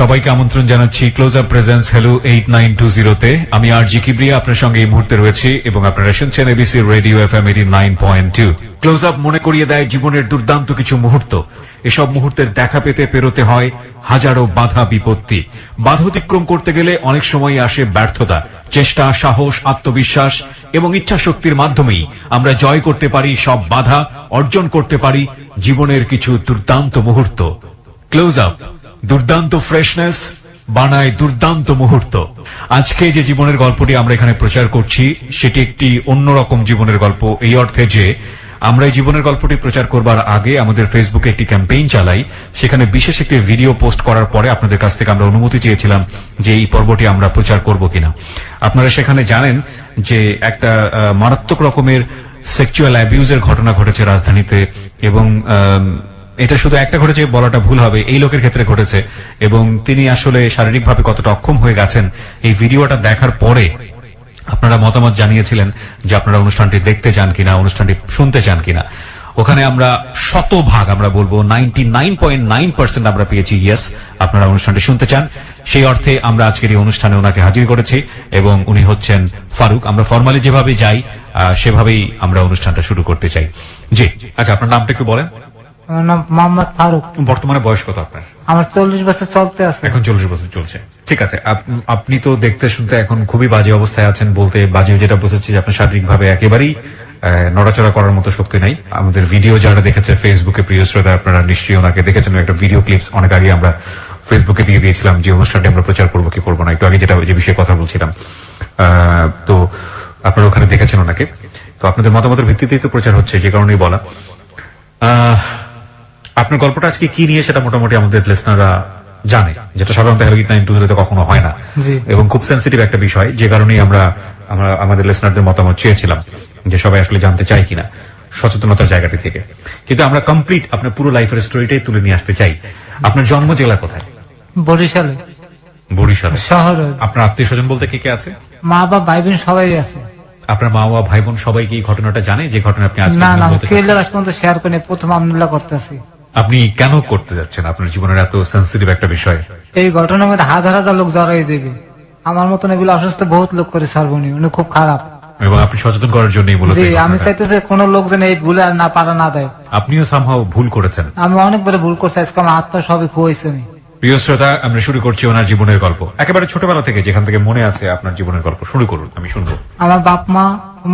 সবাইকে আমন্ত্রণ জানাচ্ছি ক্লোজ আপ প্রেজেন্স হ্যালো 8920 তে। আমি আরজি কিবরিয়া আপনার সঙ্গে এই মুহূর্তে রয়েছি এবং আপনারা শুনছেন ABC radio FM 89.2। Close up মনে করিয়ে দেয় জীবনের দুর্দান্ত কিছু মুহূর্ত। এসব মুহূর্তের দেখা পেতে পেরোতে হয় হাজারো বাধা বিপত্তি। বাধা অতিক্রম করতে গেলে অনেক সময় আসে ব্যর্থতা। চেষ্টা, সাহস, আত্মবিশ্বাস এবং ইচ্ছা শক্তির মাধ্যমেই আমরা জয় করতে পারি সব বাধা, অর্জন করতে পারি জীবনের কিছু দুর্দান্ত মুহূর্ত। ক্লোজ আপ দুর্দান্ত ফ্রেশনেস বানায় দুর্দান্ত মুহূর্ত। আজকে যে জীবনের গল্পটি আমরা এখানে প্রচার করছি সেটি একটি অন্যরকম জীবনের গল্প, এই অর্থে যে আমরা এই জীবনের গল্পটি প্রচার করবার আগে আমাদের ফেসবুকে একটি ক্যাম্পেইন চালাই। সেখানে বিশেষ একটি ভিডিও পোস্ট করার পরে আপনাদের কাছ থেকে আমরা অনুমতি চেয়েছিলাম যে এই পর্বটি আমরা প্রচার করব কিনা। আপনারা সেখানে জানেন যে একটা মারাত্মক রকমের সেক্সুয়াল অ্যাবিউজের ঘটনা ঘটেছে রাজধানীতে, এবং এটা শুধু একটা ঘটেছে বলাটা ভুল হবে, এই লোকের ক্ষেত্রে ঘটেছে। এবং তিনি আসলে শারীরিকভাবে কতটা অক্ষম হয়ে গেছেন এই ভিডিওটা দেখার পরে আপনারা মতামত জানিয়েছিলেন যে আপনারা অনুষ্ঠানটি দেখতে চান কিনা, অনুষ্ঠানটি শুনতে চান কিনা। ওখানে আমরা শতভাগ আমরা বলবো 99.9% আমরা পেয়েছি ইয়েস, আপনারা অনুষ্ঠানটি শুনতে চান। সেই অর্থে আমরা আজকের এই অনুষ্ঠানে ওনাকে হাজির করেছি এবং উনি হচ্ছেন ফারুক। আমরা ফর্মালি যেভাবে যাই সেভাবেই আমরা অনুষ্ঠানটা শুরু করতে চাই। জি, আচ্ছা, আপনার নামটা একটু বলেন। আমার নাম মোহাম্মদ ফারুক। বর্তমানে বয়স কত আপনার? আমার 40 বছর চলতে আছে। এখন 40 বছর চলছে, ঠিক আছে। আপনি তো দেখতে শুনতে এখন খুবই বাজে অবস্থায় আছেন, বলতে বাজে যেটা বোঝাচ্ছি যে আপনার শারীরিকভাবে একেবারেই নড়াচড়া করার মতো শক্তি নাই। আমাদের ভিডিও যারা দেখেছে ফেসবুকে, প্রিয় শ্রোতা আপনারা নিশ্চয়ই ওনাকে দেখেছেন। একটা ভিডিও ক্লিপস অনেক আগে আমরা ফেসবুকে দিয়ে দিয়েছিলাম যে অনুষ্ঠানটি আমরা প্রচার করবো কি করবো না, একটু আগে যেটা যে বিষয়ে কথা বলছিলাম। তো আপনারা ওখানে দেখেছেন ওনাকে। তো আপনাদের মতামতের ভিত্তিতেই তো প্রচার হচ্ছে, যে কারণেই বলা। আপনার গল্পটা আজকে কি নিয়ে সেটা মোটামুটি আমাদের লিসনাররা জানে, যেটা সাধারণত হ্যালো 8920 কখনো হয় না, এবং খুব সেন্সিটিভ একটা বিষয়, যে কারণেই আমরা আমাদের লিসনারদের মতামত চেয়েছিলাম যে সবাই আসলে জানতে চাই কিনা সচেতনতার জায়গাটি থেকে। কিন্তু আমরা কমপ্লিট আপনার পুরো লাইফের স্টোরিটাই তুলে নিয়ে আসতে চাই। আপনার জন্ম জেলা কোথায়? বরিশালে। বরিশালে শহরে। আপনার আত্মীয় স্বজন বলতে কে কে আছে? মা বাবা ভাই বোন সবাই আছে। আপনার মা বাবা ভাই বোন সবাই কি এই ঘটনাটা জানে, যে ঘটনা আপনি আজকে না না কেলে আজ পর্যন্ত শেয়ার করিনি, প্রথম আমনুল্লাহ করতেছি। আপনি কেন করতে যাচ্ছেন? আপনার জীবনের এত সেন্সিটিভ একটা বিষয়। এই ঘটনার মধ্যে হাজার হাজার লোক জড়াই যাবে। আমার মতন এগুলো অসুস্থ বহুত লোক করে সারবনি, উনি খুব খারাপ, এবং আপনি সচেতন করার জন্যই বলতে। জি, আমি চাইতেছি কোন লোক যেন এই ভুলে আর না পারা না দেয়। আপনিও সামহাও ভুল করেছেন। আমি অনেকবারে ভুল করছি, আজকে আমার হাত পা সবই খুঁয়েছে। আমি প্রিয় শ্রোতা, আমরা শুরু করছি ওনার জীবনের গল্প একেবারে ছোটবেলা থেকে, যেখান থেকে মনে আছে আপনার জীবনের গল্প শুরু করুন, আমি শুনবো। আমার বাপ মা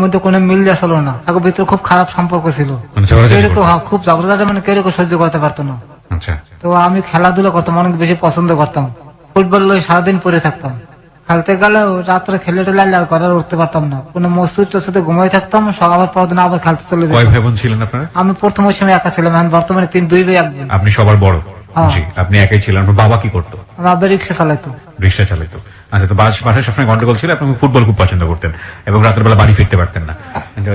মধ্যে কোনো মিল ছিল না, তাকে ভিতরে খুব খারাপ সম্পর্ক ছিল। খুব ঝগড়াঝাটি, মানে কেউ সহ্য করতে পারতো না। আচ্ছা। তো আমি খেলাধুলা করতাম, অনেক বেশি পছন্দ করতাম। ফুটবল সারাদিন পরে থাকতাম, খেলতে গেলে রাত্রে খেলে টেলে আর ঘরে উঠতে পারতাম না। কোনো মসজিদ টসজিদে ঘুমাই থাকতাম, সবার পরদিন আবার খেলতে চলে যেতাম। কয় ভাই বোন ছিলেন আপনারা? আমি প্রথম ওই সময় একা ছিলাম, এখন বর্তমানে 2 ভাই 1 বোন। আপনি সবার বড়? জি। আপনি একাই ছিলেন। আপনার বাবা কি করতো? আমার বাবা রিক্সা চালাইতো। রিক্সা চালাইতো। আচ্ছা। তো বাসায় সবসময় গন্ডগোল ছিল, আপনি ফুটবল খুব পছন্দ করতেন এবং রাতের বেলা বাড়ি ফিরতে পারতেন না,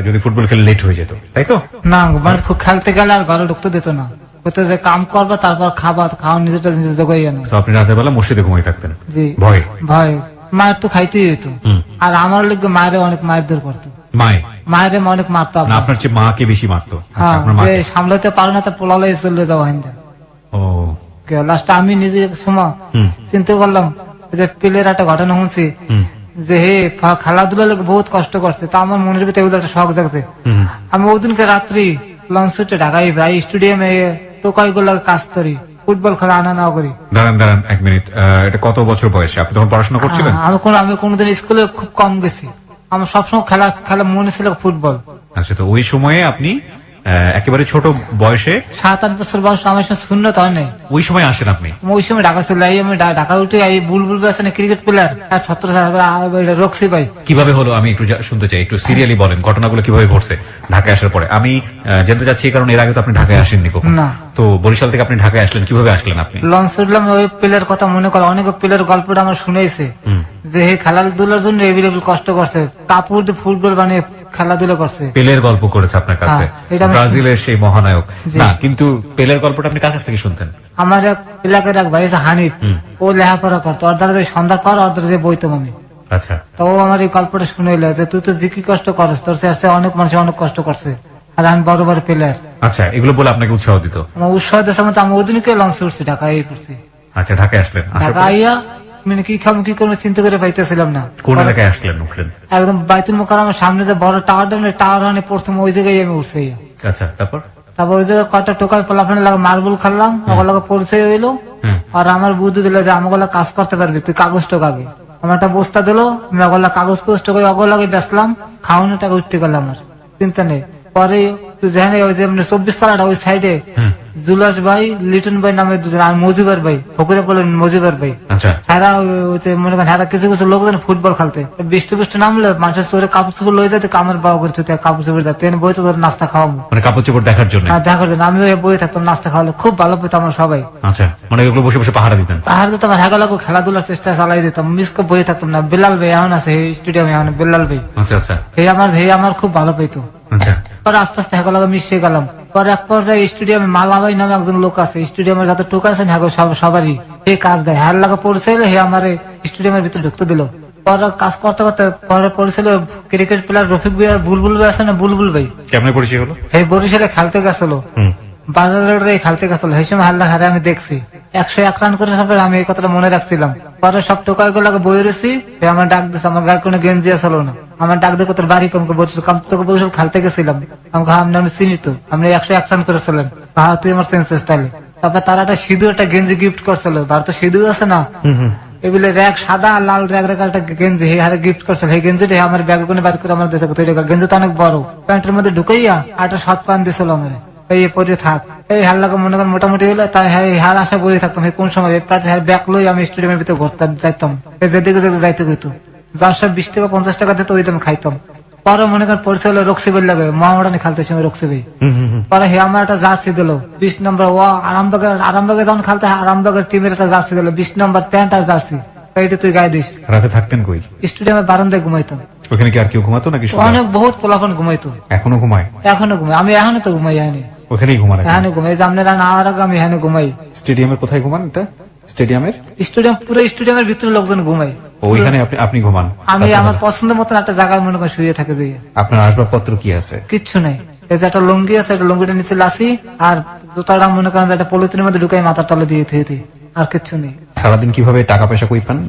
যদি ফুটবল খেলে লেট হয়ে যেত, তাই তো? না, মানে খেলতে গেলে আর ঘরে ঢুকতে দিত না, কোথাও যে কাম করবা তারপর খাওয়া নিজেটা নিজে জোগাই আনো। তো আপনি রাতের বেলা মসজিদে ঘুমিয়ে থাকতেন? জি। ভয়? ভয়। মায়ের তো খাইতেই যেত, আর আমার লোক মায়ের অনেক মারধর করতো। মায়ের অনেক মারতো। আপনার চেয়ে মাকে বেশি মারতো? সামলাতে পারো না, তা পোলালে চলে যাওয়া হয় না। ও, লাস্টে আমি নিজে সময় চিন্তা করলাম যে পেলের একটা ঘটনা শুনছি যে হে খেলাধুলা লোক বহুত কষ্ট করছে, তা আমার মনের ভিতরে একটা শখ জাগছে। আমি ওদিনকে রাত্রি লঞ্চ ছুটে ঢাকায় প্রায় স্টেডিয়ামে টোকাই গুলো কাজ করি, ফুটবল খেলা আনা না করি। দাঁড়ান 1 মিনিট। এটা কত বছর বয়সে? আপনি তখন পড়াশোনা করছিলেন? আমি কোনোদিন স্কুলে খুব কম গেছি, আমার সবসময় খেলা মনে ছিল ফুটবল। আচ্ছা। তো ওই সময়ে আপনি একেবারে ছোট বয়সে 7-8 বছর বয়স, আমার সঙ্গে শূন্যত হয় নাই। ওই সময় আসেন আপনি? ওই সময় ঢাকা চলে যাই। আমি ঢাকা উঠে এই বুলবুল আছে না ক্রিকেট প্লেয়ার, আর ছাত্র রক্সি ভাই। কিভাবে হলো আমি একটু শুনতে চাই, একটু সিরিয়ালি বলেন ঘটনাগুলো কিভাবে ঘটছে ঢাকায় আসার পরে। আমি জানতে চাচ্ছি কারণ এর আগে তো আপনি ঢাকায় আসেননি কখনো। না। তো বরিশাল থেকে আপনি ঢাকায় আসলেন, কিভাবে আসলেন আপনি? লঞ্চ উঠলাম, ওই প্লেয়ার কথা মনে করে অনেক প্লেয়ার গল্পটা আমার শুনেছে যে হে খেলাধুলার জন্য এভেলেবল কষ্ট করছে, কাপড় দিয়ে ফুটবল বানিয়ে খেলাধুলা করছে। পেলের গল্প করেছে আপনার কাছে? ব্রাজিলের সেই মহানায়ক না, কিন্তু পেলের গল্পটা আপনি কার কাছ থেকে শুনতেন? আমার এক এলাকার এক ভাই আছে হানিফ, ও লেখাপড়া করতো, ওর দ্বারা সন্ধ্যার পর ওর দ্বারা বইতাম আমি। আচ্ছা। তো আমার এই গল্পটা শুনে যে তুই তো কি কষ্ট করস, তোর কাছে অনেক মানুষ অনেক কষ্ট করছে, আর আমি বড় বড় প্লেয়ার। আচ্ছা, এগুলো বলে আপনাকে উৎসাহ দিত? আমার উৎসাহ দিচ্ছে, আমি ওদিনকে লঞ্চে উঠছি, ঢাকায় করছি। আচ্ছা, ঢাকায় আসলেন। আসার ঢাকা পরে আইয়া মানে কি খাবো কি করবো চিন্তা করে পাইতেছিলাম না। কোন এলাকায় আসলেন, উঠলেন? একদম বাইতুল মোকাররমের সামনে যে বড় টাওয়ারটা টাওয়ার মানে প্রথম ওই জায়গায় আমি উঠছি। আচ্ছা, তারপর? তারপর ওই জায়গায় কয়েকটা টোকাই পোলাফানে লাগে মার্বল খাল্লাম, ওগুলোকে পরিচয় হইলো। আর আমার বুদ্ধি দিল যে আমাগুলা কাজ করতে পারবি তুই, কাগজ টোকাবি। আমার একটা বস্তা দিল, আমি ওগুলা কাগজ টোকাই ওগুলাকে বেচলাম, খাওয়ানো টাকা উঠতে গেল আমার, চিন্তা নেই। পরে যেখানে ওই যে 24 তলাটা ওই সাইডে জুলাস ভাই, লিটন ভাই নামে দুজন, আর মজিবার ভাই, ফকুরে বলেন মজিবার ভাই। হ্যাঁ মনে করেন হ্যাঁ কিছু কিছু লোকজন ফুটবল খেলতে, বৃষ্টি বৃষ্টি নামলে মানুষের চোরে কাপড় চোপড় লয়ে যেতে, আমার বাবা করে কাপড় চোপড় যাতে বই তো নাস্তা খাওয়াবো, মানে কাপড় চোপড় দেখার জন্য। হ্যাঁ দেখার জন্য আমি বই থাকতাম, নাস্তা খাওয়ালে খুব ভালো পেতাম আমরা সবাই। আচ্ছা, মানে এগুলো বসে বসে পাহারা দিতেন? পাহাড় দিতাম, হ্যাঁ খেলাধুলার চেষ্টা চালাই দিতাম, মিস করে বই থাকতাম না। বেলাল ভাই এখন আছে স্টেডিয়ামে, এখন বেলাল ভাই। আচ্ছা আচ্ছা, হে আমার খুব ভালো পেতো। আচ্ছা, পরে আস্তে আস্তে হ্যাঁ মিশে গেলাম। পরে এক পর্যায়ে স্টেডিয়ামে মালা ভাই নামে একজন লোক আছে, স্টেডিয়ামের যাতে টোকা আছেন হ্যাঁ সবারই হে কাজ দেয়, হ্যাঁ লাগা পরিচয় হে আমার স্টেডিয়ামের ভিতরে ঢুকতে দিল। পরে কাজ করতে করতে পরে পরিচয় ক্রিকেট প্লেয়ার রফিক ভাই, বুলবুল ভাই আছে না, বুলবুল ভাই। কেমন পরিচয় হলো? হে বরিশালে খেলতে গেছিল, বাজারে খেলতে গেছিল, সেই সময় হাল্লা হারে আমি দেখছি 101 রান করে সব, আমি এই কথাটা মনে রাখছিলাম। পরে সব টোকাই গুলাকে বই রেছি, আমার ডাক দিচ্ছে, আমার গায়ে কোনো গেঞ্জি আসলো না, আমার ডাক দিয়ে তোর বাড়ি কমকে বলছিল, তোকে বরিশাল খেলতে গেছিলাম। আমাকে আমি চিনি তো, আপনি 101 রান করেছিলেন, হ্যাঁ তুই আমার সেন্সেস তাহলে। তারপর তারা একটা সিঁদুর একটা গেঞ্জি গিফট করছিল, ভারত সিঁদুর আছে না, এগুলো র্যাক সাদা আর লাল র্যাক র্যাক একটা গেঞ্জি হারে গিফট করছিল। সেই গেঞ্জিটা আমার ব্যাগ কোনে বাদ করে আমার দেশে গেঞ্জি তো অনেক বড়, প্যান্টের মধ্যে ঢুকাইয়া একটা শর্ট প্যান্ট দিছিল আমার, এই পরে থাক এই হাল্লাকে মনে করেন মোটামুটি হলো। তাই হার আশা বই থাকতাম, কোন সময় ব্যাগ লই আমি স্টেডিয়ামের ভিতরে ঘুরতাম যাইতাম, যেদিকে যেতে যাইতে গেতো, যার সব 20 টাকা 50 টাকা দিত ওই দামে খাইতাম। পরে মনে করেন পরিচয় হলো রক্সি বল লাগে, মহামডানি খেলতে সময় রক্সি ভাই। পরে হে আমার একটা জার্সি দিল 20 নম্বর, ও আরামবাগে যখন খেলতে আরামবাগের টিমের একটা জার্সি দিল 20 নম্বর প্যান্ট আর জার্সি, এইটা তুই গায়ে দিস। রাতে থাকতেন কই? স্টেডিয়ামের বারান্দায় ঘুমাইতাম। ওখানে কি আর কেউ ঘুমাতো নাকি? অনেক বহুত পোলাপন ঘুমাইতো। এখনো ঘুমায়? এখনো ঘুমাই, আমি এখনো তো ঘুমাই, ওখানেই ঘুমান? এখানে ঘুমাই, আপনারা না আর আগে আমি এখানে ঘুমাই। স্টেডিয়ামের কোথায় ঘুমান? এটা স্টেডিয়ামের পুরো স্টেডিয়ামের ভিতরে লোকজন ঘুমাই, ওইখানে আপনি ঘুমান? আমি আমার পছন্দের মতন একটা জায়গায় মনে করেন শুয়ে থাকে। আপনার আসবাবপত্র কি আছে? কিচ্ছু নাই, এই যে একটা লুঙ্গি আছে, একটা লুঙ্গিটা নিচে লাসি, আর জুতাটা মনে করেন একটা পলিথিনের মধ্যে ঢুকাই মাথার তলে দিয়ে দিই, আর কিচ্ছু নেই। সারাদিন কিভাবে টাকা পয়সা কই পান?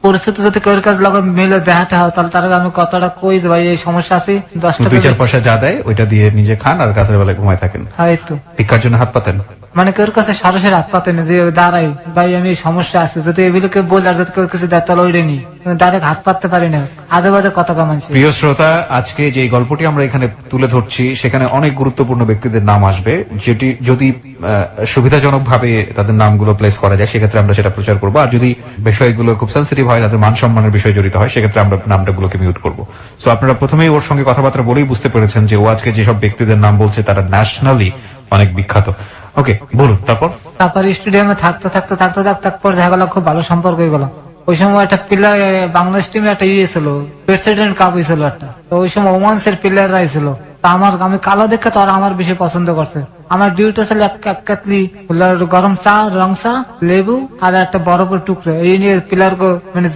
পরিস্থিতি যদি কেউ কাজ লগে মিলে দেখাতে হয় তাহলে তার আমি কথাটা কই যে ভাই এই সমস্যা আছে, 10 টাকা 2-4 পয়সা যা দেয় ওইটা দিয়ে নিজে খান আর রাতের বেলায় ঘুমায় থাকেন? হ্যাঁ তো ভিক্ষার জন্য হাত পাতেন? মানে কেউ কাছে সরাসরি হাত পাতেন যে দাঁড়াই ভাই আমি সমস্যা আছে, যদি এগুলো কেউ বলে আর যদি কেউ কিছু দেয় তাহলে ওইটা নি, ডাইরেক্ট হাত পাততে পারি না, আজে বাজে কথা কামানছি। প্রিয় শ্রোতা, আজকে যে গল্পটি আমরা এখানে তুলে ধরছি সেখানে অনেক গুরুত্বপূর্ণ ব্যক্তিদের নাম আসবে, যেটি যদি সুবিধাজনক ভাবে তাদের নামগুলো প্লেস করা যায় সেক্ষেত্রে আমরা সেটা প্রচার করবো, আর যদি বিষয়গুলো খুব সেন্সিটিভ হয়, তাদের মান সম্মানের বিষয় জড়িত হয়, সেক্ষেত্রে আমরা নামটাগুলোকে মিউট করবো। সো আপনারা প্রথমেই ওর সঙ্গে কথাবার্তা বলেই বুঝতে পেরেছেন যে ও আজকে যেসব ব্যক্তিদের নাম বলছে তারা ন্যাশনালি অনেক বিখ্যাত। ওকে, বলুন তারপর। তারপর স্টেডিয়ামে থাকতে থাকতে থাকতে থাকতে পর্যায়ে গেল, খুব ভালো সম্পর্ক হয়ে গেল। ওই সময় একটা প্লেয়ার বাংলাদেশ টিমে একটা ছিল, প্রেসিডেন্ট কাপ হয়েছিল একটা, তো ওই সময় ওমান্সের প্লেয়াররা ছিল। আমি কালো দেখে তো আমার বেশি পছন্দ করছে। আমার ডিউটি ছিল এক কাতলি গরম চা, রং চা, লেবু আর একটা বরফের টুকরো, এই নিয়ে প্লেয়ার মানে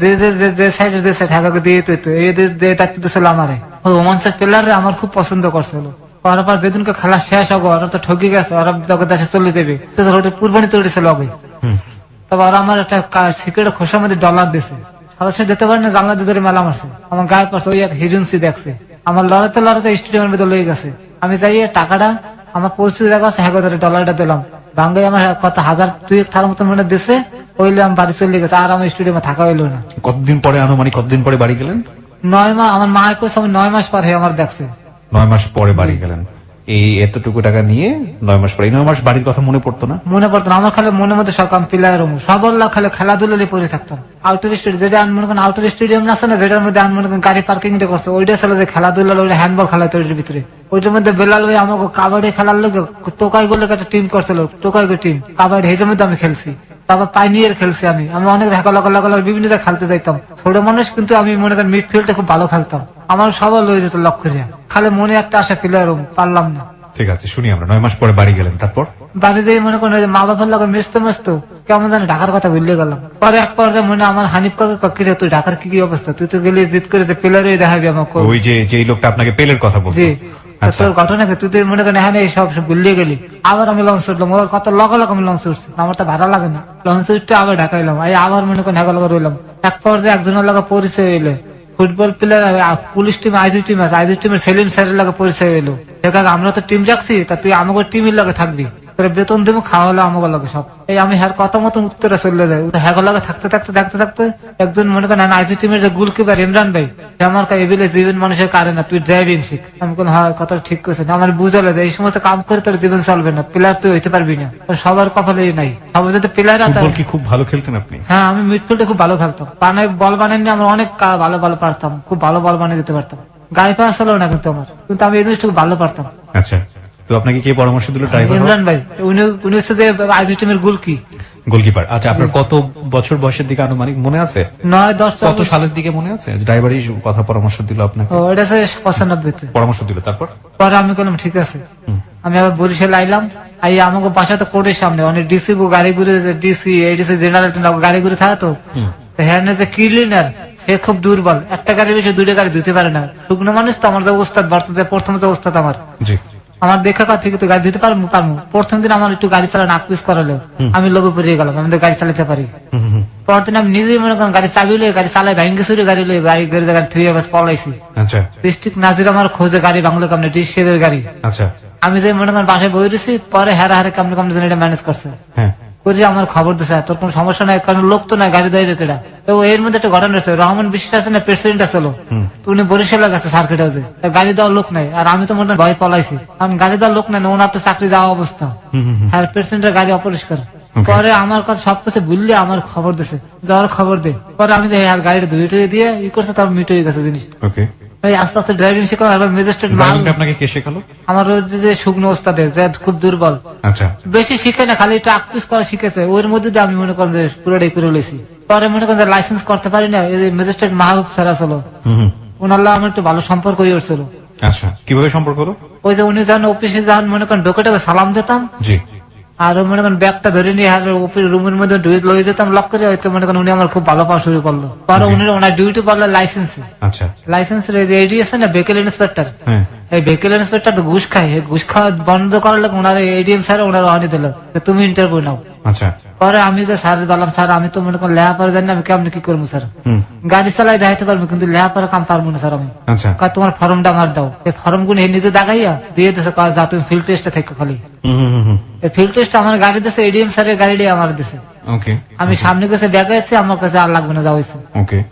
যে সাইড হ্যাঁ দিয়ে দিয়ে ডাকতেছিল আমারে। ওই ওমান্সের প্লেয়াররা আমার খুব পছন্দ করছিল। পর যেদিনকে খেলা শেষ হবে ওরা তো ঠকে গেছে, ওরা দেশে চলে যাবে, কুরবানি তৈরি ছিল আগে। তারপর ওরা আমার একটা সিক্রেট খোসার মধ্যে ডলার দিছে, সরাসরি দিতে পারে না, জানলা দিয়ে মেলা মারছে, আমার গায়ে পড়ছে, ওই এক হিজুন্সি দেখছে, আমার লড়াতে স্টেডিয়ামের ভিতরে লয়ে গেছে। আমি যাই টাকাটা আমার পরিস্থিতি দেখা আছে, হ্যাঁ ডলারটা দিলাম, ভাঙ্গাই আমার কত 1000-2 টাকার মতন মনে দিচ্ছে, ওইলে আমি বাড়ি চলে গেছে, আর আমার স্টেডিয়ামে থাকা হইলো না। কতদিন পরে, আনুমানিক কতদিন পরে বাড়ি গেলেন? 9 মাস, আমার মা কইছে আমি 9 মাস পরে আমার দেখছে। 9 মাস পরে বাড়ি গেলেন, এই এতটুকু টাকা নিয়ে 9 মাস পরে। 9 মাস বাড়ির কথা মনে পড়তো না? মনে পড়তো না আমার, খালি মনের মধ্যে সকাম প্লেয়ার সবল্লা খালি খেলাধুলা পরে থাকতাম। আউটার স্টেডিয়াম যেটা মনে করেন আউটার স্টেডিয়াম আছে না, যেটার মধ্যে মনে করেন গাড়ি পার্কিং করছে, ওইটা ছিল যে খেলাধুলা, ওইটা হ্যান্ডবল খেলাতো ওইটার ভিতরে। ওইটার মধ্যে বেলাল ভাই আমাকে কাবাডি খেলার লোক টোকাই গুলো একটা টিম করছিল, টোকাই টিম কাবাডি, এটার মধ্যে আমি খেলছি। তারপর পাইনিয়ার খেলছি, আমি অনেক ঢাকা লাগা বিভিন্ন জায়গায় খেলতে যাইতাম, ছোট মানুষ কিন্তু আমি মনে করেন মিডফিল্ডে খুব ভালো খেলতাম, আমার সবাই লয়ে যেত লক্ষ্য করিয়া, খালি মনে একটা আশা প্লেয়ার পারলাম না। ঠিক আছে, শুনি আমরা। 9 মাস পরে বাড়ি গেলেন, তারপর? বাড়ি যাই মনে করেন মা বাবার লাগে মিশতে কেমন জানি ঢাকার কথা ভুলে গেলাম। পরে এক পর্যায়ে মনে আমার হানিফ কাকে তুই ঢাকার কি অবস্থা, তুই তো গেলে জিত করে যে প্লেয়ারই দেখাবি আমাকে। ওই যে লোকটা আপনাকে পেলের কথা বলছে, আচ্ছা। তোর ঘটনা কি, তুই তো মনে করেন হ্যাঁ সব ভুলিয়ে গেলি। আবার আমি লঞ্চ উঠলাম, ওর কত লগ আমি লঞ্চ উঠছি, আমার তো ভাড়া লাগে না। লঞ্চ উঠতে আবার ঢাকাইলাম, আবার মনে করেন হ্যাঁ রইলাম। এক পর্যায়ে একজনের লাগে পরিচয় হইলে, football player police team IG team আছে, আইজি টিমের সেলিম স্যারের লাগে পরিচয় হইলো। আমরা তো টিম রাখছি, তা তুই আমাকে টিমের লাগে থাকবি, বেতন দেবো, খাওয়া হলো আমাকে লাগে সব। আমি হ্যার কথা মতন উত্তরে চলে যাই। হ্যাঁ লাগে থাকতে থাকতে দেখতে থাকতে একজন মনে করেন আইজি টিমের যে গোলকিপার ইমরান ভাই, আমার এবিলে জীবন মানুষের কারে না, তুই ড্রাইভিং শিখ। আমি বললাম হ্যাঁ কথা ঠিক করছেন। আমার বুঝালো যে এই সমস্ত কাম করে তোর জীবন চলবে না, প্লেয়ার তুই হইতে পারবি না, সবার কপালেই নাই। সবাই যদি প্লেয়ার ফুটবল কি খুব ভালো খেলতেন আপনি? হ্যাঁ, আমি মিডফিল্ডে খুব ভালো খেলতাম। বানাই বল বানাইনি, আমার অনেক ভালো ভালো পারতাম, খুব ভালো বল বানিয়ে দিতে পারতাম। গাড়ি পাওয়া ছিল না কিন্তু আমার, কিন্তু আমি এই জিনিসটা খুব ভালো পারতাম। আচ্ছা, তো আপনাকে কে পরামর্শ দিল ড্রাইভার? ইমরান ভাই, উনি হচ্ছে যে আইজি টিমের গোলকিপার। আচ্ছা, আপনার কত বছর বয়সের দিকে আনুমানিক মনে আছে? 9-10। কত সালের দিকে মনে আছে ড্রাইভারই কথা পরামর্শ দিল আপনাকে? এটা 95-তে পরামর্শ দিল, তারপর পরে আমি বললাম ঠিক আছে। আমি আবার বরিশাল আইলাম, আমাকে বাসাতে কোর্টের সামনে অনেক ডিসি গাড়ি ঘুরে, ডিসি এডিসি জেনারেল গাড়ি ঘুরে থাকে তো হ্যাঁ যে ক্লিনার, সে খুব দুর্বল, একটা গাড়ি বেশি দুইটা গাড়ি ধুতে পারে না। শুকনো মানুষ তো, আমার যে ওস্তাদ বর্তমানে প্রথম যে ওস্তাদ আমার দেখা কথা থেকে তো গাড়ি দিতে পারবো। প্রথম দিন আমার একটু গাড়ি চালানো আকপিস করালো, আমি লোভে পড়িয়ে গেলাম, আমি গাড়ি চালাতে পারি। পরের দিন আমি নিজেই মনে করেন গাড়ি চাবি লই, গাড়ি চালাই ভেঙে চুরি গাড়ি লই, গাড়ি জায়গায় থুয়ে পলাইছি। ডিস্ট্রিক্ট নাজির আমার খোঁজে গাড়ি বাংলা কামনে ডিস্ট্রিক্টের গাড়ি। আমি যে মনে করেন বাসায় বই রয়েছি, পরে হারে কামনে কামনে এটা ম্যানেজ করছে করি, আমার খবর দিছে তোর কোন সমস্যা নাই, কারণ লোক তো নাই, গাড়ি দেবে কেটা। তো এর মধ্যে একটা ঘটনা হয়েছে, রহমান বিশ্বাস আছে না, প্রেসিডেন্ট আছে, উনি বরিশালে গেছে সার্কিট হাউসে, গাড়ি দেওয়ার লোক নাই, আর আমি তো মনে ভয় পলাইছি, কারণ গাড়ি দেওয়ার লোক নাই, ওনার তো চাকরি যাওয়া অবস্থা, আর প্রেসিডেন্টের গাড়ি অপরিষ্কার। পরে আমার কাছে সবকিছু বুঝলে আমার খবর দিছে, যাওয়ার খবর দে। পরে আমি গাড়িটা ধুয়ে দিয়ে ই করছে, তার মিট হয়ে গেছে জিনিসটা। আস্তে আস্তে ড্রাইভিং শেখানো, ম্যাজিস্ট্রেট আপনাকে কে শেখালো? আমার যে শুকনো ওস্তাদে, যে খুব দুর্বল, বেশি শিখে না, খালি একটু আকপিস করা শিখেছে, ওর মধ্যে দিয়ে আমি মনে করেন যে পুরোটাই করে লেছি। পরে মনে করেন যে লাইসেন্স করতে পারি না, এই যে ম্যাজিস্ট্রেট মাহবুব স্যার আসলো, ওনার আমার একটু ভালো সম্পর্ক হয়ে উঠছিল। আচ্ছা, কিভাবে সম্পর্ক? ওই যে উনি যখন অফিসে যখন মনে করেন ডোকেটাকে সালাম দিতাম, আর মনে করেন ব্যাগটা ধরে নিয়ে রুমের মধ্যে লয়ে যেতাম লক করে, হয়তো মনে করেন উনি আমার খুব ভালো পাওয়া শুরু করলো। পরে উনি ওনার ডিউটি পড়লো লাইসেন্সের এডি আছে না, ভেহিকেল ইন্সপেক্টর, এই ভেহিকেল ইন্সপেক্টর তো ঘুষ খায়, ঘুষ খাওয়া বন্ধ করার লোক ওনার এডিএম স্যার ওনার হানি দিল, তুমি ইন্টারভিউ নাও। পরে আমি যে স্যার বললাম, স্যার আমি তো মনে করেন লেখাপড়া জানি না, আমি কেমন কি করবো স্যার, গাড়ি চালাই দেখাইতে পারবো কিন্তু লেখাপড়া কাম পারবো না স্যার। আমি তোমার ফর্মটা আমার দাও, এই ফর্ম গুলো নিজে দেখাইয়া দিয়ে দিছে, কাজ যা তুমি ফিল্ড টেস্টে থেকে খালি এই ফিল্ড টেস্ট আমার গাড়ি দিছে, এডিএম স্যারের গাড়ি আমার দিছে। আমি সামনে গেছে ব্যাগ আছে, আমার কাছে আর লাগবে না, যা হয়েছে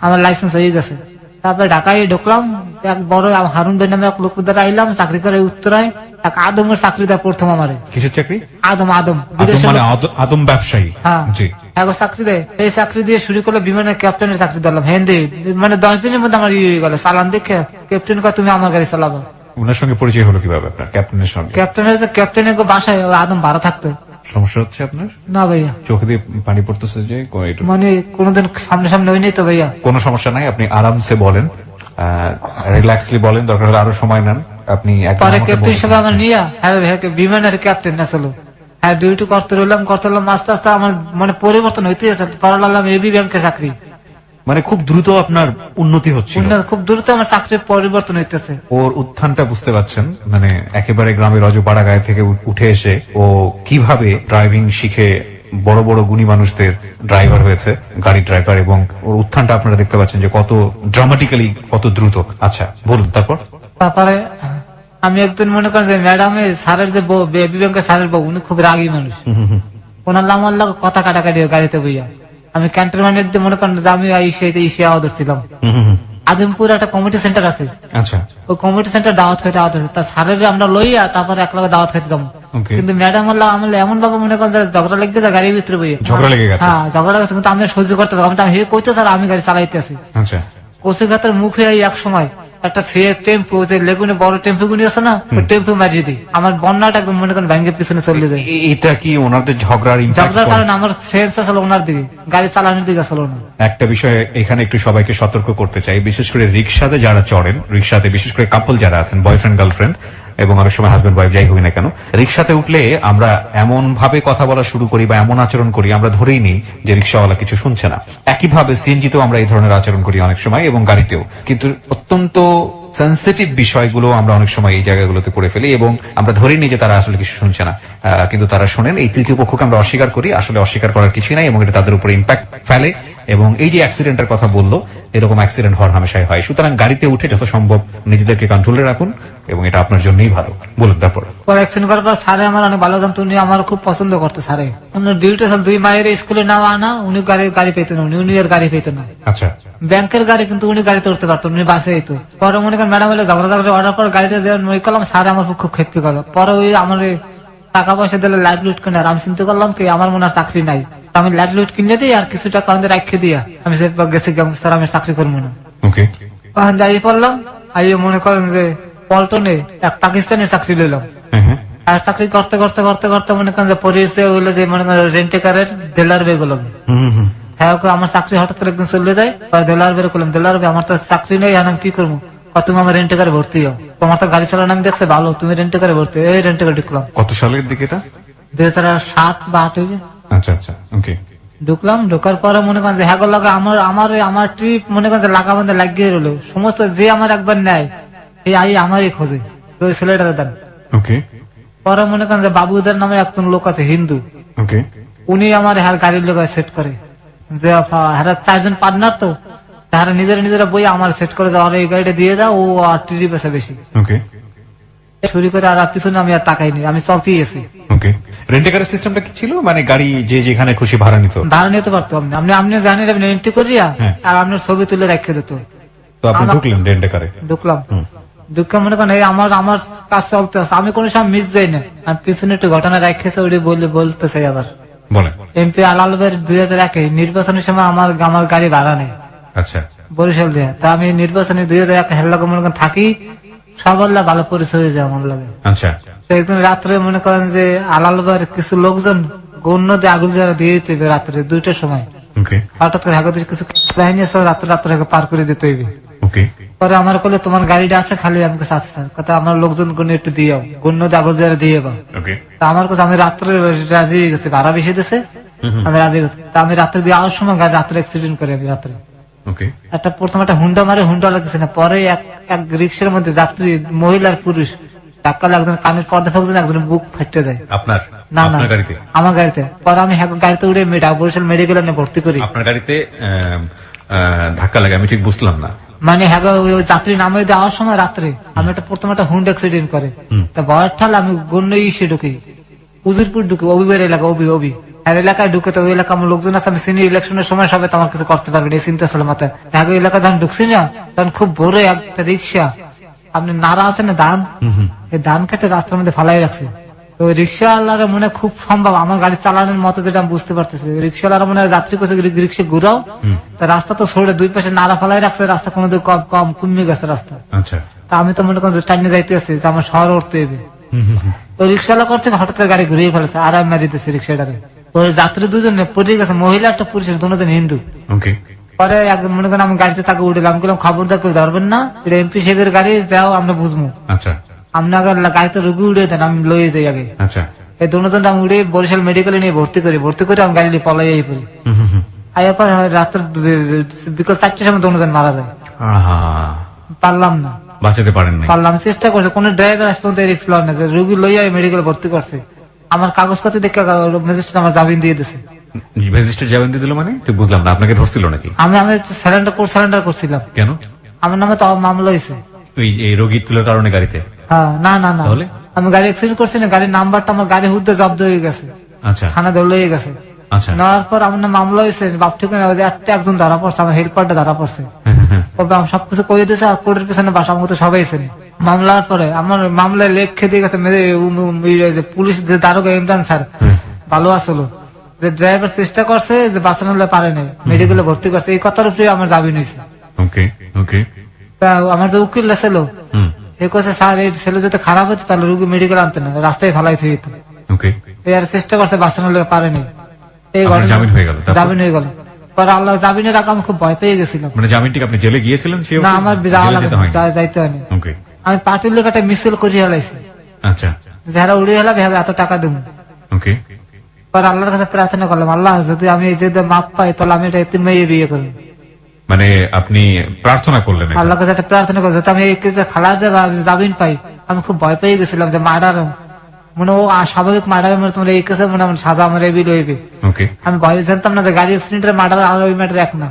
আমার লাইসেন্স হয়ে গেছে। তারপরে ঢাকায় ঢুকলাম, এক বড় হারুন ভাই নামে এক লোক দ্বারা আইলাম, চাকরি করে উত্তরায়, এক আদমের চাকরি দেয় প্রথম আমার। কিসের চাকরি? আদম আদম ব্যবসায়ী। হ্যাঁ, চাকরি দেয়। এই চাকরি দিয়ে শুরু করলে বিমানের ক্যাপ্টেনের চাকরি দিলাম, হেন্দে মানে 10 দিনের মধ্যে আমার ইয়ে হয়ে গেল। চালান দেখে ক্যাপ্টেন কা তুমি আমার গাড়ি চালাবো। ওনার সঙ্গে পরিচয় হলো কিভাবে আপনার ক্যাপ্টেনের সঙ্গে? ক্যাপ্টেনের বাসায় আদম ভাড়া থাকতো। সমস্যা হচ্ছে আপনার? না ভাইয়া, চোখে দিয়ে পানি পড়তেছে যে, মানে কোনোদিন সামনে সামনে হয়নি তো ভাইয়া। কোনো সমস্যা নাই, আপনি আরামসে বলেন, রিল্যাক্সলি বলেন, দরকার হলে আরো সময় নেন। আপনি ক্যাপ্টেন হিসেবে আমার নিয়ে বিমানের ক্যাপ্টেন আসলো, হ্যাঁ ডিউটি করতে রইলাম আস্তে আস্তে আমার মানে পরিবর্তন হইতে আছে। পারলাম এবি ব্যাংকে চাকরি, মানে খুব দ্রুত আপনার উন্নতি হচ্ছে, খুব দ্রুত আমার চাকরির পরিবর্তন হইতেছে। ওর উত্থানটা বুঝতে পারছেন, মানে একেবারে গ্রামের রজপাড়া গায়ে থেকে উঠে এসে ও কিভাবে ড্রাইভিং শিখে বড় বড় গুণী মানুষদের ড্রাইভার হয়েছে, গাড়ি ড্রাইভার, এবং ওর উত্থানটা আপনারা দেখতে পাচ্ছেন যে কত ড্রামাটিক্যালি, কত দ্রুত। আচ্ছা বলুন, তারপরে আমি একদিন মনে করেন যে ম্যাডামের স্যারের যে বউ, বেবি ব্যাংকের স্যারের বউ, উনি খুব রাগী মানুষ, ওনার আমার লাগে কথা কাটাকাটি গাড়িতে বইয়া। আমি ক্যান্টনমেন্টের দিয়ে মনে করেন যে আমি ইসে আওয়াজ ছিলাম, আজমপুর একটা কমিটি সেন্টার আছে, ওই কমিটি সেন্টার দাওয়াত খাইতে আওয়াজ আছে, তার স্যারের আমরা লইয়া তারপরে এক লগে দাওয়াত খাইতে যাবো। কিন্তু ম্যাডাম আমার এমন ভাবে মনে করেন ঝগড়া লেগে যায় গাড়ির ভিতরে বইয়া, ঝগড়া লেগে গেছে। হ্যাঁ, ঝগড়া লেগেছে, কিন্তু আমি সহ্য করতে পারবো, আমি হে কইতে স্যার আমি গাড়ি চালাইতে আছি। কচুঘাতের মুখে এক সময় একটা টেম্পু, যে লেগুনে বড় টেম্পু গুলি আছে না, ওই টেম্পু মারিয়ে দিই, আমার বন্যাটা একদম মনে করেন ব্যাংকের পিছনে চলে যায়। এটা কি ওনাদের ঝগড়ার কারণে আমার সেন্স আসলে ওনার দিকে, গাড়ি চালানোর দিকে আসলে না। একটা বিষয় এখানে একটু সবাইকে সতর্ক করতে চাই, বিশেষ করে রিক্সাতে যারা চড়েন, রিক্সাতে বিশেষ করে কাপল যারা আছেন, বয়ফ্রেন্ড গার্লফ্রেন্ড এবং অনেক সময় হাজবেন্ড ওয়াইফ, যাই হোক না কেন, রিক্সাতে উঠলে আমরা এমন ভাবে কথা বলা শুরু করি বা এমন আচরণ করি, আমরা ধরেই নিই যে রিক্সাওয়ালা কিছু শুনছে না। একইভাবে সিএনজিতেও আমরা এই ধরনের আচরণ করি অনেক সময়, এবং গাড়িতেও। কিন্তু অত্যন্ত সেনসিটিভ বিষয়গুলো আমরা অনেক সময় এই জায়গাগুলোতে করে ফেলি এবং আমরা ধরে নিই যে তারা আসলে কিছু শুনছে না, কিন্তু তারা শোনেন। এই তৃতীয় পক্ষকে আমরা অস্বীকার করি, আসলে অস্বীকার করার কিছুই নাই এবং এটা তাদের উপরে ইম্প্যাক্ট ফেলে। এবং এই যে অ্যাক্সিডেন্টের কথা বললো, এরকম অ্যাক্সিডেন্ট হওয়ার হামেশাই হয়। সুতরাং গাড়িতে উঠে যত সম্ভব নিজেদেরকে কন্ট্রোলে রাখুন এবং এটা আপনার জন্যই ভালো। বলুন তারপর। পরে অ্যাক্সিডেন্ট করার পর স্যারে আমার অনেক ভালো জানতো, উনি আমার খুব পছন্দ করতো। স্যারে উনি ডিউটি 2 মায়ের স্কুলে নেওয়া আনা, উনি গাড়ি পেতেন, উনি আর গাড়ি পেতেন না। আচ্ছা, ব্যাংকের গাড়ি কিন্তু উনি গাড়িতে উঠতে পারতো, উনি বাসে যেত। পরে মনে করেন ম্যাডাম হলে ঝগড়া অর্ডার পর গাড়িটা যেমন ওই করলাম, স্যার আমার খুব খেপি করলো। পরে ওই আমার টাকা পয়সা দিলে লাইট লুট কিনে, আর আমি চিন্তা করলাম কি আমার মনে হয় চাকরি নাই, আমি লাইট লুট কিনে দিই আর কিছু টাকা আমাদের রাখে দিয়া আমি গেছি স্যার আমি চাকরি করবো না। ওকে, দাঁড়িয়ে পড়লাম, আইয়ে মনে করেন যে পল্টনে এক পাকিস্তানের চাকরি লইলাম। আর চাকরি করতে করতে করতে করতে মনে করেন যে পরিচয় হইলো যে মনে করেন রেন্টেকারের দেলার বেগুলো। হ্যাঁ, আমার চাকরি হঠাৎ করে একদিন চলে যায়, দেলার বের করলাম, দেলার বে আমার তো চাকরি নেই, আমি কি করবো? তুমি আমার রেন্টেকারে ভর্তি হও, তোমার তো গাড়ি চালানো আমি দেখছে ভালো, তুমি রেন্টেকারে ভর্তি। এই রেন্টেকার ঢুকলাম। কত সালের দিকে এটা? 2007 বা 2008 হইবে। আচ্ছা আচ্ছা, ওকে। ঢুকলাম, ঢোকার পরে মনে করেন যে হ্যাঁ লাগা আমার ট্রিপ মনে করেন যে লাগা বান্ধে লাগিয়ে রইলো। সমস্ত যে আমার একবার নেয় এই আমারই খোঁজে, ওই ছেলেটার দেন। ওকে। পরে মনে করেন যে বাবুদের নামে একজন লোক আছে হিন্দু, ওকে। উনি আমার হ্যার গাড়ির লোক সেট করে যে হ্যাঁ 4 জন পার্টনার, তো তারা নিজেরা বই আমার সেট করে যাওয়ার এই গাড়িটা দিয়ে দাও, ও আর ট্রিপ আছে বেশি। ওকে। শুরু করে আর পিছনে আমি আর তাকাইনি, আমি চলতেই এসি। ওকে। রেন্টেকারের সিস্টেমটা কি ছিল? মানে গাড়ি যে যেখানে খুশি ভাড়া নিত? ভাড়া নিতে পারতো। আপনি জানেন আপনি এন্ট্রি করিয়া আর আপনার ছবি তুলে রেখে দিত। তো আপনি ঢুকলেন রেন্টেকারে? ঢুকলাম, ঢুকে মনে করেন আমার কাজ চলতে আছে, আমি কোনো সময় মিস যাই না। আমি পিছনে একটু ঘটনা রেখেছে ওই বলতে চাই আবার। বলেন। এমপি আলালবের 2001 নির্বাচনের সময় আমার গাড়ি ভাড়া নেই। আচ্ছা। বরিশাল দিয়ে। তা আমি নির্বাচনে 2001 হেল্লাকে মনে করেন থাকি, সবার ভালো পরিচয় হয়ে যায় আমার লাগে। আচ্ছা। একদিন রাত্রে মনে করেন যে আলালবের কিছু লোকজন গণ্য দিয়ে আগুন যারা দিয়ে দিতে হবে রাত্রে 2টার সময়। হঠাৎ করে হাগত কিছু বাহিনী আছে, রাত্রে পার করে দিতে হইবে। পরে আমার কলে তোমার গাড়িটা আছে খালি, আমি কাছে আছে স্যার, কথা আমার লোকজন গণ্য একটু দিয়ে গণ্য দিয়ে আগুন যারা দিয়ে আমার কাছে। আমি রাত্রে রাজি হয়ে গেছি, ভাড়া বেশি দিছে, আমি রাজি গেছি। তা আমি রাত্রে দিয়ে আসার সময় গাড়ি রাত্রে অ্যাক্সিডেন্ট করে। আমি রাত্রে প্রথম একটা হুন্ডা মারে, হুন্ডা লাগছে না। পরে এক রিক্সার মধ্যে যাত্রী মহিলার পুরুষ টাক্কালে, একজন কানের পর্দা ফাঁকছে, একজন বুক ফাটতে যায়। আপনার? না না, আমার গাড়িতে। পরে আমি গাড়িতে উঠে বরিশাল মেডিকেলে ভর্তি করি। আপনার গাড়িতে ধাক্কা লাগে? আমি ঠিক বুঝলাম না। মানে যাত্রী নামে দেওয়ার সময় রাত্রে আমি প্রথম একটা হুন্ডা অ্যাক্সিডেন্ট করে, তা ভয়ের ঠাল আমি গণ্য ইসে ঢুকি, উজিরপুর ঢুকি, অবিবের এলাকা, অবি এলাকায় ঢুকে। তো ওই এলাকা আমার লোকজন আছে, আমি সিনিয়র ইলেকশনের সময় সবাই আমার কিছু করতে পারবেন এই চিন্তা ছিল মাথায়। ওই এলাকা যখন ঢুকছি না, তখন খুব বড় একটা রিক্সা, আপনি নাড়া আছে না ধান, এই ধান কেটে রাস্তার মধ্যে ফালাই রাখছে। তো ওই রিক্সাওয়ালারা মনে খুব সম্ভব আমার গাড়ি চালানোর মতো, যেটা আমি বুঝতে পারতেছি। রিক্সাওয়ালারা মনে হয় যাত্রী করছে রিক্সা ঘুরাও, তা রাস্তা তো সরে 2 পাশে নাড়া ফালাই রাখছে, রাস্তা কোনো কম কমে গেছে রাস্তা। তা আমি তো মনে করেন টাইনে যাইতে আসছি, আমার শহর উঠতে হবে। ওই রিক্সাওয়ালা করছে হঠাৎ করে গাড়ি ঘুরিয়ে ফেলেছে, আর আমি মারিতেছি রিক্সাটারে। ওই যাত্রী 2 জনে পড়ে গেছে, মহিলা একটা পুরুষ, দুজন হিন্দু। পরে একদম মনে করেন আমি গাড়িতে তাকে উঠলাম, বললাম খবরদার কেউ ধরবেন না, এটা এমপি সাহেবের গাড়ি, যাও আমরা বুঝবো। আপনার গাড়িতে রুগী উড়ে দেন, আমি লয়ে যাই আগে। এই দুজন আমি উড়ে বরিশাল মেডিকেলে নিয়ে ভর্তি করে আমি গাড়ি পলাই পড়ি। আয়ার পর রাত্রে বিকেল 4টার সময় দুজন মারা যায়। পারলাম না, বাঁচাতে পারেন না? পারলাম, চেষ্টা করছে। কোন ড্রাইভার আজ পর্যন্ত রিস্ক লয় না, রুগী লইয়া মেডিকেলে ভর্তি করছে। আমার কাগজপত্র দেখে ম্যাজিস্ট্রেট আমার জামিন দিয়ে দিয়েছে। ম্যাজিস্ট্রেট জামিন দিয়ে দিল মানে? ঠিক বুঝলাম না, আপনাকে ধরছিল নাকি? আমি সারেন্ডার করছিলাম। কেন? আমার নামে তো মামলা হয়েছে এই রোগী তুলার কারণে গাড়িতে? হ্যাঁ। না, আমি গাড়ি অ্যাক্সিডেন্ট করছি না, গাড়ির নাম্বারটা আমার গাড়ি হুদ্দে জব্দ হয়ে গেছে। আচ্ছা। থানা ধরে হয়ে গেছে। আচ্ছা। নেওয়ার পর আমার নাম মামলা হয়েছে, বাপ ঠিক না, একজন ধরা পড়ছে, আমার হেল্পারটা ধরা পড়ছে। সবকিছু কয়ে দিয়েছে, আর কোর্টের পিছনে বাসা আমাকে তো সবাই চেনে। মামলার পরে আমার মামলায় লেখে দিয়ে গেছে পুলিশ দারোগা ইমরান স্যার ভালো আসলো, যে ড্রাইভার চেষ্টা করছে যে বাঁচানো পারে নাই, মেডিকেলে ভর্তি করছে, এই কথার উপরে আমার জামিন হয়েছে। তা আমার যে উকিল ছিল এ কথা, স্যার এই ছেলে যদি খারাপ হতো তাহলে রুগী মেডিকেল আনতে না, রাস্তায় ফালাই থই যেত। আর চেষ্টা করছে বাঁচানো পারেনি, এই জামিন হয়ে গেল। পরে আল্লাহ জামিনের আগে আমি খুব ভয় পেয়ে গেছিলাম। মানে জামিন ঠিক আপনি জেলে গিয়েছিলেন? না, আমার যাইতে হয়নি। আমি পার্টির লোক একটা মিছিল করিয়ে হেলাইছি। আচ্ছা। যারা উড়িয়ে হেলাবে এত টাকা দেবো। পরে আল্লাহর কাছে প্রার্থনা করলাম, আল্লাহ যদি আমি এই যে মাপ পাই তাহলে আমি এটা 3 মেয়ে বিয়ে করবো। মানে আপনি প্রার্থনা করলেন এটা? আল্লাহ কাছে একটা প্রার্থনা করছে, তো আমি এই কেসে খালাস যাবিন পাই, আমি খুব ভয় পেয়ে গেছিলাম যে মার্ডার মানে ও স্বাভাবিক মার্ডার মানে তোমার এই কেসে মনে হয় সাজা আমার এবিল হইবে। ওকে, আমি ভয় জানতাম না যে গাড়ি অ্যাক্সিডেন্টের মার্ডার আর ওই ম্যাটার এক না,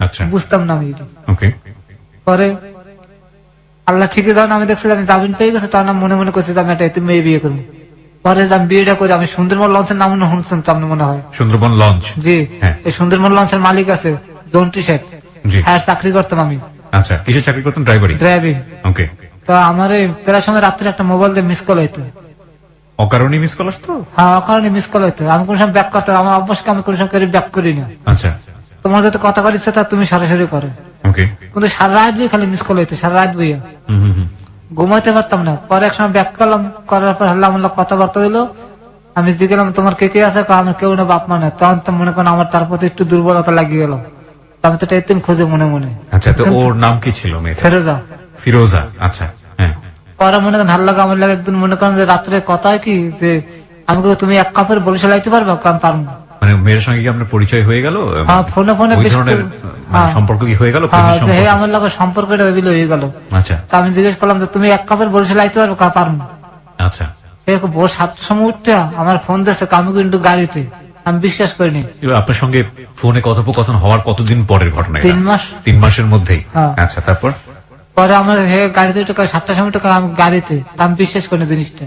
আচ্ছা, বুঝতাম না আমি এটা। ওকে, পরে আল্লাহ ঠিকই যখন আমি দেখছি যে আমি জামিন পেয়ে গেছি, তখন আমি মনে মনে করছি যে আমি একটা এতিম মেয়ে বিয়ে করবো। পরে যে আমি বিয়েটা করি, আমি সুন্দরবন লঞ্চের নাম শুনছেন তো আপনি মনে হয়? সুন্দরবন লঞ্চ, জি, হ্যাঁ। এই সুন্দরবন লঞ্চের মালিক আছে জন্টু শেখ, জি, হ্যাঁ চাকরি করতাম আমি, আচ্ছা, কিসের চাকরি করতেন? ড্রাইভারি, ড্রাইভিং। ওকে। তো আমার এই প্রায় সময় রাত্রে একটা মোবাইল দিয়ে মিস কল হইতো, অকারণে মিস কল আসতো? হ্যাঁ কারণে মিস কল হইতো, আমি কোন সময় ব্যাক করতাম, আমার অবশ্যই আমি কোন সময় ব্যাক করি না। আচ্ছা, তোমার যাতে কথা কর ইচ্ছে তা তুমি সরাসরি করো, ওকে, কিন্তু সারা রাত বই খালি মিস কল হইতো, সারা রাত বইয়া হুম হুম হুম, ঘুমাইতে পারতাম না। পরে এক সময় ব্যাক করলাম, করার পর হাল্লা মাল্লা কথাবার্তা হইলো, আমি জিজ্ঞেলাম তোমার কে কে আছে, আমার কেউ না, বাপ মা না। তখন তো মনে করেন আমার তার প্রতি একটু দুর্বলতা লাগিয়ে গেল, আমি তো এতিম খুঁজে মনে মনে। আচ্ছা, তো ওর নাম কি ছিল মেয়েটা? ফেরোজা। ফিরোজা, আচ্ছা, হ্যাঁ, পরে মনে করেন হাল্লা আমার লাগে একদিন মনে করেন যে রাত্রে কথা হয় কি যে আমি তুমি এক কাপড় বরিশাল আইতে পারবো, আমি পারবো না। মানে মেয়ের সঙ্গে কি আপনার পরিচয় হয়ে গেল? হ্যাঁ ফোনে ফোনে ওই বেশ ধরনের করে- মানে হ্যাঁ। সম্পর্ক কি হয়ে গেল? হ্যাঁ, প্রেমের যে হে সম্পর্ক? আমার লাগে সম্পর্কটা ওইগুলো হয়ে গেল। আচ্ছা, তা আমি জিজ্ঞেস করলাম যে তুমি এক কাপড় বরিশাল আইতে পারবো, পারবো না। আচ্ছা, ভোর 7টার সময় উঠতে আমার ফোন দিয়েছে, আমি কিন্তু গাড়িতে, আমি বিশ্বাস করিনি। এবার আপনার সঙ্গে ফোনে কথোপকথন হওয়ার কতদিন পরের ঘটনা এটা? 3 মাস। 3 মাসের মধ্যেই? হ্যাঁ। আচ্ছা, তারপর? পরে আমার হে গাড়িতে টোকা 7টার সময় টোকা, আমি গাড়িতে, তা আমি বিশ্বাস করিনি জিনিসটা।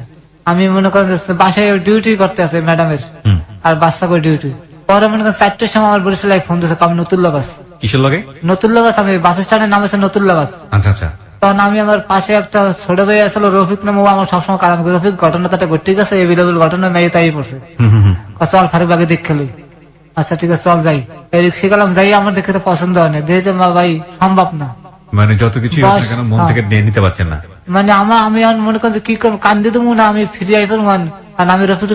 আমি মনে করেন যে বাসায় ডিউটি করতে আছে ম্যাডামের, হুম, আর বাচ্চা করে ডিউটি। পরে মনে করেন 4টার সময় আমার বরিশালে ফোন দিয়েছে, আমি নতুল্লা বাস, কিসের লগে? নতুল্লা বাস, আমি বাস স্ট্যান্ডের নাম আছে নতুল্লা বাস। আচ্ছা, আচ্ছা, তখন আমি আমার পাশে একটা ছোট ভাই আসলো রফিক নামে, ও আমার সবসময় কাজ করে, রফিক ঘটনাটা ঘটে গেছে, এভেলেবল ঘটনা মেয়ে তাই পড়ছে, হুম হুম হুম, চল ফারুক আগে দেখে লই। আচ্ছা ঠিক আছে চল যাই, এই রিক্সা গেলাম, যাই আমার দেখে তো পছন্দ হয় না, দেখে যে ভাই সম্ভব না, মানে যত কিছু বাস, আপনি কেন মন হ্যাঁ। থেকে নিয়ে নিতে পারছেন না? মানে আমি এখন মনে করছি কি করবো, কান্দি দেবো না আমি ফিরে আই পারবো, আর আমি রফিক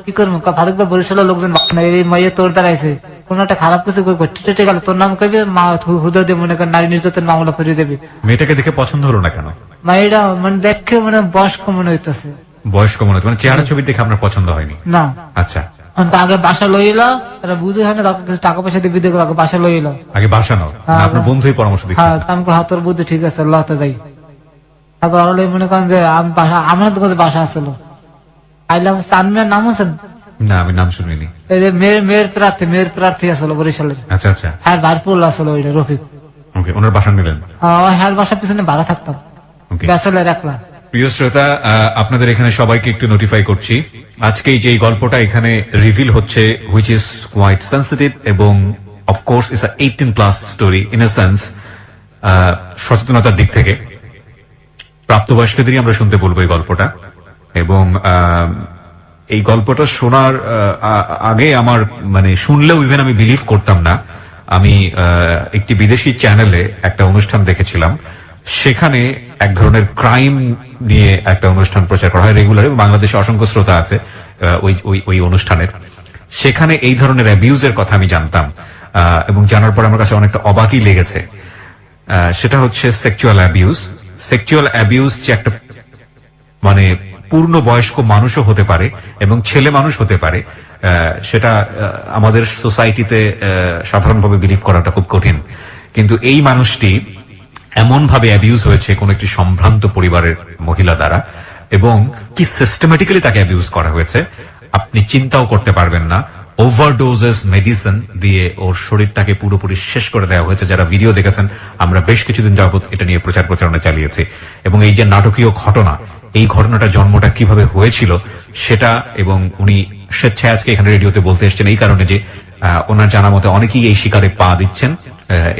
কি করবো, ফারুক ভাই বরিশালের লোকজন এই মাইয়ে তোর দাঁড়াইছে, কোন একটা খারাপ কিছু ঘটে গেল, তোর নাম কইবে, মা হুদা দিয়ে মনে করেন নারী নির্যাতন মামলা ফিরে দেবে। মেয়েটাকে দেখে পছন্দ হলো না কেন? মাইটা মানে দেখে মানে বয়স্ক মনে হইতেছে, বয়স্ক মনে হচ্ছে, মানে চেহারা ছবি দেখে আপনার পছন্দ হয়নি? না। আচ্ছা, আগে বাসা লইলা, এটা বুঝে হয় না, তারপর কিছু টাকা পয়সা দিয়ে বিদে আগে বাসা লইলা। আগে বাসা নাও, হ্যাঁ, আপনার বন্ধুই পরামর্শ হ্যাঁ, দিচ্ছে? আমি হাতর বুদ্ধি ঠিক আছে, লতে যাই। তারপর আরো মনে করেন যে আমি বাসা, আমার তো কাছে বাসা আসলো, আইলাম চানমিয়ার নাম আছে না, আমি নাম শুনিনি। এই যে মেয়ের প্রার্থী আসলো বরিশালের, আচ্ছা, আচ্ছা, হ্যাঁ ভারপুর আসলো ওইটা রফিক। ওকে, ওনার বাসা নিলেন? হ্যাঁ বাসার পিছনে ভাড়া থাকতাম, ওকে। ব্যাচেলার একলা। প্রিয় শ্রোতা, আপনাদের এখানে সবাইকে একটু নোটিফাই করছি, আজকে এই যে এই গল্পটা এখানে রিভিল হচ্ছে, হুইচ ইজ কোয়াইট সেন্সিটিভ এবং of course it's a 18+ story in a sense. সচেতনতার দিক থেকে প্রাপ্তবয়স্কদেরই আমরা শুনতে বলবো এই গল্পটা। এবং এই গল্পটা শোনার আগে আমার মানে শুনলেও ইভেন আমি বিলিভ করতাম না। আমি একটি বিদেশি চ্যানেলে একটা অনুষ্ঠান দেখেছিলাম, সেখানে এক ধরনের ক্রাইম নিয়ে একটা অনুষ্ঠান প্রচার করা হয় রেগুলার, বাংলাদেশে অসংখ্য শ্রোতা আছে ওই অনুষ্ঠানের। সেখানে এই ধরনের অ্যাবিউজের কথা আমি জানতাম, এবং জানার পর আমার কাছে অনেকটা অবাকই লেগেছে। সেটা হচ্ছে সেক্সুয়াল অ্যাবিউজ। সেক্সুয়াল অ্যাবিউজ যে একটা মানে পূর্ণ বয়স্ক মানুষও হতে পারে এবং ছেলে মানুষ হতে পারে, সেটা আমাদের সোসাইটিতে সাধারণভাবে বিলিভ করাটা খুব কঠিন। কিন্তু এই মানুষটি এমন ভাবে অ্যাবিউজ হয়েছে কোন একটি সম্ভ্রান্ত পরিবারের মহিলা দ্বারা, এবং কি সিস্টেমেটিক্যালি তাকে অ্যাবিউজ করা হয়েছে আপনি চিন্তাও করতে পারবেন না। ওভারডোজেস মেডিসিন দিয়ে ওর শরীরটাকে পুরোপুরি শেষ করে দেওয়া হয়েছে। যারা ভিডিও দেখেছেন, আমরা বেশ কিছুদিন যাবত এটা নিয়ে প্রচারণা চালিয়েছি। এবং এই যে নাটকীয় ঘটনা, এই ঘটনাটা জন্মটা কিভাবে হয়েছিল সেটা, এবং উনি স্বেচ্ছায় আজকে এখানে রেডিওতে বলতে এসছেন এই কারণে যে ওনার জানা মতে অনেকেই এই শিকারে পা দিচ্ছেন,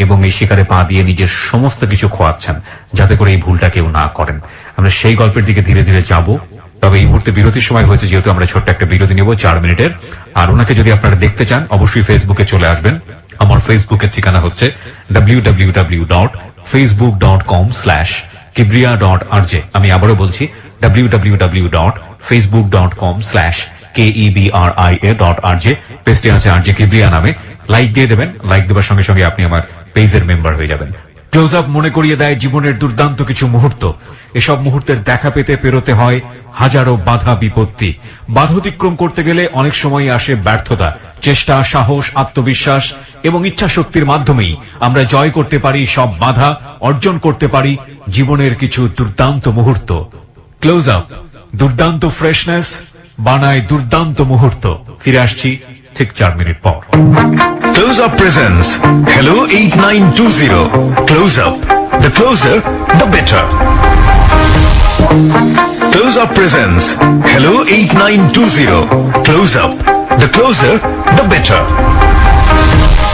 এবং এই শিকারে পা দিয়ে নিজের সমস্ত কিছু খোয়াচ্ছেন যাতে করে এই ভুলটা কেউ না করেন। আমরা সেই গল্পের দিকে ধীরে ধীরে যাব। তবে এই মুহূর্তে বিরতির সময় হয়েছে, যেহেতু আমরা ছোট্ট একটা বিরতি নেব 4 মিনিটের। আর ওনাকে যদি আপনারা দেখতে চান অবশ্যই ফেসবুকে চলে আসবেন। আমার ফেসবুকের ঠিকানা হচ্ছে www.facebook.com/kibriya.rj। আমি আবারও বলছি www.facebook.com/KEBRIA.rj। পেজটি আছে আরজে কিবরিয়া নামে। লাইক দিয়ে দেবেন, লাইক দেওয়ার সঙ্গে সঙ্গে আপনি আমার পেজের মেম্বার হয়ে যাবেন। ক্লোজ আপ মনে করিয়ে দেয় জীবনের দুর্দান্ত কিছু মুহূর্ত। এসব মুহূর্তের দেখা পেতে পেরোতে হয় হাজারো বাধা বিপত্তি। বাধা অতিক্রম করতে গেলে অনেক সময় আসে ব্যর্থতা। চেষ্টা, সাহস, আত্মবিশ্বাস এবং ইচ্ছা শক্তির মাধ্যমেই আমরা জয় করতে পারি সব বাধা, অর্জন করতে পারি জীবনের কিছু দুর্দান্ত মুহূর্ত। ক্লোজ আপ দুর্দান্ত ফ্রেশনেস বানায় দুর্দান্ত মুহূর্ত। ফিরে আসছি ঠিক 4 মিনিট পর। Close Up presents Hello 8920. Close Up. The closer, the better. Close Up presents Hello 8920. Close Up. The closer, the better.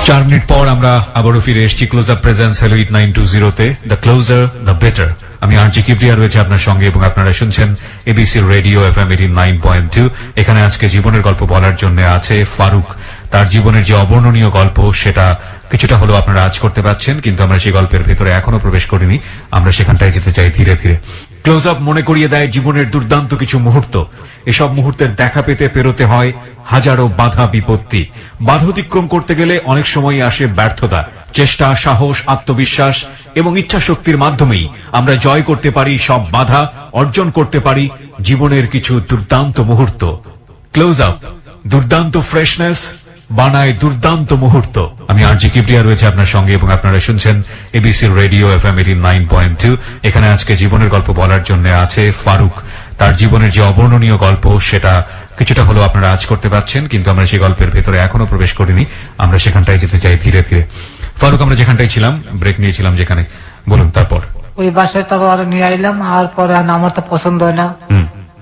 4 minute পর আমরা আবারও ফিরে এসেছি ক্লোজ আপ প্রেজেন্স হ্যালো 8920 তে। The closure the better. আমি আরজি কিবরিয়া রয়েছে আপনার সঙ্গে এবং আপনারা শুনছেন এবিসি রেডিও এফএম 89.2। এখানে আজকে জীবনের গল্প বলার জন্য আছে ফারুক। তার জীবনের যে অবর্ণনীয় গল্প সেটা কিছুটা হলেও আপনারা আজ করতে পারছেন, কিন্তু আমরা সেই গল্পের ভেতরে এখনো প্রবেশ করিনি। আমরা সেখানটায় যেতে চাই ধীরে ধীরে। ক্লোজ আপ মনে করিয়ে দেয় জীবনের দুর্দান্ত কিছু মুহূর্ত। এসব মুহূর্তের দেখা পেতে পেরোতে হয় হাজারো বাধা বিপত্তি। বাধা অতিক্রম করতে গেলে অনেক সময় আসে ব্যর্থতা। চেষ্টা, সাহস, আত্মবিশ্বাস এবং ইচ্ছা শক্তির মাধ্যমেই আমরা জয় করতে পারি সব বাধা, অর্জন করতে পারি জীবনের কিছু দুর্দান্ত মুহূর্ত। ক্লোজ আপ দুর্দান্ত ফ্রেশনেস বানায় দুর্দান্ত মুহূর্ত। আমি আরজি কিবরিয়া রয়েছে আপনার সঙ্গে এবং আপনারা শুনছেন এবিসি রেডিও এফএম 89.2। এখানে আজকে জীবনের গল্প বলার জন্য আছে ফারুক। তার জীবনের যে অবর্ণনীয় গল্প সেটা কিছুটা হলেও আপনারা আজ করতে পারছেন, কিন্তু আমরা সেই গল্পের ভেতরে এখনো প্রবেশ করিনি। আমরা সেখানটায় যেতে চাই ধীরে ধীরে। ফারুক, আমরা যেখানটায় ছিলাম, ব্রেক নিয়েছিলাম যেখানে, বলুন তারপর। ওই বাসায় তারপর নিয়ে আইলাম, আর পরে আমার তো পছন্দ হয় না।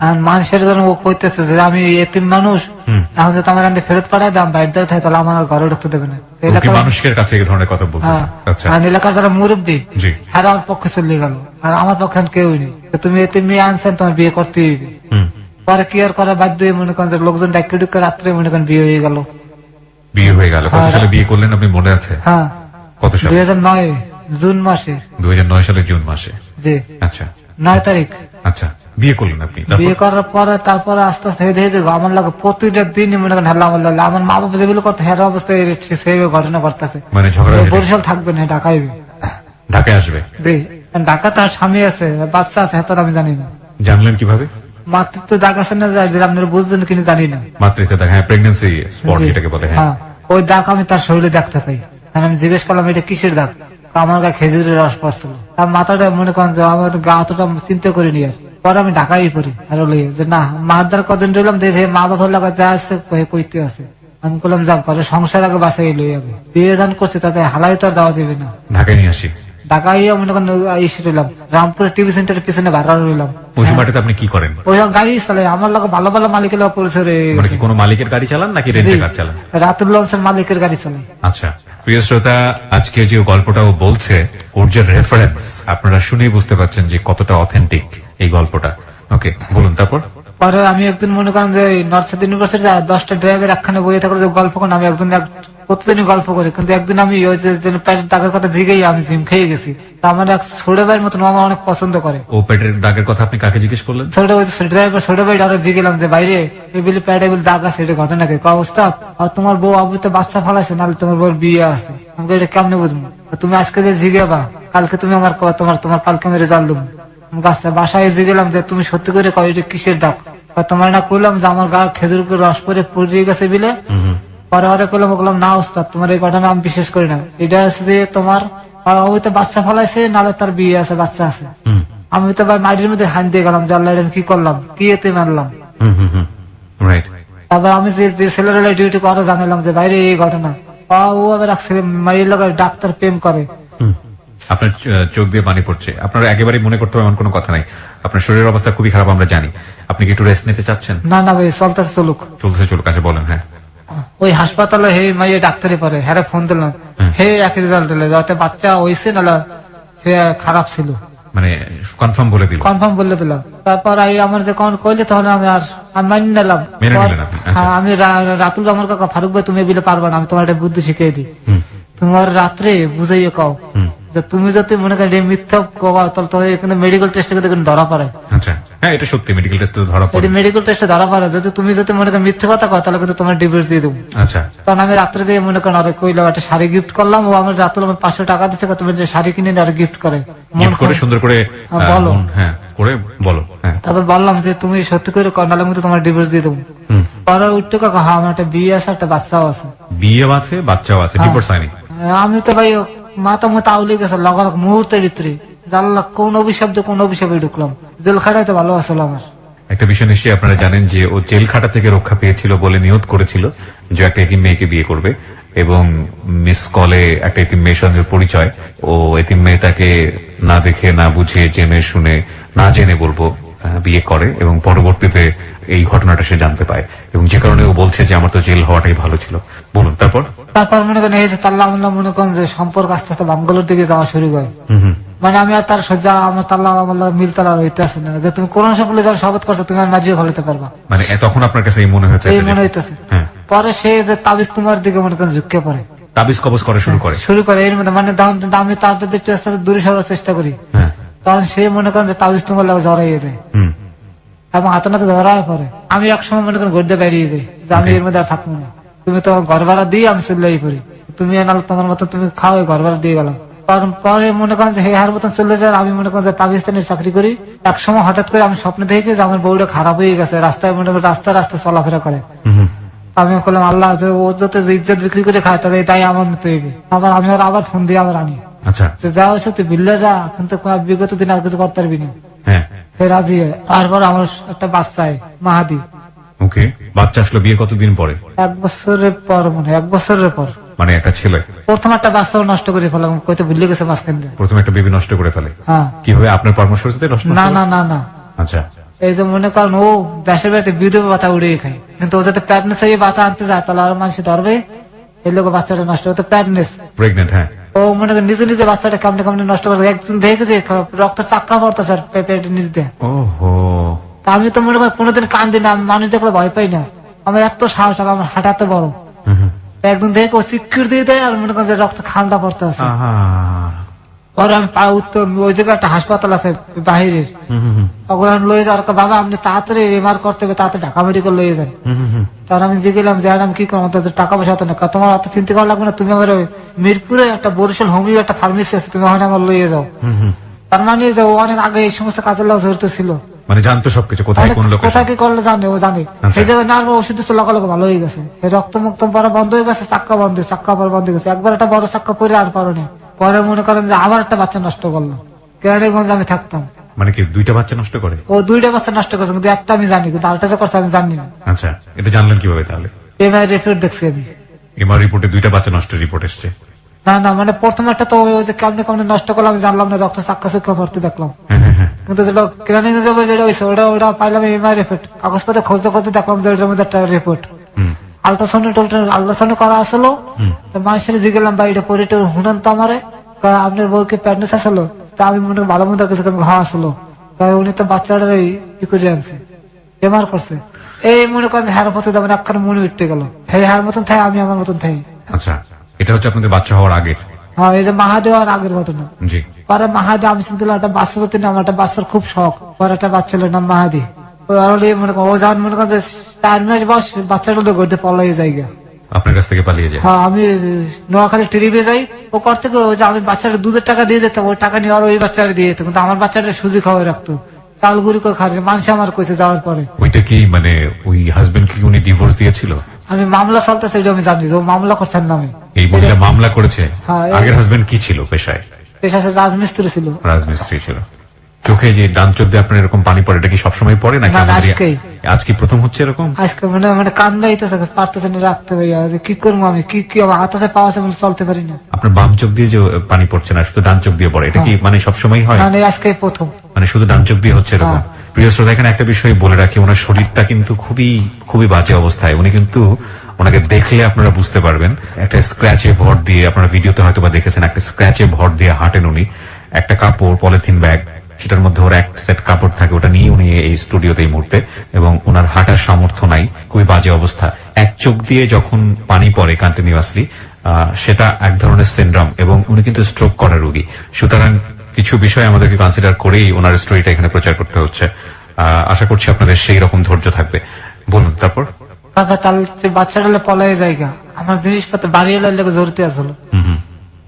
আর মানুষের জন্য ও কইতেছে যে আমি এতিম মানুষ, এখন যদি আমার ফেরত পাঠায় দাম বাইরে দেওয়া থাকে তাহলে আমার আর ঘরে ঢুকতে দেবে না। মানুষের কাছে এই ধরনের কথা বলতেছে। আচ্ছা, আর এলাকার যারা মুরব্বী আর আমার পক্ষে চলে গেল, আর আমার পক্ষে কেউই নেই। তুমি এতিম মেয়ে আনছেন, তোমার বিয়ে করতে হইবে। পরে কি আর করার বাধ্য হয়ে মনে করেন যে লোকজন ডাক্তার ঢুকে রাত্রে মনে করেন বিয়ে হয়ে গেল। বিয়ে হয়ে গেল? কত সালে বিয়ে করলেন আপনি মনে আছে? হ্যাঁ, কত সালে? 2009 জুন মাসে। 2009 সালে জুন মাসে? জি। আচ্ছা, 9 তারিখ। আচ্ছা, বিয়ে করলেন আপনি? বিয়ে করার পরে তারপরে আস্তে আস্তে দেখে আমার লাগে প্রতিটা দিনই মনে করেন হেলা আমার লাগে। আমার মা বাবা যেগুলো করতে হেরা অবস্থায় সেইভাবে ঘটনা করতেছে। মানে ঝগড়া? বরিশাল থাকবে না, ঢাকায় ঢাকায় আসবে? জি। ঢাকা তার স্বামী আছে, বাচ্চা আছে, হেতার আমি জানি না। জানলেন কিভাবে? মাতৃত্ব দাগ আছে না, আপনারা বুঝছেন কিনা জানি না। মাতৃত্ব দাগ, হ্যাঁ, প্রেগন্যান্সি স্পট যেটাকে বলে। হ্যাঁ, ওই দাগ আমি তার শরীরে দেখতে পাই। আমি জিজ্ঞেস করলাম এটা কিসের দাগ? আমার গায়ে খেজুরের রস পড়ছিল। তার মাথাটা মনে করেন যে আমার গা অতটা চিন্তা করিনি। আর পরে আমি ঢাকায় পড়ি আর যে না মারদার কদিন রইলাম, দেখে মা বাবার লাগা যা আছে কইতে আছে। আমি বললাম যাক ঘরে সংসার আগে বাঁচাই লই আগে, বিয়ে দান করছে তাতে হালাই তো আর দেওয়া যাবে না। ঢাকায় নিয়ে আসি। ঢাকায় মনে করেন এসে রইলাম, রামপুরে টিভি সেন্টারের পিছনে ভাড়া রইলাম। ওই সময়টাতে আপনি কি করেন? ওই গাড়ি চালাই, আমার লাগে ভালো ভালো মালিকের লোক পরিচয় রয়ে গেছে। কোন মালিকের গাড়ি চালান নাকি রেন্টে কার চালান? রাতুল লঞ্চের মালিকের গাড়ি চালাই। আচ্ছা, প্রিয় শ্রোতা, আজকে যে গল্পটা ও বলছে ওর যে রেফারেন্স আপনারা শুনেই বুঝতে পারছেন যে কতটা অথেন্টিক এই গল্পটা। ওকে, বলুন তারপর। পরে আমি একদিন মনে করেন যে নর্থ সাউথ ইউনিভার্সিটি 10টা ড্রাইভার একখানে বইয়ে থাকলে যে গল্প করেন, আমি একদিন প্রতিদিনই গল্প করি। কিন্তু একদিন আমি ওই যে পেটের দাগের কথা জিগেই আমি জিম খেয়ে গেছি। তা আমার এক ছোট ভাইয়ের মতন আমার অনেক পছন্দ করে। ও পেটের দাগের কথা আপনি কাকে জিজ্ঞেস করলেন? ছোট ড্রাইভার ছোট ভাই আরো জিগেলাম যে বাইরে এগুলি পেটে দাগ আছে, এটা ঘটনা কি অবস্থা? আর তোমার বউ আবুতে বাচ্চা ফালাইছে, নাহলে তোমার বউর বিয়ে আছে। আমাকে এটা কেমনে বুঝবো? তুমি আজকে যে জিগেবা, কালকে তুমি আমার তোমার কালকে আমি রেজাল্ট দেবো। বাসায় জিগেলাম যে তুমি সত্যি করে কয় এটা কিসের দাগ? তোমার না করলাম যে আমার গা খেজুর রস পরে পুড়িয়ে গেছে বিলে। পরে হরে করলাম না ওস্তাদ, তোমার এই ঘটনা আমি বিশেষ করি না। এটা হচ্ছে যে তোমার হয়তো বাচ্চা ফলাইছে, নাহলে তার বিয়ে আছে, বাচ্চা আছে। আমি তো ভাই মাটির মধ্যে হান দিয়ে গেলাম যে আল্লাহ কি করলাম, কি এতে মানলাম। তারপর আমি যে ছেলের ডিউটি করে জানালাম যে বাইরে এই ঘটনা। ও আবার মায়ের লোক ডাক্তার প্রেম করে। আপনার চোখ দিয়ে পানি পড়ছে। আপনার একেবারেই মনে করতে হবে এমন কোনো কথা নাই। আপনার শরীরের অবস্থা খুবই খারাপ, আমরা জানি। আপনি কি একটু রেস্ট নিতে চাচ্ছেন? না না ভাই, চলতেছে চলুক। আচ্ছা বলেন। হ্যাঁ, ওই হাসপাতালে হে মাইয়ে ডাক্তারি পরে হ্যাঁ ফোন দিলাম, হে এক রেজাল্ট দিলে যাতে বাচ্চা হয়েছে, না সে খারাপ ছিল, মানে কনফার্ম বলে দিল। কনফার্ম বলে দিলাম। তারপর আমার যে কখন কইলে তখন আমি আর মানি নিলাম। হ্যাঁ, আমি রাতুল আমার কাকা ফারুক ভাই তুমি বিলে পারবা না, আমি তোমার একটা বুদ্ধি শিখিয়ে দিই। তোমার রাত্রে বুঝাইয়ে কও যে তুমি যদি মনে করেন মিথ্যা তাহলে তোমার এখানে মেডিকেল টেস্টে কিন্তু ধরা পড়ে। আচ্ছা, হ্যাঁ এটা সত্যি, মেডিকেল টেস্ট ধরা এটি পড়ে। মেডিকেল টেস্টে ধরা পড়ে, যদি তুমি যদি মনে করো মিথ্যে কথা কও তাহলে কিন্তু তোমার ডিভোর্স দিয়ে দেবো। আচ্ছা তখন আমি রাত্রে দিয়ে মনে করেন আরে কইলাম একটা শাড়ি গিফট করলাম, ও আমার রাত্রে আমার 500 টাকা দিচ্ছে, তুমি যে শাড়ি কিনে আর গিফট করে গিফট করে সুন্দর করে বলো। হ্যাঁ করে বলো। হ্যাঁ তারপর বললাম যে তুমি সত্যি করে কর, নাহলে কিন্তু তোমার ডিভোর্স দিয়ে দেবো। হুম। পরে উঠতে কাকা হ্যাঁ আমার একটা বিয়ে আছে, একটা বাচ্চাও আছে। বিয়ে আছে, বাচ্চাও আছে, হ্যাঁ। ডিভোর্স হয়নি। আমি তো ভাই মাথা মতো আউলে গেছে লগালগ মুহূর্তের ভিতরে, জানলা কোন অভিশাপে ঢুকলাম, জেল খাটাইতে ভালো আসলো আমার। একটা বিষয় নিশ্চয়ই আপনারা জানেন যে ও জেল খাটা থেকে রক্ষা পেয়েছিল বলে নিয়ত করেছিল যে একটা এতিম মেয়েকে বিয়ে করবে, এবং মিস কলে একটা এতিম মেয়ের সঙ্গে পরিচয়, ও এতিম মেয়ে তাকে না দেখে না বুঝে জেনে শুনে না জেনে বলবো বিয়ে করে, এবং পরবর্তীতে এই ঘটনাটা সে জানতে পায়, এবং যে কারণে ও বলছে যে আমার তো জেল হওয়াটাই ভালো ছিল। বলুন তারপর। তারপর মনে করেন এই যে তাল্লা মনে করেন যে সম্পর্ক আস্তে আস্তে বাঙ্গালোর দিকে যাওয়া শুরু করে। হুম। মানে আমি আর তার সজ্জা আমার তাল্লা মিল তালা রইতে আসে না, যে তুমি কোরআন শপথে যাও শপথ করছো তুমি আর মাঝিয়ে ভালোতে পারবা, মানে তখন আপনার কাছে এই মনে হয়েছে এই একটা মনে যে- হইতেছে। হ্যাঁ, পরে সে যে তাবিজ তোমার দিকে মনে করেন ঝুঁকে পড়ে, তাবিজ কবজ করা শুরু করে। এর মধ্যে মানে তখন কিন্তু আমি তাদের একটু আস্তে আস্তে দূরে সরার চেষ্টা করি, হ্যাঁ। তখন সে মনে করেন যে তাবিজ তোমার লাগে জড়াইয়ে যায় হুম। এবং হাতে নাতে ধরায় পরে। আমি একসময় মনে করেন গড়তে বেরিয়ে যাই যে আমি এর মধ্যে আর থাকবো না, তুমি তো ঘর ভাড়া দিয়ে আমি চলেই পড়ি, তুমি এনাল তোমার মতো তুমি খাও, ঘর ভাড়া দিয়ে গেলাম। পরে মনে করেন যে হেয়ার মতন চলে যায়, আমি মনে করেন যে পাকিস্তানের চাকরি করি। একসময় হঠাৎ করে আমি স্বপ্নে দেখি যে আমার বউটা খারাপ হয়ে গেছে, রাস্তায় মনে করেন রাস্তায় চলাফেরা করে। হুম। আমি বললাম আল্লাহ যে ও যত ইজ্জত বিক্রি করে খায় তাহলে তাই আমার মতো হইবে। আমি আবার ফোন দিয়ে আবার আনি আচ্ছা। যে যা হয়েছে তুই বিল্লে যা, কিন্তু বিগত দিন আর কিছু করতে পারবি না। হ্যাঁ। সে রাজি হয়। তারপর আমার একটা বাচ্চা হয় মাহাদি, ওকে, বাচ্চা আসলো বিয়ে কতদিন পরে? 1 বছরের পর, মনে হয় 1 বছরের পর। মানে একটা ছেলে প্রথম একটা বাচ্চাও নষ্ট করে ফেলাম, কইতে ভুলে গেছে মাঝখান দিয়ে। প্রথমে একটা বেবি নষ্ট করে ফেলে। হ্যাঁ। কিভাবে? আপনার পরামর্শতে নষ্ট? না না না না, আচ্ছা। এই যে মনে করেন ও দেশের বাড়িতে বিধবা বাতা উড়িয়ে খায়, কিন্তু ও যাতে প্যাডনেস হয়ে বাতা আনতে যায় তাহলে আর মানুষ ধরবে, এই লোক বাচ্চাটা নষ্ট হতো প্যাডনেস। প্রেগনেন্ট? হ্যাঁ। ও মনে করেন নিজে বাচ্চাটা কামড়ে নষ্ট করে। একদিন দেখেছে রক্ত চাক্কা পড়তেছে পেটের নিচ দিয়ে। ওহো। তা আমি তো মনে করি কোনোদিন কান্দি না, আমি মানুষ দেখলে ভয় পাই না, আমার এত সাহস, আর আমার হাঁটা এত বড়। হুম হুম। একদিন দেখে ও চিৎকার দিয়ে দেয় আর মনে করেন যে রক্ত খান্ডা পড়তে আছে। আহা। পরে আমি উত্তর ওই জায়গায় একটা হাসপাতাল আছে বাহিরের, হুম হুম হুম। ওগুলো লয়ে যাওয়ার বাবা আপনি তাড়াতাড়ি এমআর করতে হবে, তাড়াতাড়ি ঢাকা মেডিকেল লয়ে যান। হুম হুম হুম। তার আমি জিগেলাম যে আমি কি করবো, তাদের টাকা পয়সা হতো না। তোমার অত চিন্তা করা লাগবে না, তুমি আমার ওই মিরপুরে একটা বরিশাল হোমিও একটা ফার্মেসি আছে, তুমি ওখানে আমার লইয়ে যাও। হুম হুম। তার মানে যে ও অনেক আগে এই সমস্ত কাজের লোক জড়িত ছিল, মানে জানতো সবকিছু, কোথায় কোন লোক। কোথায় কি করলে জানে, ও জানে। আচ্ছা। সেই জায়গায় না ওষুধ দিচ্ছে লগালগ ভালো হয়ে গেছে, এই রক্ত মুক্ত পরে বন্ধ হয়ে গেছে, চাক্কা পরে বন্ধ হয়ে গেছে। একবার একটা বড় চাক্কা পরে আর পারো পরে মনে করেন যে আবার একটা বাচ্চা নষ্ট করলো, কেরানীগঞ্জে আমি থাকতাম। মানে কি 2টা বাচ্চা নষ্ট করে? ও 2টা বাচ্চা নষ্ট করছে, কিন্তু একটা আমি জানি, কিন্তু আরেকটা যে করছে আমি জানি না। আচ্ছা, এটা জানলেন কিভাবে তাহলে? এবার রিপোর্ট দেখছি আমি, এমআর রিপোর্টে 2টা বাচ্চা নষ্ট রিপোর্ট এসছে। না না মানে প্রথম একটা তো ওই যে কেমনে নষ্ট করলাম আমি জানলাম না, রক্ত চাক্কা চুক্কা ভর্তি দেখলাম। হ্যাঁ হ্যাঁ হ্যাঁ। কিন্তু যেটা কেরানীগঞ্জে যেটা হয়েছে ওটা পাইলাম এমআই রিপোর্ট, কাগজপত্রে খুঁজতে দেখলাম যে ওটার মধ্যে একটা রিপোর্ট। হুম আল্ট্রাসাউন্ড করা আসলো, হুম। তো মানুষের জিগেলাম বা এটা পরিটা শুনান তো আমারে, আপনার বউকে প্যাডনেস আসলো, তা আমি মনে ভালো মতো কিছু ঘা আসলো, তাই উনি তো বাচ্চাটা ই করে আনছে, বেমার করছে। এই মনে করেন হার মতো যেমন একখানে মনে উঠতে গেল, সেই হার মতন থাই আমি আমার মতন থাই। আচ্ছা, এটা হচ্ছে আপনাদের বাচ্চা হওয়ার আগের? হ্যাঁ, এই যে মাহাদেব আর আগের ঘটনা। জি। পরে মাহাদি আমি চিন্তা করলাম একটা বাচ্চা যদি না, আমার একটা বাচ্চার খুব শখ, পরে একটা বাচ্চা হলো নাম মাহাদি। মনে করেন ও যখন মনে করেন যে 4 মাস বয়স বাচ্চাটা গড়তে পলাই যায়। আপনার কাছ থেকে পালিয়ে যায়? হ্যাঁ, আমি নোয়াখালী ট্রিপে যাই, ও করতে যে আমি বাচ্চাটা দুধের টাকা দিয়ে যেতাম, ওই টাকা নিয়ে আর ওই বাচ্চাটা দিয়ে যেত, কিন্তু আমার বাচ্চাটা সুজি খাওয়াই রাখতো, চাল গুঁড়ি করে খাওয়া। মানুষ আমার কইছে যাওয়ার পরে। ওইটা কি মানে ওই হাজবেন্ড কি উনি ডিভোর্স দিয়েছিল? আমি মামলা চলতেছে এটা আমি জানি, যে ও মামলা করছেন নামে। এই মহিলা মামলা করেছে? হ্যাঁ। আগের হাজবেন্ড কি ছিল পেশায়? পেশায় রাজমিস্ত্রি ছিল। রাজমিস্ত্রি ছিল। চোখে যে ডান চোখ দিয়ে আপনার এরকম পানি পড়ে, এটা কি সবসময় পড়ে নাকি না, আমাদের আজকেই। আজ কি প্রথম হচ্ছে এরকম? আজকে মানে কান্দা হইতেছে, পারতেছে না রাখতে ভাইয়া, যে কি করবো আমি, কি আমার হাতে পাওয়া আছে চলতে পারি না। আপনার বাম চোখ দিয়ে যে পানি পড়ছে না, শুধু ডান চোখ দিয়ে পড়ে, এটা কি মানে সবসময় হয়? না, আজকে প্রথম। মানে শুধু ডান চোখ দিয়ে হচ্ছে এরকম? হ্যাঁ। প্রিয় শ্রোতা, এখানে একটা বিষয় বলে রাখি, ওনার শরীরটা কিন্তু খুবই খুবই বাজে অবস্থায়। উনি কিন্তু, ওনাকে দেখলে আপনারা বুঝতে পারবেন, একটা স্ক্র্যাচে ভর দিয়ে, আপনারা ভিডিওতে হয়তো বা দেখেছেন, একটা স্ক্র্যাচে ভর দিয়ে হাঁটেন উনি। একটা কাপড়, পলিথিন ব্যাগ, সেটার মধ্যে ওর এক সেট কাপড় থাকে, ওটা নিয়ে উনি এই স্টুডিওতে এই মুহূর্তে, এবং ওনার হাঁটার সামর্থ্য নাই, খুবই বাজে অবস্থা। এক চোখ দিয়ে যখন পানি পড়ে কন্টিনিউয়াসলি, সেটা এক ধরনের সিনড্রোম, এবং উনি কিন্তু স্ট্রোক করা রোগী। সুতরাং কিছু বিষয় আমাদেরকে কনসিডার করেই ওনার স্টোরিটা এখানে প্রচার করতে হচ্ছে। আশা করছি আপনাদের সেই রকম ধৈর্য থাকবে। বলুন তারপর। কাকা তাহলে বাচ্চাটা পলাই জায়গা আমার জিনিসপত্র বাড়ি এলে লেগে জড়তে আসলো।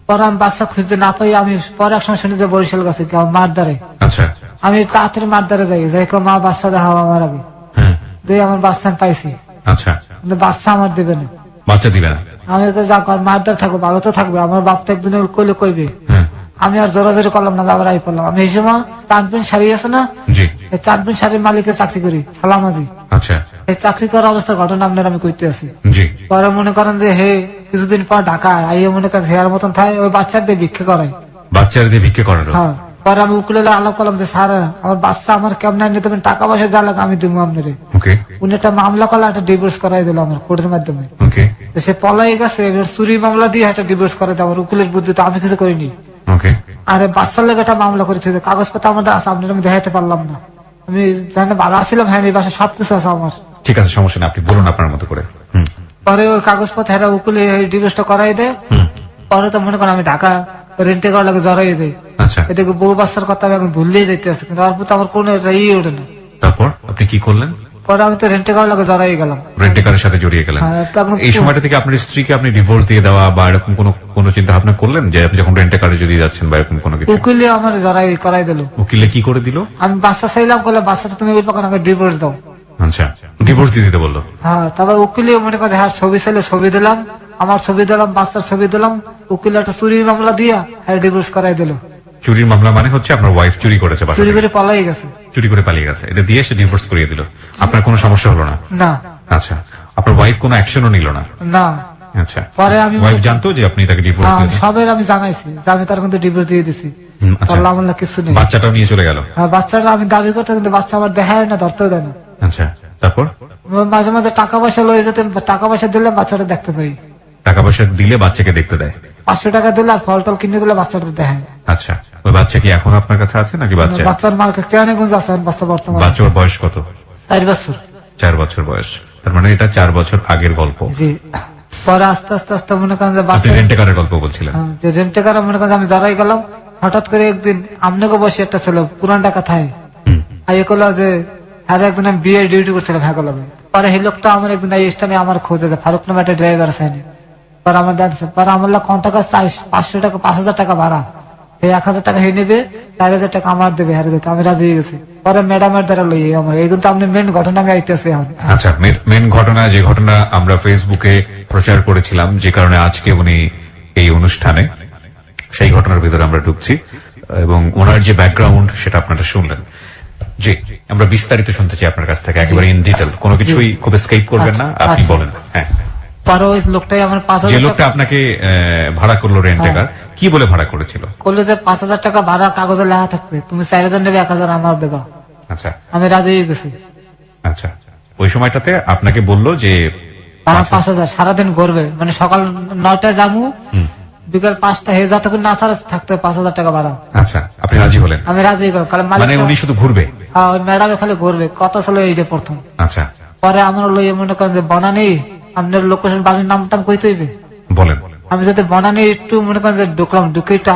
পরে আমি বাচ্চা খুঁজতে না পাই, আমি পরে একসময় শুনি যে বরিশাল গেছে কি আমার মার দ্বারে। আচ্ছা। আমি তাড়াতাড়ি মার দ্বারে যাই, যাই কেউ মা বাচ্চা দেখাও আমার আগে। হ্যাঁ। দিয়ে আমার বাচ্চা আমি পাইছি, আচ্ছা। কিন্তু বাচ্চা আমার দেবে না। বাচ্চা দিবে না? আমি যাক মার দ্বার থাকবো, ভালো তো থাকবে, আমার বাপটা একদিন কইলে কইবে। হ্যাঁ। আমি আর জোরাজোরি করলাম না, বাবার আই পড়লাম। আমি এই সময় চাঁদপিন শাড়ি আছে না, জি। এই চাঁদপিন শাড়ির মালিকের চাকরি করি, সালামাজি। আচ্ছা। এই চাকরি করার অবস্থার ঘটনা আপনার আমি কইতে আছি। জি। পরে মনে করেন যে হে কিছুদিন পর ঢাকা আইয়ে মনে করেন হেয়ার মতন থাকে, ওই বাচ্চাদের ভিক্ষে করায়। বাচ্চারা দিয়ে ভিক্ষে করানো? হ্যাঁ। পরে আমি উকিলে আলাপ করলাম যে স্যার আমার বাচ্চা আমার কেমন নিতে পারেন, টাকা পয়সা যা লাগে আমি দিব আপনার। ওকে। উনি একটা মামলা করলে একটা ডিভোর্স করাই দিল আমার কোর্টের মাধ্যমে। ওকে। তো সে পলাই গেছে, এবার চুরি মামলা দিয়ে একটা ডিভোর্স করাই দেয় আমার উকিলের বুদ্ধি, তো আমি কিছু করিনি। ওকে। আরে বাচ্চার লেগে একটা মামলা করেছে, কাগজপত্র আমাদের আছে, আপনার আমি দেখাইতে পারলাম না। আমি জানি ভালো আসছিলাম, হ্যাঁ এই বাসায় সবকিছু আছে আমার। ঠিক আছে, সমস্যা নেই, আপনি বলুন আপনার মতো করে। পরে ওই কাগজপত্র হেরা উকিলে ডিভোর্সটা করাই দেয়। পরে তো মনে করেন আমি ঢাকা রেন্টে করার লাগে জড়াই যাই। আচ্ছা। এদিকে বউ বাচ্চার কথা আমি এখন ভুললেই যাইতে আছে, কিন্তু তারপর তো আমার কোনো ইয়ে ওঠে না। তারপর আপনি কি করলেন? পরে আমি তো রেন্টে করার লাগে জড়াই গেলাম, রেন্টেকারের সাথে জড়িয়ে গেলেন। হ্যাঁ, তো এখন এই সময়টা থেকে আপনার স্ত্রীকে আপনি ডিভোর্স দিয়ে দেওয়া বা এরকম কোনো চিন্তা ভাবনা করলেন যে আপনি যখন রেন্টেকারে যদি যাচ্ছেন বা এরকম কোনো কিছু? উকিলে আমার জড়াই করাই দিল। উকিলে কি করে দিল? আমি বাচ্চা চাইলাম, করলে বাচ্চাটা তুমি বলবো আমাকে ডিভোর্স দাও। আচ্ছা, ডিভোর্স দিয়ে দিতে বললো? হ্যাঁ। তারপর উকিলে মনে করে হ্যাঁ ছবি চাইলে ছবি দিলাম, আমার ছবি দিলাম, বাচ্চার ছবি দিলাম, উকিল একটা চুরির মামলা দিয়া হ্যাঁ ডিভোর্স করাই দিল। চুরির মামলা মানে হচ্ছে আপনার ওয়াইফ চুরি করেছে, বাসা চুরি থেকে করে পালাই গেছে। চুরি করে পালিয়ে গেছে, এটা দিয়ে সে ডিভোর্স করিয়ে দিল। আপনার কোনো সমস্যা হলো না? না। আচ্ছা, আপনার ওয়াইফ কোনো অ্যাকশনও নিল না? না। আচ্ছা। পরে আমি ওয়াইফ জানতো যে আপনি তাকে ডিভোর্স হ্যাঁ, দিয়েছেন? সবের আমি জানাইছি যে আমি তার কিন্তু ডিভোর্স দিয়ে দিছি। আচ্ছা। আল্লাহ আল্লাহ কিছু নেই। বাচ্চাটাও নিয়ে চলে গেল? হ্যাঁ, বাচ্চাটা আমি দাবি করতে, কিন্তু বাচ্চা আমার দেখায় না, ধরতেও দেয় না। আচ্ছা, তারপর? মাঝে মাঝে টাকা পয়সা লয়ে যেতে, টাকা পয়সা দিলে বাচ্চাটা দেখতে পাই। টাকা পয়সা দিলে বাচ্চাকে দেখতে দেয়? 500 টাকা দিলে আর ফল টল কিনে দিলে বাচ্চাটা দেখায়। আচ্ছা, ওই বাচ্চা কি এখন আপনার কাছে আছে নাকি? বাচ্চার মার কাছে কেন গুঞ্জ আছে বাচ্চা বর্তমানে। বাচ্চার বয়স কত? 4 বছর। 4 বছর বয়স, তার মানে এটা 4 বছর আগের গল্প। জি। পরে আস্তে আস্তে আস্তে মনে করেন যে আপনি বাচ্চা রেন্টেকারের গল্প বলছিলেন? হ্যাঁ, যে রেন্টেকার মনে করেন আমি জড়াই গেলাম। হঠাৎ করে একদিন আমনেকে বসে একটা ছেলে পুরান টাকা থাই আইয়ে করলো যে হ্যাঁ একদিন আমি বিয়ে ডিউটি করছিলাম, হ্যাঁ করলাম। পরে এই লোকটা আমার একদিন এই স্থানে আমার খোঁজে যে ফারুক নামে একটা ড্রাইভার আছে। পরে আমার জানছে, পরে আমার কন্টাক্ট 500 টাকা 5000 টাকা ভাড়া, এই 1000 টাকা হয়ে নেবে, 4000 টাকা আমার দেবে, হারে দিতে আমি রাজি হয়ে গেছি। পরে ম্যাডামের দ্বারা লই আমার এই কিন্তু আপনি মেন ঘটনা আমি আইতেছি এখন। আচ্ছা, মেন ঘটনা, যে ঘটনা আমরা ফেসবুকে প্রচার করেছিলাম, যে কারণে আজকে উনি এই অনুষ্ঠানে, সেই ঘটনার ভিতরে আমরা ঢুকছি এবং ওনার যে ব্যাকগ্রাউন্ড সেটা আপনারা শুনলেন। জি, আমরা বিস্তারিত শুনতে চাই আপনার কাছ থেকে, একেবারে ইন ডিটেল, কোনো কিছুই খুব স্কেপ করবেন না, আপনি আচ্ছা। বলেন। হ্যাঁ। পরে ওই লোকটাই আমার যে 5000 লোকটা টাকা আপনাকে ভাড়া করলো রেন্টেকার, কি বলে ভাড়া করেছিল? করলো যে 5000 টাকা ভাড়া কাগজে লেখা থাকবে, তুমি 4000 নেবে, 1000 আমার দেবা। আচ্ছা। আমি রাজি হয়ে গেছি। আচ্ছা, ওই সময়টাতে আপনাকে বললো যে আমার 5000 সারাদিন ঘুরবে, মানে সকাল 9টায় যাবো, বিকাল 5টা হয়ে যতক্ষণ না ছাড়া থাকতে 5000 টাকা ভাড়া। আচ্ছা, আপনি রাজি হলেন? আমি রাজি হয়ে গেলাম, কারণ মানে উনি শুধু ঘুরবে? হ্যাঁ, ওই ম্যাডামে খালি ঘুরবে, কত ছিল এইটা প্রথম। আচ্ছা। পরে আমার লইয়ে মনে করেন যে বনানি আপনার লোকেশন বাড়ির নামটাম কইতে হইবে। বলেন। আমি যদি বনানি একটু মনে করেন যে ঢুকলাম, ঢুকে একটু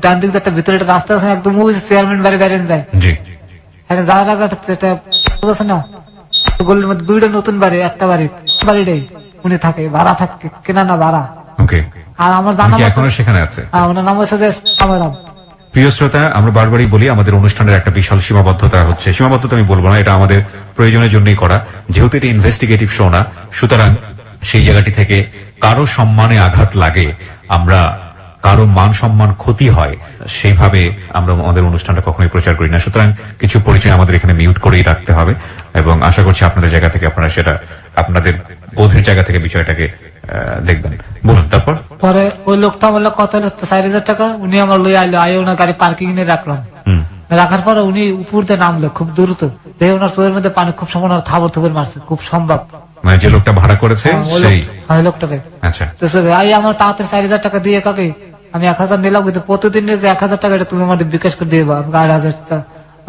ডান দিক একটা ভিতরে একটা রাস্তা আছে, একদম ওই চেয়ারম্যান বাড়ি বেরিয়ে যায়। জি। হ্যাঁ, যাওয়ার আগে এটা আছে না, গলির মধ্যে 2টা নতুন বাড়ি, একটা বাড়িটাই উনি থাকে, ভাড়া থাকে, কেনা না ভাড়া। ওকে। আর আমার জানা কি মতো এখনো সেখানে আছে? ওনার নাম হচ্ছে যে ম্যাডাম। প্রিয় শ্রোতা, আমরা বারবারই বলি আমাদের অনুষ্ঠানের একটা বিশাল সীমাবদ্ধতা হচ্ছে, সীমাবদ্ধতা আমি বলবো না, এটা আমাদের প্রয়োজনের জন্যই করা, যেহেতু এটা ইনভেস্টিগেটিভ শো না, সুতরাং সেই জায়গাটি থেকে কারো সম্মানে আঘাত লাগে, আমরা কারো মান সম্মান ক্ষতি হয়, সেইভাবে আমরা আমাদের অনুষ্ঠানটা কখনোই প্রচার করি না। সুতরাং কিছু পরিচয় আমাদের এখানে মিউট করেই রাখতে হবে এবং আশা করছি আপনাদের জায়গা থেকে আপনারা সেটা আপনাদের বোধের জায়গা থেকে বিষয়টাকে দেখবেন। বলুন তারপর। পরে ওই লোকটা বললো কত হলো, 4000 টাকা। উনি আমার লই আইলো, আই ওনার গাড়ি পার্কিং এ রাখলাম। রাখার পরে উনি উপর দিয়ে নামলো খুব দ্রুত, দেখে ওনার চোখের মধ্যে পানি খুব সম্ভব থাবর থুবর মারছে, খুব সম্ভব। মানে যে লোকটা ভাড়া করেছে সেই লোকটাকে। আচ্ছা। তো আই আমার তাড়াতাড়ি 4000 টাকা দিয়ে কাকে আমি 1000 নিলাম, কিন্তু প্রতিদিন যে 1000 টাকা এটা তুমি আমাদের বিকাশ করে দিয়ে 8000।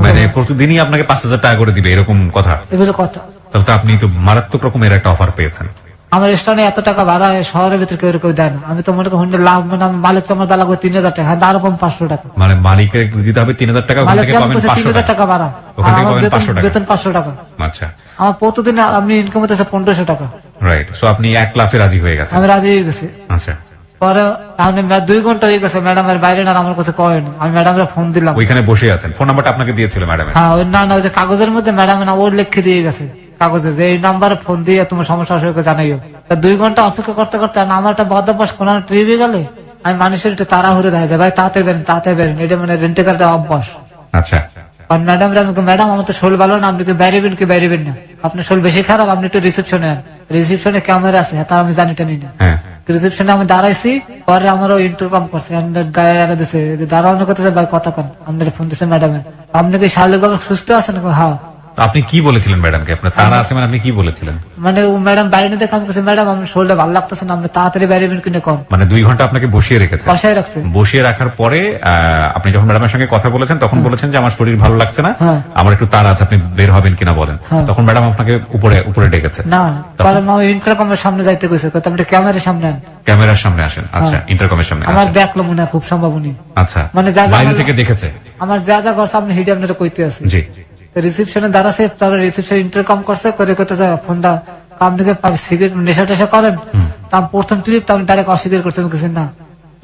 মানে প্রতিদিনই আপনাকে 5000 টাকা করে দিবে, এরকম কথা? এগুলো কথা। তাহলে তো আপনি তো মারাত্মক রকমের একটা অফার পেয়েছেন। আমার স্টানে এত টাকা ভাড়া শহরের ভিতরে কেউ কেউ দেয় না। আমি তো মনে করি লাভ মানে মালিক তো আমার দা লাগবে 3,000 টাকা, হ্যাঁ আরো কম 500 টাকা। মানে মালিকের দিতে হবে 3,000 টাকা, ওখান মালিক থেকে যেমন পাবেন করছে 500 3,000 টাকা। টাকা ভাড়া, ওখান থেকে আর আমার পাবেন 500 টাকা। বেতন 500 টাকা। আচ্ছা, আমার প্রতিদিন আমি ইনকাম হতেছে 1,500 টাকা। রাইট। সো আপনি 1 লাফে রাজি হয়ে গেছেন। আমি রাজি হয়ে গেছি। আচ্ছা, পরে আমি 2 ঘন্টা হয়ে গেছে ম্যাডামের বাইরে না আমার কাছে কয়েনি। আমি ম্যাডামের ফোন দিলাম, ওইখানে বসে আছেন, ফোন নাম্বারটা আপনাকে দিয়েছিল ম্যাডাম? হ্যাঁ ওই না ওই যে কাগজের মধ্যে ম্যাডাম না ওর লিখে দিয়ে গেছে কাগজে যে এই নাম্বারে ফোন দিয়ে তোমার সমস্যা অসুবিধা জানাইও। 2 ঘন্টা অপেক্ষা করতে করতে আমার একটা বদভ্যাস, কোন ট্রিপে গেলে আমি মানুষের একটু তাড়াহুড়ো দেখা যায়, ভাই তাড়াতাড়ি বেরেন, এটা মানে রেন্টে কারটা অভ্যাস। আচ্ছা, আর ম্যাডাম ম্যাডাম আমার তো শরীর ভালো না, আপনি কি বেরিবেন না, আপনার শরীর বেশি খারাপ, আপনি একটু রিসেপশনে আন। রিসেপশনে ক্যামেরা আছে, তা আমি জানি টানি না। হ্যাঁ, রিসেপশনে আমি দাঁড়াইছি, পরে আমার ইন্টারকম করছে, দিছে দাঁড়ানো করতেছে, ভাই কথা কন, আপনার ফোন দিচ্ছে ম্যাডামে, আপনি কি শারীরিকভাবে সুস্থ আছেন? হ্যাঁ। তো আপনি কি বলেছিলেন ম্যাডামকে? আপনার তারা আছে মানে আপনি কি বলেছিলেন? মানে ম্যাডাম বাইরে দেখে আমি কাছে ম্যাডাম আমার শরীরটা ভালো লাগতেছে না, আপনি তাড়াতাড়ি বেরিবেন কিনে কম। মানে 2 ঘন্টা আপনাকে বসিয়ে রেখেছে? বসায় রাখছে। বসিয়ে রাখার পরে আপনি যখন ম্যাডামের সঙ্গে কথা বলেছেন তখন বলেছেন যে আমার শরীর ভালো লাগছে না, হ্যাঁ। আমার একটু তাড়া আছে, আপনি বের হবেন কিনা বলেন। হ্যাঁ। তখন ম্যাডাম আপনাকে উপরে ডেকেছে? না, পরে আমি ইন্টারকমের সামনে যাইতে কইছে, কইতে আপনি ক্যামেরার সামনে আন। ক্যামেরার সামনে আসেন? আচ্ছা, হ্যাঁ। ইন্টারকমের সামনে আমার আসেন। দেখলো মনে হয় খুব সম্ভব উনি। আচ্ছা, মানে যা যা বাইরে আমার- থেকে দেখেছে? আমার যা যা করছে আপনি হিডে আপনারা কইতে আছে। জি। রিসেপশনে দাঁড়াছে, তারপরে রিসেপশন ইন্টারকম করছে, করে করতেছে ফোনটা আপনি কি সিগারেট নেশা টেশা করেন? তা আমি প্রথম ট্রিপ তো আমি ডাইরেক্ট অস্বীকার করতে আমি কিছু না,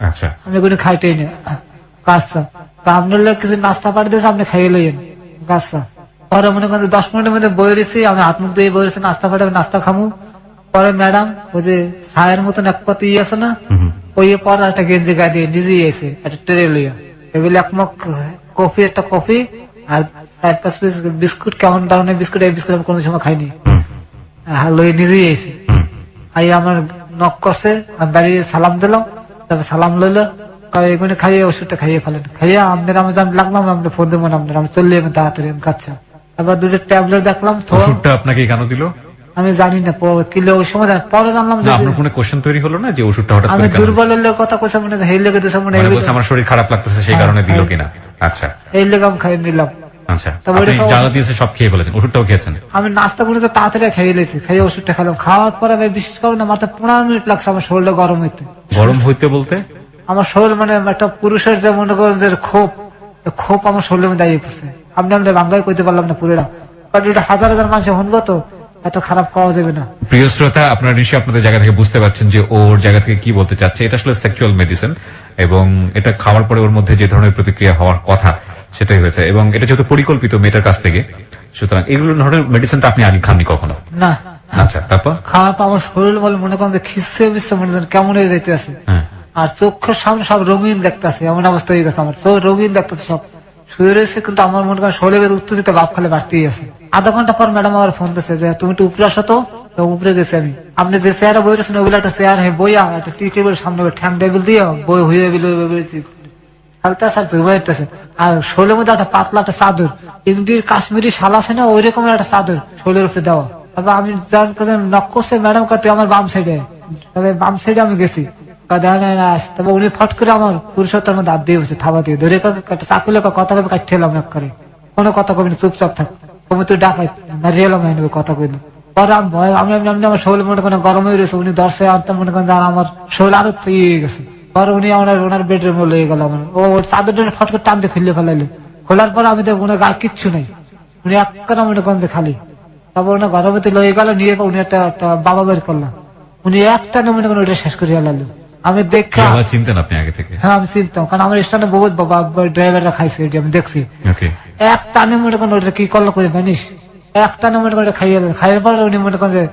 আচ্ছা, আমি কোনো খাইতেই না কাজটা। তা আপনার লোক কিছু নাস্তা পাঠিয়ে দিয়েছে, আপনি খাইয়ে লইয়েন কাজটা। পরে মনে করেন 10 মিনিটের মধ্যে বই রয়েছি, আমি হাত মুখ দিয়ে বই রয়েছি, নাস্তা পাঠাবে, নাস্তা খামু। পরে ম্যাডাম ওই যে ছায়ের মতন এক পাতি আছে না, ওই পরে একটা গেঞ্জি গায়ে দিয়ে নিজেই এসে একটা ট্রে লইয়া এগুলি এক মগ কফি, একটা কফি আর 4-5 পিস বিস্কুট, কেমন ধরনের বিস্কুট, এই বিস্কুট আমি কোনো সময় খাইনি, লই নিজেই এসে আই আমার নক করছে, আমি বাড়ি সালাম দিলাম, তারপর সালাম লইলো, এগুলো খাইয়ে ওষুধটা খাইয়ে ফেলেন, খাইয়ে আপনার আমি লাগলাম, আপনি ফোন দেবো না আপনার, আমি চললে আমি তাড়াতাড়ি আমি কাচ্ছা। তারপর 2টা ট্যাবলেট দেখলাম, তো ওষুধটা আপনাকে কেন দিল? আমি জানি না কিলো ওই সময় পরে জানলাম যে না, আপনার কোনো কোশ্চেন তৈরি হলো না যে ওষুধটা হঠাৎ আমি করে কেন? দুর্বলের লোক কথা কইছে, মনে হয় হেই লেগে দিছে, মনে মানে হয় বলছে আমার শরীর খারাপ লাগতেছে সেই কারণে দিল হ্যাঁ। কিনা? আচ্ছা, এই লেগে আমি খাইয়ে নিলাম। আচ্ছা। তারপরে আপনি এটা যা খাওয়া- যা দিয়েছে সব খেয়ে ফেলেছেন, ওষুধটাও খেয়েছেন? আমি নাস্তা করে তো তাড়াতাড়ি খাইয়ে লেছি, খাইয়ে ওষুধটা খেলাম, খাওয়ার পরে আমি বিশেষ করে না মাত্র 15 মিনিট লাগছে আমার শরীরটা গরম হইতে। গরম হইতে বলতে? আমার শরীর মানে একটা পুরুষের যে মনে করেন যে ক্ষোভ আমার শরীরের মধ্যে দাঁড়িয়ে পড়ছে। আপনি বাংলায় কইতে পারলাম না পুরোটা, কারণ এটা হাজার হাজার মানুষ শুনবো, তো এত খারাপ খাওয়া যাবে না। প্রিয় শ্রোতা, আপনারা নিশ্চয়ই আপনাদের জায়গা থেকে বুঝতে পারছেন যে ওর জায়গা থেকে কি বলতে চাচ্ছে। এটা আসলে সেক্সুয়াল মেডিসিন এবং এটা খাওয়ার পরে ওর মধ্যে যে ধরনের প্রতিক্রিয়া হওয়ার কথা সেটাই হয়েছে, এবং এটা যেহেতু পরিকল্পিত মেয়েটার কাছ থেকে, সুতরাং এগুলো ধরনের মেডিসিনটা আপনি আগে খাননি কখনো? না, আচ্ছা, তারপর? খাওয়ার পর আমার শরীর বলে মনে করেন যে খিসছে মিশছে, মনে করেন কেমন হয়ে যাইতে আছে, হ্যাঁ। আর চোখের সামনে সব রঙিন দেখতেছে, এমন অবস্থা হয়ে গেছে আমার চোখ রঙিন দেখতেছে, সব শুয়ে রয়েছে, কিন্তু আমার মনে করেন শরীরের উত্তেজিত ভাব খালে বাড়তেই আছে। আধা ঘন্টা পর ম্যাডাম আমার ফোন দিচ্ছে যে তুমি একটু উপরে আসো, তো উপরে গেছি আমি। আপনি যে চেয়ারে বই রয়েছেন ওগুলো একটা চেয়ার বইয়া একটা টি টেবিল সামনে ঠ্যাং টেবিল দিয়ে বই হয়ে হালতাছে আর ঘুমাইতেছে, আর শরীরের মধ্যে একটা পাতলা একটা চাদর, ইন্ডির কাশ্মীরি শাল আছে না, ওই রকমের একটা চাদর শরীরের উপরে দেওয়া। তারপর আমি যার কাছে নক করছে, ম্যাডাম কাছে আমার বাম সাইডে, তবে বাম সাইডে আমি গেছি, তবে উনি ফট করে আমার পুরুষত্বের মধ্যে হাত দিয়ে বসে, থাবা দিয়ে ধরে একটা চাকুলে কথা কবে কাটতে এলাম এক করে, কোনো কথা কবি না, চুপচাপ থাক, তুমি তুই ডাকাই মারিয়ে এলাম কথা কইল। পরে আমি ভয়, আমি আমার শরীর মনে করেন গরম হয়ে রয়েছে, উনি দর্শে আনতাম মনে করেন আমার শরীর আরো ইয়ে গেছে। পরে উনি ওনার বেডরুমে লয়ে গেল, আমার ও চাদর ফট করে টান দিয়ে খুললে ফেলাইলো, খোলার পর আমি দেখ ওনার গায়ে কিচ্ছু নাই, উনি এক করে মনে করেন যে খালি। তারপর ওনার গরমতে লয়ে গেল, নিয়ে উনি একটা বাবা বের করলাম, উনি একটা মনে করেন ওটা শেষ করে আলালো। আমি দেখা চিনতেন আপনি আগে থেকে? হ্যাঁ আমি চিনতাম, কারণ আমার স্থানে বহুত ড্রাইভাররা খাইছে, এটি আমি দেখছি। এক টানে মনে করেন ওটা কি করলো করে জানিস, এক টানে মনে করে খাইয়ে খাইয়ের পর উনি মনে করেন যে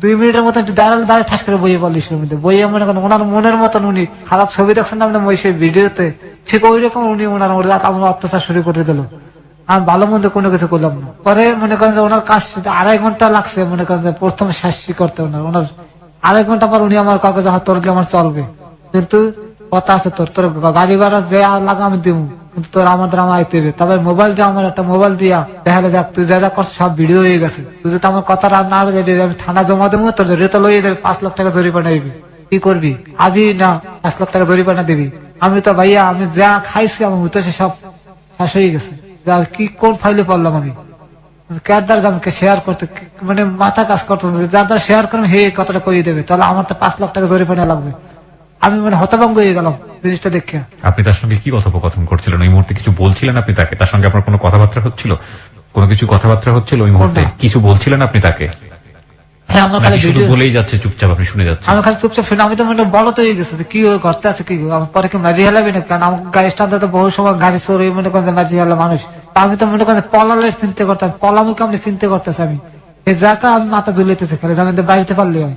2 মিনিটের মতো দাঁড়ালে ঠাস করে বইয়ে বলিস মধ্যে বইয়ে মনে করেন ওনার মনের মতন উনি খারাপ ছবি দেখছেন না ওই সেই ভিডিওতে, ঠিক ওই রকম উনি ওনার আমার অত্যাচার শুরু করে দিল। আমি ভালো মন্দ কোনো কিছু করলাম না। পরে মনে করেন যে ওনার কাজ 2.5 ঘন্টা লাগছে মনে করেন যে প্রথম শাস্তি করতে, ওনার 2.5 ঘন্টা পর উনি আমার কাগজে হাত তোর আমার চলবে, কিন্তু কথা আছে তোর গাড়ি ভাড়া যে লাগা আমি দিব, কিন্তু তোর আমাদের আমার আইতে হবে। তবে মোবাইল দিয়ে আমার একটা মোবাইল দিয়া দেখা যাক তুই যা যা করছিস সব ভিডিও হয়ে গেছে, তুই যদি আমার কথা না আমি থানা জমা দেবো, তোর রেতা লইয়ে যাবে, 5 লাখ টাকা জরিমানা হইবে, কি করবি? আবি না 5 লাখ টাকা জরিমানা দিবি। আমি তো ভাইয়া আমি যা খাইছি আমার হইতেছে সব শেষ হয়ে গেছে, যা কি কোন ফাইলে পড়লাম আমি কার দ্বারা আমাকে শেয়ার করতে মানে মাথা কাজ করতে যার দ্বারা শেয়ার করবেন হে কতটা করিয়ে দেবে, তাহলে আমার তো 5 লাখ টাকা জরিমানা লাগবে। আমি মানে হতভম্ব হয়ে গেলাম জিনিসটা দেখে। আপনি তার সঙ্গে কি কথোপকথন করছিলেন ওই মুহূর্তে? কিছু বলছিলেন আপনি তাকে? তার সঙ্গে আপনার কোনো কথাবার্তা হচ্ছিল? কোনো কিছু কথাবার্তা হচ্ছিল ওই মুহূর্তে? কোনটা? কিছু বলছিলেন আপনি তাকে? হ্যাঁ, আমার খালি নাকি শুধু ভিডিও বলেই যাচ্ছে চুপচাপ আপনি শুনে যাচ্ছেন? আমি খালি চুপচাপ শুনে আমি তো মানে বলো তো হয়ে গেছে যে কি ওই ঘরতে আছে কি আমার পরে কি মাঝি হেলাবি না, কারণ আমার গাড়ি স্ট্যান্ড তো বহু সময় গাড়ি চোরে মনে করেন মাঝি হেলা মানুষ। তা আমি তো মনে করেন পলালের চিন্তা করতাম, পলামুকে আমি চিন্তা করতেছি। আমি এই জায়গা আমি মাথা দুলাইতেছি খালি, আমি তো বাড়িতে পারলে হয়।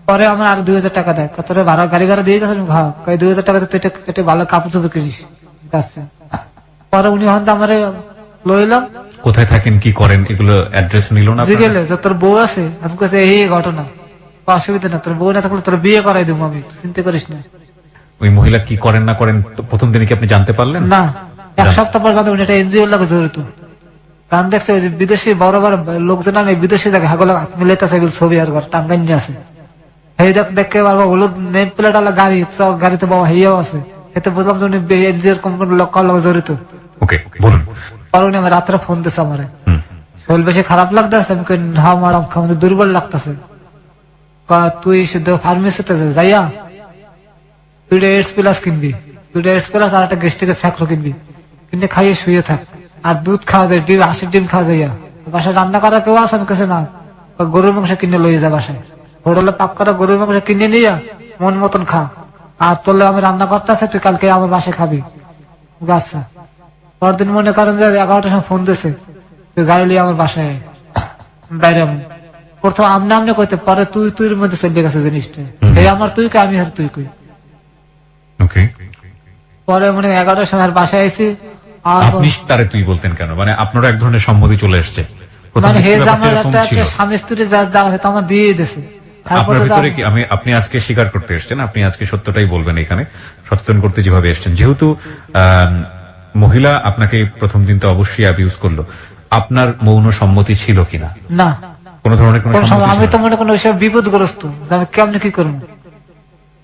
পরে আমার আরো 2000 টাকা দেয়, কত ভাড়া গাড়ি ভাড়া দিয়ে গেছে। ঘা 2000 টাকা তুই এটা ভালো কাপড় চোপড় কিনিস। আচ্ছা, পরে উনি হন আমার লইলাম। কোথায় থাকেন, কি করেন, এগুলো অ্যাড্রেস নিল না আপনার? জিগেলে যে তোর বউ আছে, আমি কাছে এই ঘটনা, অসুবিধা না, তোর বউ না থাকলে তোর বিয়ে করাই দেবো, আমি চিন্তা করিস না। ওই মহিলা কি করেন না করেন প্রথম দিনে কি আপনি জানতে পারলেন? না, 1 সপ্তাহ পর জানতে এটা এনজিওর লাগে জড়িত। কারণ দেখছে ওই যে বিদেশি বড় বড় লোকজন আর বিদেশি জায়গায় হাগল মিলেতেছে ছবি আর ঘর টাঙ্গাই নিয়ে আছে। এই দেখে বাবা হলুদ নেম প্লেট আলা গাড়ি, গাড়িতে বাবা হেয়াও আছে। এতে বুঝলাম যে উনি এনজিওর কোম্পানির লোক জড়িত। ওকে, বলুন। পরে উনি আমার রাত্রে ফোন দিচ্ছে আমারে, শরীর বেশি খারাপ লাগতেছে। আমি কই হা ম্যাডাম, আমাদের দুর্বল লাগতেছে। তুই সিদ্ধ ফার্মেসিতে যাইয়া 2টা এইডস প্লাস কিনবি, 2টা এইডস প্লাস আর একটা গেস্টিকের স্যাক্রো কিনবি, কিনে খাইয়ে শুয়ে থাক। আর দুধ খাওয়া যায়, ডিম 80 ডিম খাওয়া যাইয়া। বাসায় রান্না করা কেউ আছে? আমি কাছে না, গরুর মাংস কিনে লইয়ে যা বাসায়। হোটেলে পাক করা গরুর মাংস কিনে নিয়ে মন মতন খা। আর তোলে আমি রান্না করতে আছে, তুই কালকে আমার বাসায় খাবি। আচ্ছা। পরদিন মনে করেন যে 11টার সময় ফোন দিয়েছে, তুই গাড়ি নিয়ে আমার বাসায় বাইরে। প্রথম আমনে আমনে কইতে পারে, তুই তুই মধ্যে চলে গেছে জিনিসটা। এই আমার তুই কে, আমি আর তুই কই। ওকে, পরে মনে 11টার সময় বাসায় আইছি। আপনি তারে তুই বলতেন কেন? মানে আপনারও এক ধরনের সম্মতি চলে এসছে? মানে হে যে আমার একটা স্বামী স্ত্রী যা দেওয়া হয়তো আমার দিয়ে দিয়েছে। আপনার ভিতরে কি আপনি আজকে স্বীকার করতে এসছেন? আপনি আজকে সত্যটাই বলবেন এখানে, সচেতন করতে যেভাবে এসছেন। যেহেতু মহিলা আপনাকে প্রথম দিন তো অবশ্যই অ্যাবিউজ করলো, আপনার মৌন সম্মতি ছিল কিনা? না, কোন ধরনের কোনো সম্মতি আমি ছিল তো না? মনে কোনো বিষয়ে বিপদগ্রস্ত, আমি কেমনে কি করবো।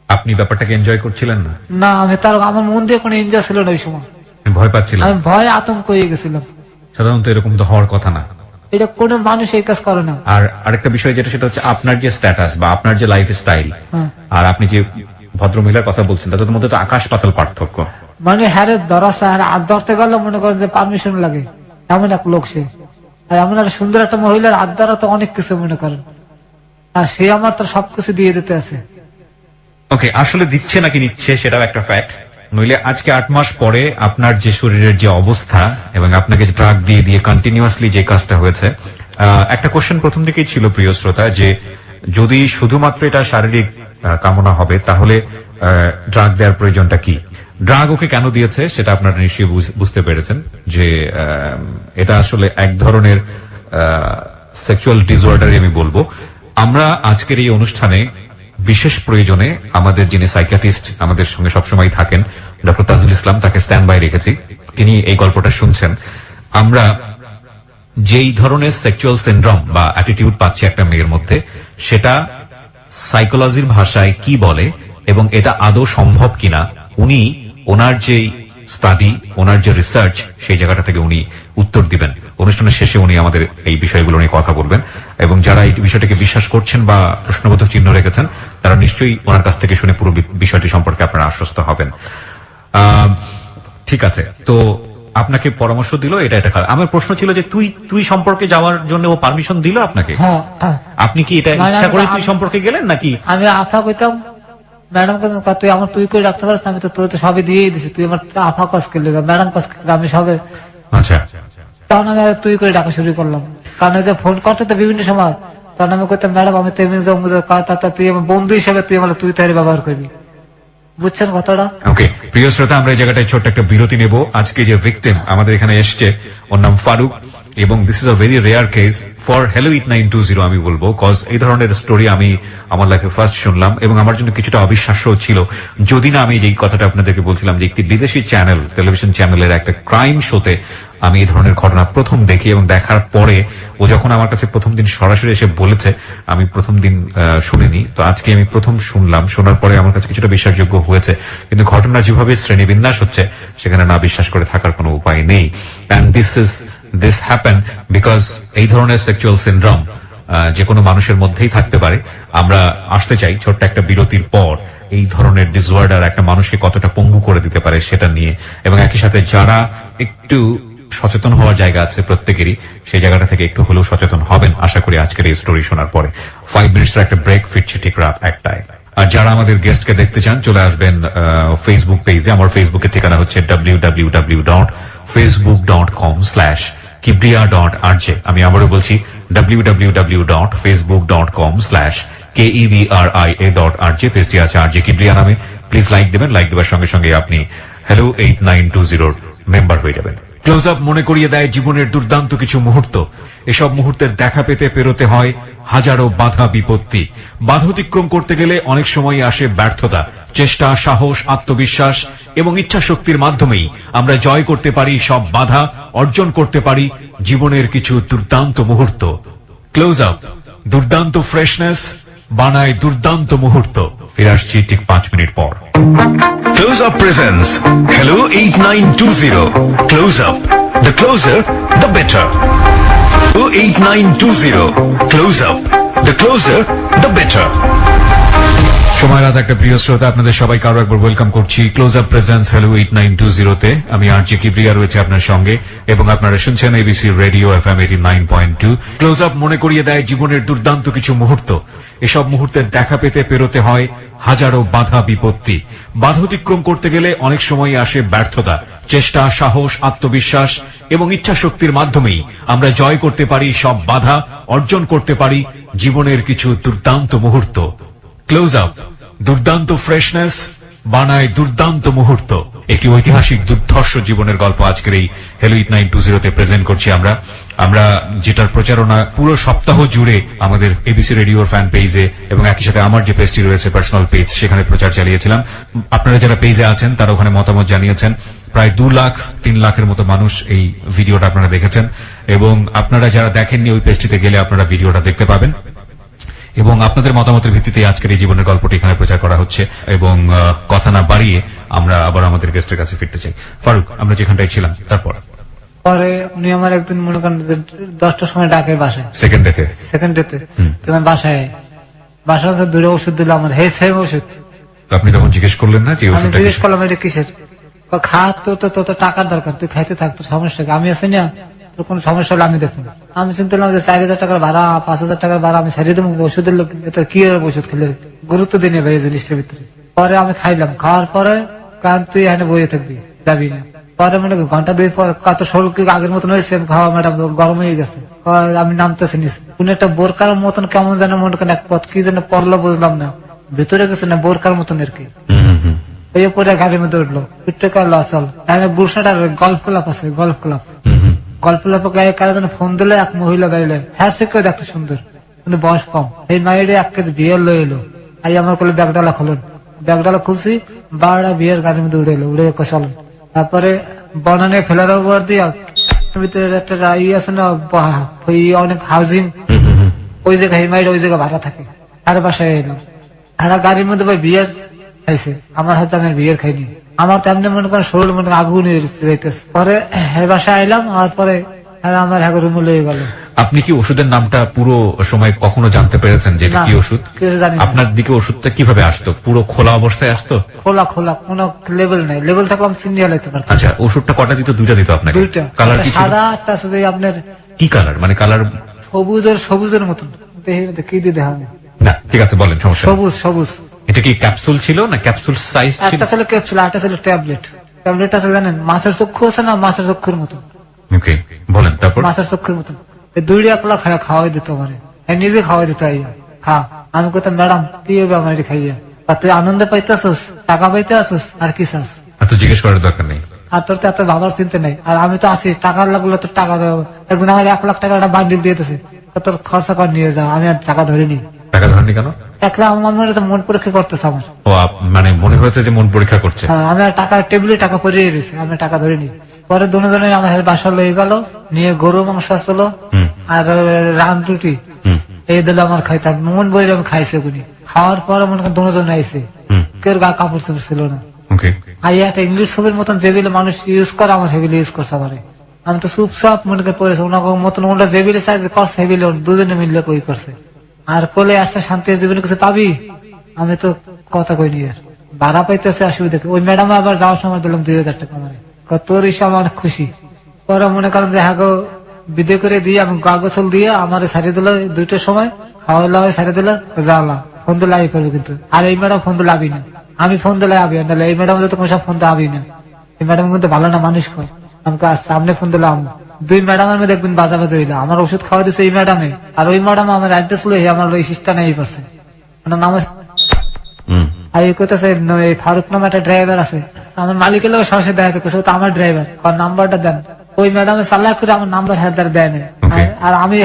আপনি ব্যাপারটাকে এনজয় করছিলেন না? না, আমি তার আমার মন দিয়ে কোনো এনজয় ছিল না ওই সময়। আপনি ভয় পাচ্ছিলেন? আমি ভয় আতঙ্ক হয়ে গেছিলাম। সাধারণত এরকম তো হওয়ার কথা না। এটা কোনো মানুষ এই কাজ করে না। আর আরেকটা বিষয় যেটা, সেটা হচ্ছে আপনার যে স্ট্যাটাস বা আপনার যে লাইফ স্টাইল আর আপনি যে ভদ্রমহিলার কথা বলছেন, তাদের মধ্যে তো আকাশ পাতাল পার্থক্য। মানে হ্যারে ধরা আর ধরতে গেলে মনে করেন যে পারমিশন লাগে, এমন এক লোক সে। আর এমন একটা সুন্দর একটা মহিলার হাত ধরা তো অনেক কিছু মনে করেন, আর সে আমার তো সবকিছু দিয়ে দিতে আছে। ওকে, আসলে দিচ্ছে নাকি নিচ্ছে সেটাও একটা ফ্যাক্ট। নইলে আজকে 8 মাস পরে আপনার যে শরীরের যে অবস্থা এবং আপনাকে যে ড্রাগ দিয়ে দিয়ে কন্টিনিউয়াসলি যে কাজটা হয়েছে, একটা কোশ্চেন প্রথম দিকেই ছিল প্রিয় শ্রোতা, যে যদি শুধুমাত্র এটা শারীরিক কামনা হবে তাহলে ড্রাগ দেওয়ার প্রয়োজনটা কি? ড্রাগ ওকে কেন দিয়েছে সেটা আপনারা নিশ্চয়ই বুঝতে পেরেছেন, যে এটা আসলে এক ধরনের সেক্সুয়াল ডিসঅর্ডার আমি বলবো। আমরা আজকের এই অনুষ্ঠানে বিশেষ প্রয়োজনে আমাদের যিনি সাইকিয়াট্রিস্ট আমাদের সঙ্গে সবসময় থাকেন, ডক্টর তাজুল ইসলাম, তাকে স্ট্যান্ড বাই রেখেছি। তিনি এই গল্পটা শুনছেন। আমরা যেই ধরনের সেক্সুয়াল সিনড্রোম বা অ্যাটিটিউড পাচ্ছি একটা মেয়ের মধ্যে, সেটা সাইকোলজির ভাষায় কি বলে এবং এটা আদৌ সম্ভব কিনা, উনি ওনার যে স্টাডি, ওনার যে রিসার্চ, সেই জায়গাটা থেকে উনি উত্তর দিবেন। অনুষ্ঠানের শেষে উনি আমাদের এই বিষয়গুলো নিয়ে কথা বলবেন, এবং যারা এই বিষয়টাকে বিশ্বাস করছেন বা প্রশ্নবোধক চিহ্ন রেখেছেন, তারা নিশ্চয়ই ওনার কাছ থেকে শুনে পুরো বিষয়টি সম্পর্কে আপনারা আশ্বস্ত হবেন। ঠিক আছে, তো আপনাকে পরামর্শ দিল এটা এটা খারাপ। আমার প্রশ্ন ছিল যে তুই সম্পর্কে যাওয়ার জন্য ও পারমিশন দিল আপনাকে? আপনি কি এটা ইচ্ছা করে তুই সম্পর্কে গেলেন নাকি? আমি আফা কইতাম ম্যাডাম, তুই আমার তুই করে রাখতে পারিস, আমি তো তোর তো সবই দিয়েই দিছি, তুই আমার আফা কাজ করলি, ম্যাডাম কাজ করলি, আমি সবে। আচ্ছা, তখন আমি আর তুই করে ডাকা শুরু করলাম, কারণ ওই যে ফোন করতে তো বিভিন্ন সময়, তখন আমি কইতাম ম্যাডাম আমি তো তুই আমার বন্ধু হিসেবে তুই আমার তুই তাই ব্যবহার করবি। বুঝছেন কথাটা? ওকে, প্রিয় শ্রোতা, আমরা এই জায়গাটায় ছোট্ট একটা বিরতি নেব। আজকে যে ভিকটিম আমাদের এখানে এসছে, ওর নাম ফারুক, এবং this is a very rare case for hello 8920 আমি বলবো, কজ এই ধরনের স্টোরি আমি আমার লাইফে ফার্স্ট শুনলাম এবং আমার জন্য কিছুটা অবিশ্বাস্য ছিল, যদি না আমি যেই কথাটা আপনাদেরকে বলছিলাম যে একটি বিদেশি চ্যানেল, টেলিভিশন চ্যানেলের একটা ক্রাইম শোতে আমি এই ধরনের ঘটনা প্রথম দেখি, এবং দেখার পরে ও যখন আমার কাছে প্রথম দিন সরাসরি এসে বলেছে, আমি প্রথম দিন শুনিনি, তো আজকে আমি প্রথম শুনলাম। শোনার পরে আমার কাছে কিছুটা বিশ্বাসযোগ্য হয়েছে, কিন্তু ঘটনা যেভাবে শ্রেণীবিন্যাস হচ্ছে সেখানে না বিশ্বাস করে থাকার কোনো উপায় নেই। And this is this happen because এই ধরনের সেক্সুয়াল সিনড্রোম যে কোনো মানুষের মধ্যেই থাকতে পারে। আমরা আসতে চাই ছোট্ট একটা বিরতির পর এই ধরনের ডিসঅর্ডার একটা মানুষকে কতটা পঙ্গু করে দিতে পারে সেটা নিয়ে, এবং একই সাথে যারা একটু সচেতন হওয়ার জায়গা আছে প্রত্যেকেরই, সেই জায়গাটা থেকে একটু হলেও সচেতন হবেন আশা করি আজকের এই স্টোরি শোনার পরে। 5 মিনিটসের একটা ব্রেক, ফিরছে ঠিক রাত 1টায়। আর যারা আমাদের গেস্টকে দেখতে চান চলে আসবেন ফেসবুক পেজে। আমার ফেসবুকের ঠিকানা হচ্ছে www.facebook.com/kibriya.rj। আমি আবারও বলছি www.facebook.com/KEBRIA.RJ। পেজটি আছে RJ কিবরিয়া নামে। প্লিজ লাইক দেবেন, লাইক দেওয়ার সঙ্গে সঙ্গে আপনি হ্যালো 8920 মেম্বার হয়ে যাবেন। ক্লোজ আপ মনে করিয়ে দেয় জীবনের দুর্দান্ত কিছু মুহূর্ত। এসব মুহূর্তের দেখা পেতে পেরোতে হয় হাজারো বাধা বিপত্তি। বাধা অতিক্রম করতে গেলে অনেক সময় আসে ব্যর্থতা। চেষ্টা, সাহস, আত্মবিশ্বাস এবং ইচ্ছা শক্তির মাধ্যমেই আমরা জয় করতে পারি সব বাধা, অর্জন করতে পারি জীবনের কিছু দুর্দান্ত মুহূর্ত। ক্লোজ আপ দুর্দান্ত ফ্রেশনেস বানায় দুর্দান্ত মুহূর্ত। ফিরে আসছি ঠিক 5 মিনিট পর। Close Up presents Hello 8920. Close Up. The closer, the better. Hello 8920. Close Up. The closer, the better. সময় রাত একটা প্রিয় শ্রোতা, আপনাদের সবাইকে আরো একবার ওয়েলকাম করছি ক্লোজ আপ প্রেজেন্স হ্যালো 8920 আমি আরজি কিবরিয়া রয়েছে আপনার সঙ্গে, এবং আপনারা শুনছেন ABC radio FM 89.2। Close up মনে করিয়ে দেয় জীবনের দুর্দান্ত কিছু মুহূর্ত। এসব মুহূর্তের দেখা পেতে পেরোতে হয় হাজারো বাধা বিপত্তি। বাধা অতিক্রম করতে গেলে অনেক সময় আসে ব্যর্থতা। চেষ্টা, সাহস, আত্মবিশ্বাস এবং ইচ্ছা শক্তির মাধ্যমেই আমরা জয় করতে পারি সব বাধা, অর্জন করতে পারি জীবনের কিছু দুর্দান্ত মুহূর্ত। ক্লোজ আপ দুর্দান্ত ফ্রেশনেস বানায় দুর্দান্ত মুহূর্ত। একটি ঐতিহাসিক দুর্ধর্ষ জীবনের গল্প আজকের এই হ্যালো 8920 প্রেজেন্ট করছি আমরা যেটার প্রচারণা পুরো সপ্তাহ জুড়ে আমাদের এবিসি রেডিওর ফ্যান পেজে এবং একই সাথে আমার যে পেজটি রয়েছে পার্সোনাল পেজ, সেখানে প্রচার চালিয়েছিলাম। আপনারা যারা পেজে আছেন তারা ওখানে মতামত জানিয়েছেন। প্রায় 2 লাখ 3 লাখের মতো মানুষ এই ভিডিওটা আপনারা দেখেছেন, এবং আপনারা যারা দেখেননি ওই পেজটিতে গেলে আপনারা ভিডিওটা দেখতে পাবেন। এবং আপনাদের মতামতের ভিত্তিতে আজকের এই জীবনের গল্পটি এখানে প্রচার করা হচ্ছে। এবং কথা না বাড়িয়ে আমরা আবার আমাদের গেস্টের কাছে ফিরতে চাই। ফারুক, আমরা যেখানটায় ছিলাম তারপর পরে উনি আমার একদিন মনে করেন 10টার সময় ডাকে বাসায়, সেকেন্ড ডেতে তখন বাসায় দূরে ওষুধ দিল আমার, হে সেম ওষুধ। তো আপনি তখন জিজ্ঞেস করলেন না যে আমি ওষুধটা জিজ্ঞেস করলাম এটা কিসের? খা, তোর তো টাকার দরকার, তুই খাইতে থাক, তোর সমস্যা কি? আমি আছি না, তোর কোন সমস্যা হলে আমি দেখুন। আমি চিন্তা করলাম যে 4000 টাকার ভাড়া, 5000 টাকার ভাড়া আমি ছাড়িয়ে দেবো ওষুধের লোক, কি ওষুধ খেলে গুরুত্ব দিনে ভাই এই জিনিসটার ভিতরে। পরে আমি খাইলাম, খাওয়ার পরে কারণ তুই এখানে বইয়ে থাকবি, যাবি না। পরে মনে ঘন্টা 2 পর কত শরীর কি আগের মতন হয়েছে, খাওয়া ম্যাডাম গরম হয়ে গেছে। আমি নামতেছি নিচে, কোন একটা বোরকার মতন কেমন যেন মনে করেন এক পথ কি যেন পড়লো বুঝলাম না, ভিতরে গেছে না বোরকার মতন আর কি। ওই পরে গাড়ির মধ্যে উঠলো, উঠতে কাল চল বুরসাটার গল্ফ ক্লাব আছে, গল্ফ ক্লাব গায়ে কারো যেন ফোন দিলে এক মহিলা গাইলে, হ্যাঁ সে কেউ দেখতে সুন্দর কিন্তু বয়স কম। এই মায়ের এক কেজি বিয়ে লয়ে এলো, আই আমার কোলে ব্যাগডালা খুলুন, ব্যাগডালা খুলছি, 12টা বিয়ের গাড়ির মধ্যে উড়ে এলো, উড়ে চলেন। তারপরে বনানে ফেলার উপর দিয়ে ভিতরে একটা ইয়ে আছে না, অনেক হাউজিং, ওই জায়গায় মায়ের ওই জায়গায় ভাড়া থাকে, আর বাসায় এলাম। আর গাড়ির মধ্যে ভাই বিয়ের খাইছে, আমার হাতে আমি বিয়ের খাইনি। আমার তেমনি মনে করেন শরীর মনে আগুন যাইতেছে। পরে বাসায় আইলাম, আর পরে আমার রুমে লয়ে গেল। আপনি কি ওষুধের নামটা পুরো সময় কখনো জানতে পেরেছেন যে কি ওষুধ? আপনার দিকে ওষুধটা কিভাবে আসতো? পুরো খোলা অবস্থায় আসতো? খোলা কোনো লেবেল নাই, লেবেল থাকলে আমি চিনিয়ে লাইতে পারতাম। আচ্ছা, ওষুধটা কটা দিত? 2টা দিত আপনাকে? 2টা। কালার কি? সাদা একটা আছে আপনার। কি কালার? মানে কালার সবুজের মতন, কি দিয়ে দেখা না। ঠিক আছে, বলেন, সমস্যা। সবুজ। এটা কি ক্যাপসুল ছিল না ক্যাপসুল সাইজ ছিল? একটা ছিল ক্যাপসুল, একটা ছিল ট্যাবলেট। ট্যাবলেট আছে জানেন, মাছের চক্ষু আছে না, মাছের চক্ষুর মতো। ওকে, বলেন তারপর। মাছের চক্ষুর মতো এই 2 একলা খাওয়াই দিত পারে, নিজে খাওয়াই দিত। খা, আমি কইতাম ম্যাডাম কি হবে আমার এটা খাইয়া? তুই আনন্দে পাইতেছস, টাকা পাইতে আসস, আর কি চাস? তো জিজ্ঞেস করার দরকার নেই। আর তোর তো এত ভাবার চিন্তা নেই। আর আমি তো আছি, টাকার লাগলে তোর টাকা দেবো। একদিন আমার 1 লাখ টাকা একটা বান্ডিল দিয়েছে, তোর খরচা করে নিয়ে যা। আমি আর টাকা ধরিনি। টাকা ধরেনি কেন? একলা আমার মন পরীক্ষা করতেছে আমার। ও, মানে মনে হয়েছে যে মন পরীক্ষা করছে। আমি টাকা টেবিলে টাকা পরিয়ে রয়েছে, আমি টাকা ধরিনি। পরে দুজনে আমার বাসা লয়ে গেল, নিয়ে গরু মাংস আসলো আর রান রুটি এই দিল আমার খাইতাম, মন বলে আমি খাইছি। ওগুলি খাওয়ার পরে মনে করেন দুজনে আইসে, কেউ গা কাপড় চোপড় ছিল না। একটা ইংলিশ ছবির মতন যেগুলো মানুষ ইউজ করে আমার হেভিলি ইউজ করছে আমার। আমি তো চুপচাপ মনে করে পড়েছে, ওনার মতন ওনারা যে বিলে চাই করছে সেই বিলে দুজনে মিললে কই করছে। আর কোলে আসছে শান্তি জীবনে কিছু পাবি, আমি তো কথা কইনি। আর ভাড়া পাইতেছে অসুবিধা কি? ওই ম্যাডাম আবার যাওয়ার সময় দিলাম 2000 টাকা মানে তোর হিসাব আমার অনেক খুশি। পরে মনে করেন যে হ্যাঁ বিদে করে দিয়ে আমি গা গোসল দিয়ে আমার ছাড়িয়ে দিল 2টার সময়, খাওয়া দাওয়া ছাড়িয়ে দিল, জ্বালা ফোন দিলে আই করবে কিন্তু। আর এই ম্যাডাম ফোন দিলে আবি না, আমি ফোন দিলে আবি না, এই ম্যাডাম তো কোনো সব ফোন দিয়ে আবি না। এই ম্যাডাম কিন্তু ভালো না মানুষ কয়, আমাকে সামনে ফোন দিলাম 2 ম্যাডামের মধ্যে একদিন বাজাবাজি হইলো। আমার ওষুধ খাওয়া দিচ্ছে এই ম্যাডামে, আর ওই ম্যাডাম আমার অ্যাড্রেস লই আমার ওই সিস্টেম নেই পারছে। ওনার নাম আর এই কইতেছে এই ফারুক নামে একটা ড্রাইভার আছে, আমার মালিকের লোক সরাসরি দেখা যাচ্ছে তো আমার ড্রাইভার, নাম্বারটা দেন। ওই ম্যাডামে চাল্লা করে আমার নাম্বার হ্যাঁ দেয় না। আর আমি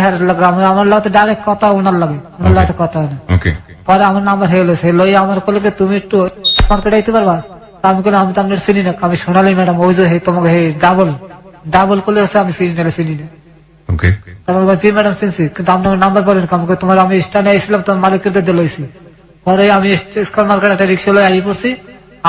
আমার লোক ডাইরেক্ট কথা ওনার লাগে, ওনার লোক কথা হয় না। পরে আমার নাম্বার হয়ে গেছে লই আমার কলেকে তুমি একটু মার্কেটে আইতে পারবা? আমি বললাম আমি তো আপনার চিনি না, আমি সোনালি ম্যাডাম ওই যে তোমাকে ডাবল করলে হচ্ছে আমি চিনি না। জি ম্যাডাম চিনছি, কিন্তু আপনার নাম্বার পড়েন তোমার আমি স্ট্যান্ডে এসেছিলাম, তোমার মালিককে দিয়েছি। পরে আমি স্কয়ার মার্কেট একটা রিক্সা লয়ে আই পড়ছি,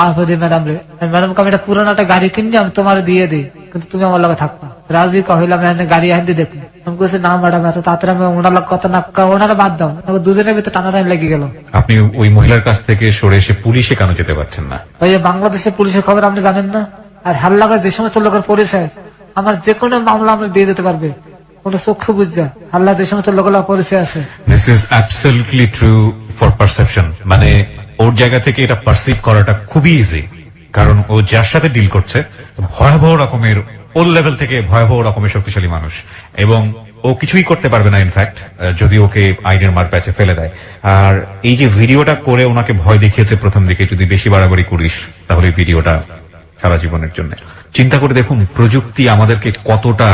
আর ম্যাডাম রে ম্যাডামকে আমি একটা পুরোনো একটা গাড়ি কিনি আমি তোমার দিয়ে দিই, কিন্তু তুমি আমার লগে থাকবা। রাজি কহিলাম গাড়ি আনতে দেখুন। আমি বলছি না ম্যাডাম এত তাড়াতাড়ি আমি ওনার লোক কথা না, ওনারা বাদ দাও, দুজনের ভিতরে টানাটানি লেগে গেল। আপনি ওই মহিলার কাছ থেকে সরে এসে পুলিশে কেন যেতে পারছেন না? ওই বাংলাদেশের পুলিশের খবর আপনি জানেন না? আর হাল্লাগা যে সমস্ত লোকের পরিচয় আমার যে কোনো মামলা আমরা দিয়ে দিতে পারবে, কোনো চক্ষু বুঝা হাল্লা যে সমস্ত লোকের পরিচয় আছে। This is absolutely true for perception, মানে ওর জায়গা থেকে এটা পারসিভ করাটা খুবই ইজি, কারণ ও যার সাথে ডিল করছে ভয়াবহ রকমের ওর লেভেল থেকে ভয়াবহ রকমের শক্তিশালী মানুষ, এবং ও কিছুই করতে পারবে না ইনফ্যাক্ট যদি ওকে আইনের মার প্যাচে ফেলে দেয়। আর এই যে ভিডিওটা করে ওনাকে ভয় দেখিয়েছে প্রথম দিকে, যদি বেশি বাড়াবাড়ি করিস তাহলে ভিডিওটা সারা জীবনের জন্য। চিন্তা করে দেখুন প্রযুক্তি আমাদেরকে কতটা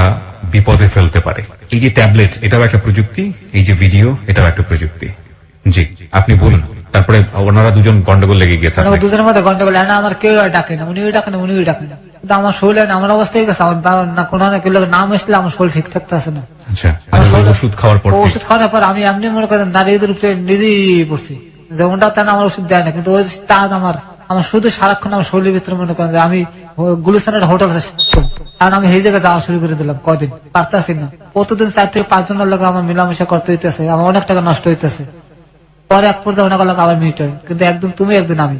বিপদে ফেলতে পারে। এই যে ট্যাবলেট এটাও একটা প্রযুক্তি, এই যে ভিডিও এটাও একটা প্রযুক্তি। জি আপনি বলুন। তারপরে ওনারা দুজন গন্ডগোল লেগে গেছে, দুজনের মধ্যে গন্ডগোল। হ্যাঁ আমার কেউ ডাকে না, উনিও ডাকে না উনিও ডাকে না, কিন্তু আমার শরীর আমার অবস্থা হয়ে গেছে, আমার না কোনো নাম আসলে আমার শরীর ঠিক থাকতে আসে না। আচ্ছা ওষুধ খাওয়ার পর আমি এমনি মনে করেন নারীদের উপরে নিজেই পড়ছি, যে ওটা তেন আমার ওষুধ দেয় না, কিন্তু ওই তাজ আমার শুধু সারাক্ষণ আমার শরীরের ভিতরে মনে করেন যে আমি গুলিস্তানের হোটেল আছে, কারণ আমি এই জায়গায় যাওয়া শুরু করে দিলাম কদিন পারতেছি না। প্রতিদিন 4 থেকে 5 জনের লোক আমার মেলামেশা করতে হইতেছে, আমার অনেক টাকা নষ্ট হইতেছে। পরে এক পর্যায়ে অনেক লোক আবার মিট হয়, কিন্তু একদিন তুমি একদিন আমি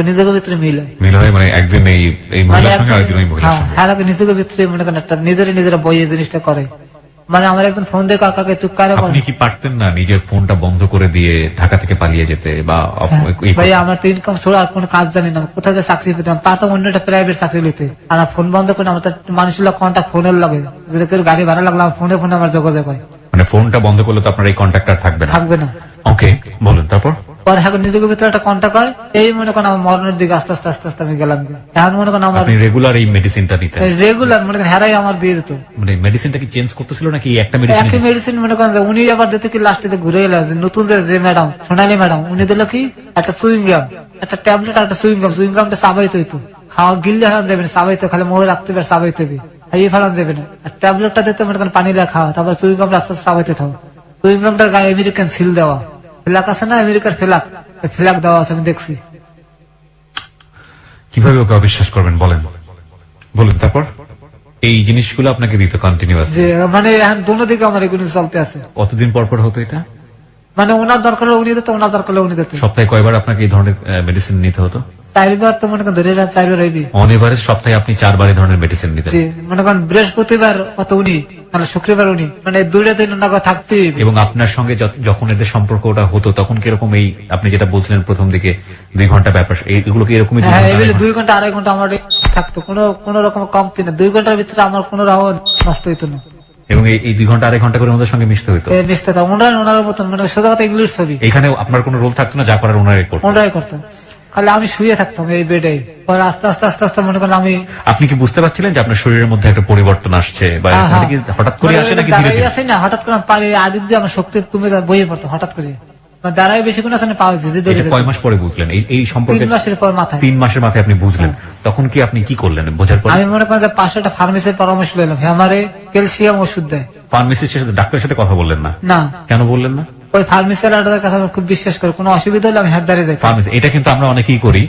নিজেকে ভিতরে মিল হয়, মানে একদিন এই মহিলার সঙ্গে আরেকদিন ওই মহিলার সঙ্গে, হ্যাঁ নিজেকে ভিতরে মনে করেন একটা নিজেরা বই এই জিনিসটা করে। মানে আমার একদম ফোন দিয়ে কাকাকে তুই কারে আপনি কি পারতেন না নিজের ফোনটা বন্ধ করে দিয়ে ঢাকা থেকে পালিয়ে যেতে? বা ভাই আমার তো ইনকাম ছাড়া আর কোনো কাজ জানি না, কোথায় চাকরি পেতাম, পারতাম অন্য একটা প্রাইভেট চাকরি লইতে। আর ফোন বন্ধ করে আমার মানুষের কন্ট্যাক্ট ফোনের লাগে, যদি কেউ গাড়ি ভাড়া লাগলো ফোনে আমার যোগাযোগ হয়। মানে ফোনটা বন্ধ করলে তো আপনার এই কন্ট্যাক্ট আর থাকবে না। ওকে বলুন তারপর। পরে এখন নিজেকে ভিতরে একটা কন্ট্যাক্ট হয়, এই মনে করেন আমার মরণের দিকে আস্তে আস্তে আমি গেলাম। এখন মনে করেন আমার রেগুলার এই মেডিসিনটা নিতে রেগুলার মনে করেন হেরাই আমার দিয়ে দিত। মানে মেডিসিনটা কি চেঞ্জ করতেছিল নাকি একটা মেডিসিন মনে করেন উনি আবার দিতে কি লাস্টে ঘুরে এলো, নতুন যে ম্যাডাম সোনালী ম্যাডাম উনি দিল কি একটা সুইং গাম, একটা ট্যাবলেট, একটা সুইং গামটা চাবাইতে হইতো, খাওয়া গিললে হারান যাবে না, চাবাইতে খালি মোহে রাখতে পারে, চাবাইতে হবে এই ফেলান যাবে না। আর ট্যাবলেটটা দিতে মনে করেন পানি দিয়ে খাওয়া, তারপর সুইং গামটা আস্তে আস্তে চাবাইতে থাকো। সুইং গামটার গায়ে আমেরিকান সিল দেওয়া, ফ্ল্যাগ আছে না আমেরিকার ফ্ল্যাগ দেওয়া আছে, আমি দেখছি। কিভাবে ওকে অবিশ্বাস করবেন বলুন তারপর। এই জিনিসগুলো আপনাকে দিতে কন্টিনিউয়াস, মানে এখন দুটো দিকে আমার এগুলো চলতে আছে। কতদিন পর হতো এটা? মানে ওনার দরকার উনি দিত, ওনার দরকার উনি দিত। সপ্তাহে কয়বার আপনাকে এই ধরনের মেডিসিন নিতে হতো? 4 বার। তো মনে করেন ধরে 4 বার হইবি। অন এভারেজ সপ্তাহে আপনি 4 বার এই ধরনের মেডিসিন নিতেন? মনে করেন বৃহস্পতিবার অত উনি, মানে শুক্রবার উনি, মানে 2টা দিন ওনাকে থাকতে। এবং আপনার সঙ্গে যখন এদের সম্পর্ক ওটা হতো তখন কিরকম, এই আপনি যেটা বলছিলেন প্রথম দিকে 2 ঘন্টা ব্যাপার, এইগুলো কি এরকমই? হ্যাঁ 2 ঘন্টা 2.5 ঘন্টা আমার থাকতো, কোনো রকম কমতি না। 2 ঘন্টার ভিতরে আমার কোনো রাহ নষ্ট হইতো না। এবং এই 2 ঘন্টা 2.5 ঘন্টা করে ওনাদের সঙ্গে মিশতে হইতো? মিশতে থাকতো ওনার মতন, মানে সোজা কথা ইংলিশ ছবি। এখানে আপনার কোনো রোল থাকতো না, যা করার ওনারাই করতো, খালি আমি শুয়ে থাকতাম এই বেডে। পরে আস্তে আস্তে মনে করেন আমি। আপনি কি বুঝতে পারছিলেন যে আপনার শরীরের মধ্যে একটা পরিবর্তন আসছে, বা হঠাৎ করে আসে নাকি ধীরে ধীরে আসে? না হঠাৎ করে পারে আদিত দিয়ে আমার শক্তি কমে যায়, বইয়ে পড়তো হঠাৎ করে, দাঁড়ায় বেশিক্ষণ আসে না পাওয়া যায়। কয় মাস পরে বুঝলেন এই সম্পর্কে? 3 মাসের পর মাথায়। 3 মাসের মাথায় আপনি বুঝলেন, তখন কি আপনি কি করলেন বোঝার পর? আমি মনে করেন যে 500টা ফার্মেসির পরামর্শ নিলাম, আমারে ক্যালসিয়াম ওষুধ দেয়। ফার্মেসির সাথে ডাক্তারের সাথে কথা বললেন না? না। কেন বললেন না? ওই ফার্মেসিওয়ালাটার কাছে আমি খুব বিশ্বাস করি, কোনো অসুবিধা হলে আমি হেড দাঁড়িয়ে যাই। ফার্মেসি, এটা কিন্তু আমরা অনেকেই করি।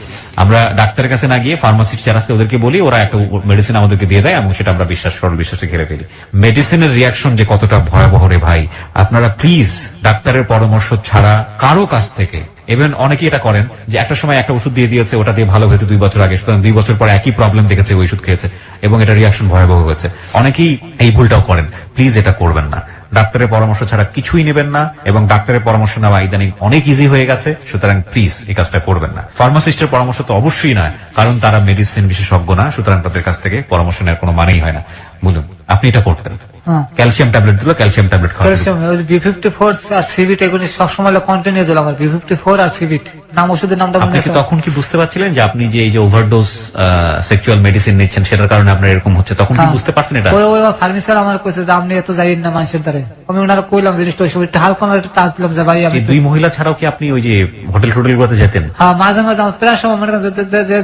আমরা ডাক্তারের কাছে না গিয়ে ফার্মাসিস্ট যারা আছে ওদেরকে বলি, ওরা একটা মেডিসিন আমাদেরকে দিয়ে দেয় এবং সেটা আমরা বিশ্বাসে ঘিরে ফেলি। মেডিসিনের রিয়াকশন যে কতটা ভয়াবহ রে ভাই, আপনারা প্লিজ ডাক্তারের পরামর্শ ছাড়া কারো কাছ থেকে, ইভেন অনেকেই এটা করেন যে একটা সময় একটা ওষুধ দিয়ে দিয়েছে, ওটা দিয়ে ভালো হয়েছে 2 বছর আগে, সুতরাং 2 বছর পর একই প্রবলেম দেখেছে, ওই ওষুধ খেয়েছে এবং এটা রিয়াকশন ভয়াবহ হয়েছে। অনেকেই এই ভুলটাও করেন, প্লিজ এটা করবেন না। ডাক্তারের পরামর্শ ছাড়া কিছুই নেবেন না, এবং ডাক্তারের পরামর্শ নেওয়া ইদানিং অনেক ইজি হয়ে গেছে, সুতরাং প্লিজ এই কাজটা করবেন না। ফার্মাসিস্টের পরামর্শ তো অবশ্যই নয়, কারণ তারা মেডিসিন বিশেষজ্ঞ না, সুতরাং তাদের কাছ থেকে পরামর্শ নেওয়ার কোনো মানেই হয় না। বলুন, আপনি এটা করতেন, ক্যালসিয়াম ট্যাবলেট দিল, ক্যালসিয়াম ট্যাবলেট খাওয়া, B54 আর সিবিট এগুলি সবসময় কন্টিনিউ দিল আমার, B54 আর সিবিট নাম, ওষুধের নামটা মনে আপনি কি আছে। তখন কি বুঝতে পারছিলেন যে আপনি যে এই যে ওভারডোজ সেক্সুয়াল মেডিসিন নিচ্ছেন সেটার কারণে আপনার এরকম হচ্ছে, তখন কি বুঝতে পারছেন এটা? ওই ফার্মেসিয়াল আমার কইছে যে আপনি এত যাইন না মানুষের দ্বারে। আমি ওনারা কইলাম জিনিসটা ওই সময় একটু হালকা একটা টাচ দিলাম যে ভাই আমি। 2 মহিলা ছাড়াও কি আপনি ওই যে হোটেল গুলোতে যেতেন? হ্যাঁ, মাঝে মাঝে আমার প্রায় সময় মনে করেন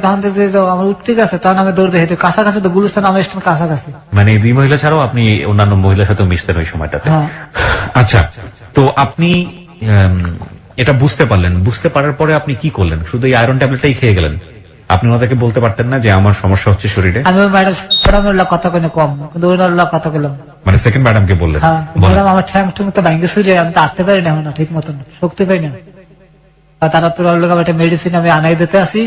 যখন দেখছি আমার উঠতে গেছে তখন আমি দৌড় দিয়ে হেঁটে কাছাকাছি, তো গুলিস্তান আমার স্টেশন কাছাকাছি। মানে 2 মহিলা ছাড়াও আপনি অন্যান্য মহিলার সাথে মিশতেন ওই সময়টাতে? আচ্ছা, তো আপনি এটা বুঝতে পারলেন, বুঝতে পারার পরে আপনি কি করলেন? শুধু এই আয়রন ট্যাবলেটটাই খেয়ে গেলেন? আপনি ওনাদেরকে বলতে পারতেন না যে আমার সমস্যা হচ্ছে শরীরে? আমি ওই ম্যাডামের কথা কেন কম, কিন্তু ওনার কথা বললাম। মানে সেকেন্ড ম্যাডামকে বললেন? হ্যাঁ, ম্যাডাম আমার ঠ্যাং ঠুং তো ভেঙে ছুড়ে, আমি তো আসতে পারি না এখন, ঠিক মতন শক্তি পাই না। তারা তোর একটা মেডিসিন আমি আনাই দিতে আসি,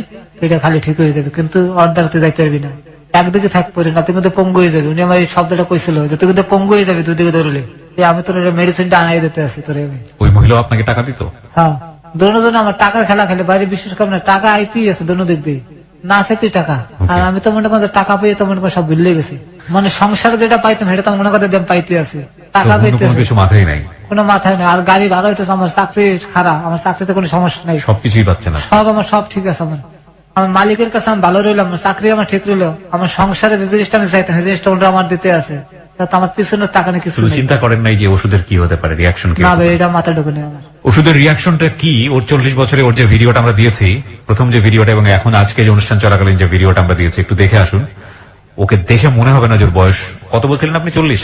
এটা খালি ঠিক হয়ে যাবে, কিন্তু অর্ডার তুই যাইতে পারবি না, একদিকে থাক পড়ি না, তুই কিন্তু পঙ্গু হয়ে যাবে। উনি আমার এই শব্দটা কইছিল যে তুই কিন্তু পঙ্গু হয়ে যাবে দুদিকে ধরলে, আমি তোর মেডিসিনটা আনাই দিতে আসি তোর। ওই মহিলা আপনাকে টাকা দিত? হ্যাঁ, দোনো আমার টাকার খেলা খেলে, বাইরে বিশেষ করে না, টাকা আইতেই আছে দোনো দিক দিয়ে, না সেটি টাকা। আর আমি তো মনে করছি টাকা পেয়ে তো মনে করি সব বিল্লে গেছি, মানে সংসারে যেটা পাইতাম সেটা তো মনে করতে দেন পাইতে আছে, টাকা পেতে কিছু মাথায় নাই, কোনো মাথায় নেই। আর গাড়ি ভাড়া হইতেছে, আমার চাকরি খারাপ, আমার চাকরিতে কোনো সমস্যা নেই, সবকিছুই পাচ্ছে না, সব আমার সব ঠিক আছে। আমার মালিকের কাছে আমি ভালো রইলাম, চাকরি আমার ঠিক রইলো, আমার সংসারে যে জিনিসটা আমি চাইতাম সেই জিনিসটা ওটা আমার দিতে আছে, তাতে আমার পিছনে টাকা নিয়ে কিছু চিন্তা করেন নাই যে ওষুধের কি হতে পারে, রিয়াকশন কি? না ভাই, এটা মাথায় ঢুকে নেই আমার। ওষুধের রিয়াকশনটা কি? ওর 40 বছরে ওর যে ভিডিওটা আমরা দিয়েছি, প্রথম যে ভিডিওটা এবং এখন আজকে যে অনুষ্ঠান চলাকালীন যে ভিডিওটা আমরা দিয়েছি, একটু দেখে আসুন। ওকে দেখে মনে হবে না যে ওর বয়স কত বলছিলেন আপনি? 40।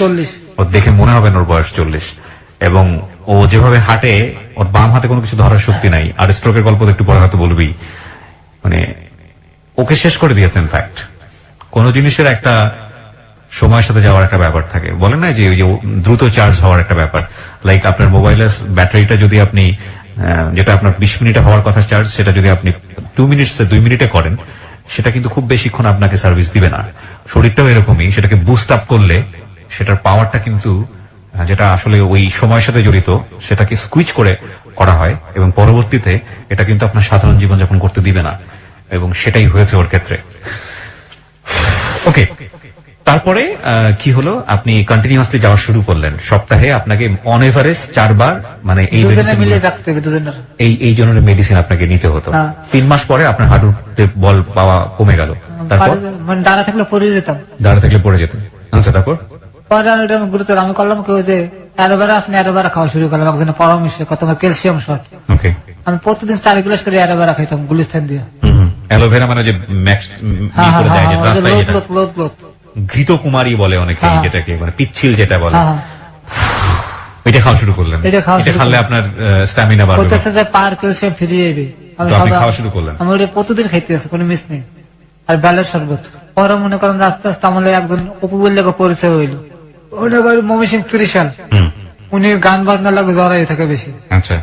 ওর দেখে মনে হবে না ওর বয়স 40, এবং ও যেভাবে হাঁটে, ওর বাম হাতে কোনো কিছু ধরার শক্তি নাই। আর স্ট্রোকের গল্প তো একটু পরে হয়তো বলবি। মানে ওকে শেষ করে দিয়েছেন। ফ্যাক্ট, কোন জিনিসের একটা সময়ের সাথে যাওয়ার একটা ব্যাপার থাকে, বলেন না যে দ্রুত চার্জ হওয়ার একটা ব্যাপার। লাইক আপনার মোবাইলের ব্যাটারিটা যদি আপনি, যেটা আপনার 20 মিনিটে হওয়ার কথা চার্জ, সেটা যদি আপনি 2 মিনিটে করেন, সেটা কিন্তু খুব বেশিক্ষণ আপনাকে সার্ভিস দিবে না। শরীরটাও এরকমই, সেটাকে বুস্ট আপ করলে সেটার পাওয়ারটা কিন্তু, যেটা আসলে ওই সময়ের সাথে জড়িত, সেটাকে সুইচ করে করা হয়, এবং পরবর্তীতে এটা কিন্তু আপনার সাধারণ জীবনযাপন করতে দিবে না, এবং সেটাই হয়েছে ওর ক্ষেত্রে। ওকে, তারপরে কি হলো? আপনি কন্টিনিউয়াসলি যাওয়া শুরু করলেন। সপ্তাহে আপনাকে অন এভারেজ 4 বার, মানে এই এই জনের মেডিসিন আপনাকে নিতে হতো। 3 মাস পরে আপনার হাঁটুতে বল পাওয়া কমে গেল। তারপর দাঁড়া থাকলে পড়ে যেতাম। দাঁড়া থাকলে পড়ে যেতেন। আচ্ছা, তারপর গুরুতর আমি করলাম কেউ যে অ্যালোভেরা আছে, অ্যালোভেরা খাওয়া শুরু করলাম। একজনের পরামর্শ তোমার ক্যালসিয়াম শর্ট। ওকে, আমি প্রতিদিন 4 গ্লাস করে অ্যালোভেরা খাইতাম গুলিস্তান দিয়ে। অ্যালোভেরা মানে যে ম্যাক্স ঘৃত কুমারী বলে অনেকে, যেটাকে মানে পিচ্ছিল যেটা বলে, এটা খাওয়া শুরু করলেন। এটা খাওয়ালে আপনার স্ট্যামিনা বাড়বে, পার ক্যালসিয়াম ফিরে যাবে। আমি খাওয়া শুরু করলেন। আমি ওটা প্রতিদিন খাইতে আছে, কোনো মিস নেই। আর বেলের শরবত। পরে মনে করেন আস্তে আস্তে আমাদের একজন অপু বললে পরিচয় হইল, ময়মনসিংহ ত্রিশাল। উনি গান বাজনা লাগে জড়াই থাকে বেশি। আচ্ছা,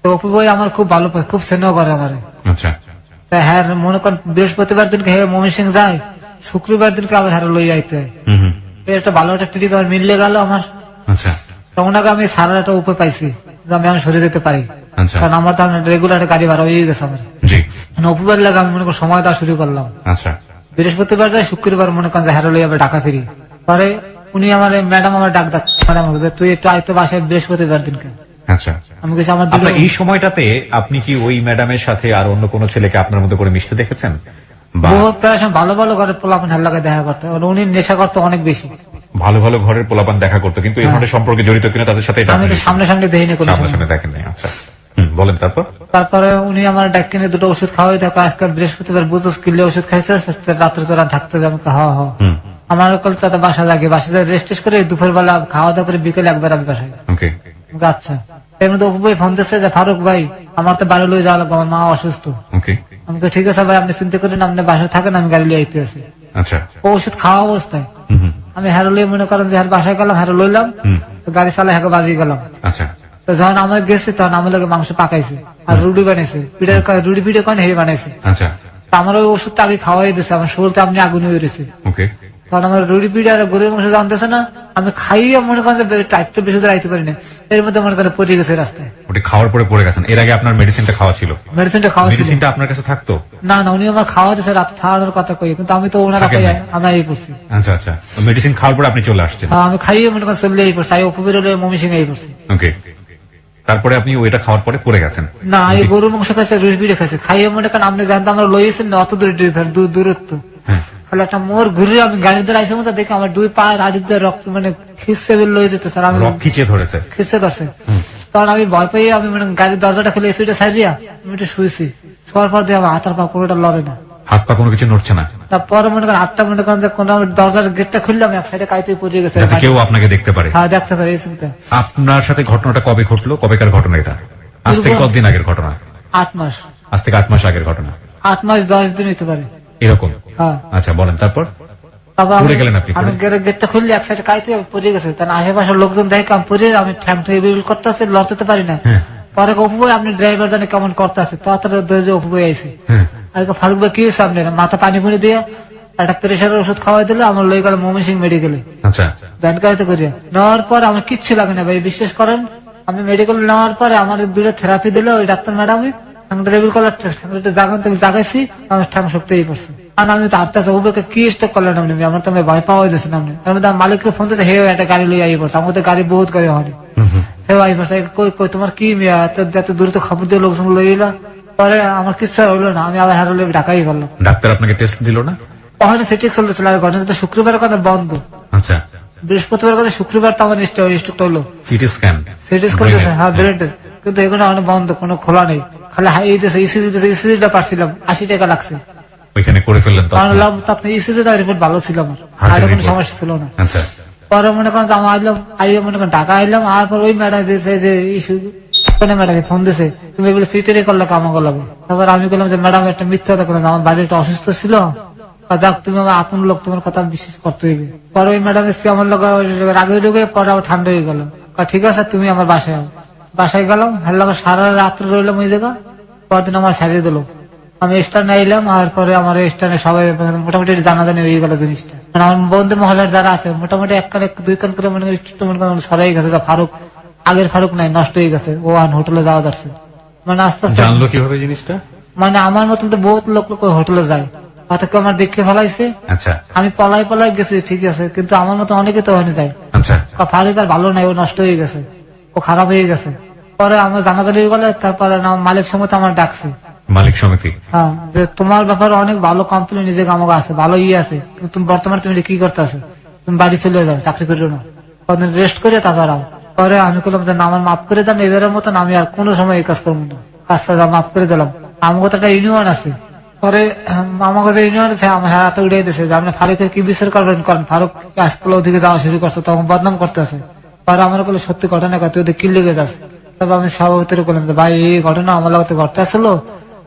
তো অপু ভাই আমার খুব ভালো পায়, খুব স্নেহ করে আমার। আচ্ছা, হ্যাঁ, মনে করেন বৃহস্পতিবার দিনকে ময়মনসিংহ যায়, শুক্রবার দিনকে আবার হ্যাঁ লই যাইতে হয়। একটা ভালো একটা ট্রিপ আমার মিললে গেল আমার। আচ্ছা, তো ওনাকে আমি সারা একটা উপায় পাইছি যে আমি এখন সরে যেতে পারি, কারণ আমার তো রেগুলার গাড়ি ভাড়া হয়ে গেছে আমার। অপুবার লাগে আমি মনে করি সময় দেওয়া শুরু করলাম। আচ্ছা, বৃহস্পতিবার যায়, শুক্রবার মনে করেন যে হ্যাঁ লই আবার ঢাকা ফিরি। পরে উনি আমার ম্যাডাম আমার ডাক ম্যাডাম তুই একটু আয়তো বাসায় বৃহস্পতিবার দিনকে। আচ্ছা, আমি কিছু আমার এই সময়টাতে আপনি কি ওই ম্যাডামের সাথে আর অন্য কোন ছেলেকে আপনার মতো করে মিশতে দেখেছেন? ভালো ভালো ঘরের পোলাপান হেল্লাকে দেখা করতে, উনি নেশা করতে অনেক বেশি। ভালো ভালো ঘরের পোলাপান দেখা করতো, কিন্তু এই ধরনের সম্পর্কে জড়িত কিনা তাদের সাথে আমি তো সামনে সামনে দেখিনি, কোনো সামনে দেখেন নাই। আচ্ছা, বলেন। তারপরে উনি আমার ডাক কিনে 2টো ওষুধ খাওয়াই থাকে। আজকে বৃহস্পতিবার বুঝতে কিনলে ওষুধ খাইছে, রাত্রে তোরা থাকতে হবে। আমি হা হা আমার কলকাতা বাসা লাগে, বাসায় রেস্ট করে দুপুর বেলা খাওয়া দাওয়া করে বিকেলে একবার আমি বাসায়। ওকে, আচ্ছা। এর মধ্যে অপু ভাই ফোন দিচ্ছে যে ফারুক ভাই আমার তো বাড়ি লয়ে যাওয়া লাগবে, আমার মা অসুস্থ। ওকে, আমি বলি, ঠিক আছে ভাই আপনি চিন্তা করেন, আপনি বাসায় থাকেন, আমি গাড়ি লিয়ে আইতে আছি। আচ্ছা, ও ওষুধ খাওয়া অবস্থায় হুম হুম, আমি হ্যারো লিয়ে মনে করেন যে হ্যার বাসায় গেলাম, হ্যারো লইলাম, হুম, তো গাড়ি চালাই হ্যাঁ বাড়ি গেলাম। আচ্ছা, তো যখন আমার গেছে তখন আমার লোক মাংস পাকাইছে আর রুটি বানাইছে, রুটি পিঠে কন হেরে বানাইছে। আচ্ছা, তো আমার ওই ওষুধটা আগে খাওয়াই দিচ্ছে, আমার শরীরটা আপনি আগুন হয়ে রয়েছে। ওকে, তখন আমার রুটি পিঠে আর গরুর মাংস জানতেছে না, আমি খাইয়ে মনে করেন যে টাইটটা বেশি দূর আইতে পারি না, এর মধ্যে মনে করেন পড়ে গেছে রাস্তায়। ওটা খাওয়ার পরে পড়ে গেছেন। এর আগে আপনার মেডিসিনটা খাওয়া ছিল? মেডিসিনটা খাওয়া ছিল মেডিসিনটা আপনার কাছে থাকতো? না, না উনি আমার খাওয়া দিচ্ছে, রাত খাওয়ানোর কথা কই, কিন্তু আমি তো ওনারা থাকেন নাই? আমি এই পড়ছি। আচ্ছা আচ্ছা, মেডিসিন খাওয়ার পরে আপনি চলে আসছেন? আমি খাইয়ে মনে করেন চলে এই পড়ছি, আমি উপবের মমি সিং এই পড়ছি। ওকে, তারপরে আপনি ওইটা খাওয়ার পরে পড়ে গেছেন? না, এই গরুর মাংস খাইছে, রুটি পিঠে খাইছে, খাইয়ে মনে করেন আপনি জানতে আমরা লইয়েছেন না অত দূরত্ব, হ্যাঁ, তাহলে একটা মোর ঘুরে আমি গাড়ি ধরে আইসে মতো দেখি আমার দুই পায়ের হাড়ির দিয়ে রক্ত মানে খিসে বের লয়ে যেতে স্যার, আমি রক খিচিয়ে ধরেছে? খিসে ধরছে। তখন আমি ভয় পেয়ে আমি মানে গাড়ির দরজাটা খুলে এসিটা সাইজিয়া আমি একটু শুয়েছি, শোয়ার পর দিয়ে আমার হাতার পা কোনোটা লড়ে না, হাত পা কোনো কিছু নড়ছে না? তারপরে মনে করেন হাতটা মনে করেন যে কোনো দরজার গেটটা খুললাম, এক সাইডে কাইতে পড়ে গেছে, যাতে কেউ আপনাকে দেখতে পারে। হ্যাঁ দেখতে পারে এই চিন্তা। আপনার সাথে ঘটনাটা কবে ঘটলো? কবেকার ঘটনা এটা? আজ থেকে কতদিন আগের ঘটনা? 8 মাস। আজ থেকে 8 মাস আগের ঘটনা? 8 মাস 10 দিন হইতে পারে এরকম? হ্যাঁ। আচ্ছা, বলেন তারপর। তারপর পড়ে গেলেন আপনি? আমি গেটটা খুললে এক সাইডে কাইতে পড়ে গেছে, তার আশেপাশের লোকজন দেখে আমি পড়ে আমি ঠ্যাং ঠেয়ে বিল করতে আছে, লড়তে পারি না। হ্যাঁ, পরে অপু ভাই আপনি ড্রাইভার জানে কেমন করতে আছে, তাড়াতাড়ি ধরে অপু ভাই আইসি। হ্যাঁ, আর ফারুক ভাই কি হয়েছে আপনার? মাথা পানি ফুনি দিয়ে একটা প্রেশারের ওষুধ খাওয়াই দিলে আমার লই গেল মমি সিং মেডিকেলে, আচ্ছা, ব্যানকাইতে করিয়া নেওয়ার পর আমার কিচ্ছু লাগে না ভাই, বিশ্বাস করেন। আমি মেডিকেল নেওয়ার পরে আমার দুটো থেরাপি দিলে ওই ডাক্তার ম্যাডামই রেবিল করলে জাগান তুমি জাগাইছি, আমার ঠ্যাং শক্তি পড়ছে। আর আমি তো আটটা ওকে কি স্টক করলেন আপনি, আমার তো ভয় পাওয়া যাচ্ছে না। আপনি তার মধ্যে মালিককে ফোন দিতে, হে একটা গাড়ি লই আই পড়ছে, আমাদের গাড়ি বহুত গাড়ি হয়, হে আই পড়ছে, কই কই তোমার কি যাতে দূরে তো খবর দিয়ে লোকজন লই এলা। পরে আমার কিচ্ছু হইলো না, আমি আবার হারলে ঢাকাই গেলাম। ডাক্তার আপনাকে টেস্ট দিল না? ওখানে সেটি চলতেছিল, আর ঘটনা তো শুক্রবারের কথা বন্ধ, আচ্ছা, বৃহস্পতিবার কথা শুক্রবার তো আমার স্টকটা হলো সিটি স্ক্যান? সিটি স্ক্যান, হ্যাঁ ব্রেনের, কিন্তু এগুলো অনেক বন্ধ, কোনো খোলা নেই, খালি হাই দিয়েছে ইসিজি দিয়েছে, ইসিজিটা পারছিলাম 80 টাকা লাগছে। ওইখানে করে ফেললেন তো? ইসিজি রিপোর্ট ভালো ছিল আমার, হার্টের আর কোনো report? সমস্যা ছিল না। আচ্ছা, পরে মনে করেন আমি আইলাম, আইয়া মনে করেন ঢাকা আইলাম, আর পর ওই ম্যাডাম যে ইস্যু ম্যাডামে ফোন দিছে, তুমি এগুলো সিটেরই করলে কামা করলাম। তারপর আমি বললাম যে ম্যাডাম একটা মিথ্যা কথা বললাম, আমার বাড়ি একটা অসুস্থ ছিল, যাক তুমি আমার আপন লোক, তোমার কথা বিশ্বাস করতে হইবে। পরে ওই ম্যাডাম এসে আমার লোক রাগে ঢুকে, পরে আবার ঠান্ডা হয়ে গেল, ঠিক আছে তুমি আমার বাসায় আও। বাসায় গেলাম, হেললাম, সারা রাত্রে রইলাম ওই জায়গা। পরদিন আমার সারিয়ে দিল, আমি স্টানে আইলাম, আর পরে আমার স্টানে সবাই মোটামুটি জানাজানি হয়ে গেল জিনিসটা। মানে আমার বন্ধু মহলার যারা আছে মোটামুটি এক কান দুই কান করে মনে করি সরাই গেছে, ফারুক আগের ফারুক নাই, নষ্ট হয়ে গেছে, ও হোটেলে যাওয়া যাচ্ছে। মানে আস্তে আস্তে জানলো কিভাবে জিনিসটা? মানে আমার মতন তো বহুত লোক হোটেলে যায়, হয়তো কেউ আমার দেখে ফেলাইছে, আচ্ছা, আমি পলাই গেছি, ঠিক আছে, কিন্তু আমার মতো অনেকে তো ওখানে যায়। আচ্ছা, ফারুক আর ভালো নাই, ও নষ্ট হয়ে গেছে, ও খারাপ হয়ে গেছে। পরে আমার জানাজানি হয়ে গেলে, তারপরে মালিক সময় আমার ডাকছে, মালিক সমিতি? হ্যাঁ, যে তোমার ব্যাপারে অনেক ভালো কোম্পানি নিজেকে আমাকে আছে, ভালো আছে, কিন্তু তুমি বর্তমানে তুমি কি করতে আছো, তুমি বাড়ি চলে যাও, চাকরি করো না, কদিন রেস্ট করে তারপর আও। পরে আমি বললাম যে না, আমার মাফ করে দেন, এবারের মতন আমি আর কোনো সময় এই কাজ করবো না, কাজটা মাফ করে দিলাম। আমার কথা একটা ইউনিয়ন আছে, পরে আমার কাছে ইউনিয়ন আছে, আমার হাতে উড়িয়ে দিয়েছে যে আপনি ফারুকের কি বিচার করবেন করেন, ফারুক আজকাল ওদিকে যাওয়া শুরু করছে, তখন বদনাম করতে আছে। পরে আমার বলে সত্যি ঘটনা কথা, তুই ওদের কি লেগে যাস। তবে আমি সভাপতির বললাম যে ভাই এই ঘটনা আমার লাগতে ঘটতে আসলো,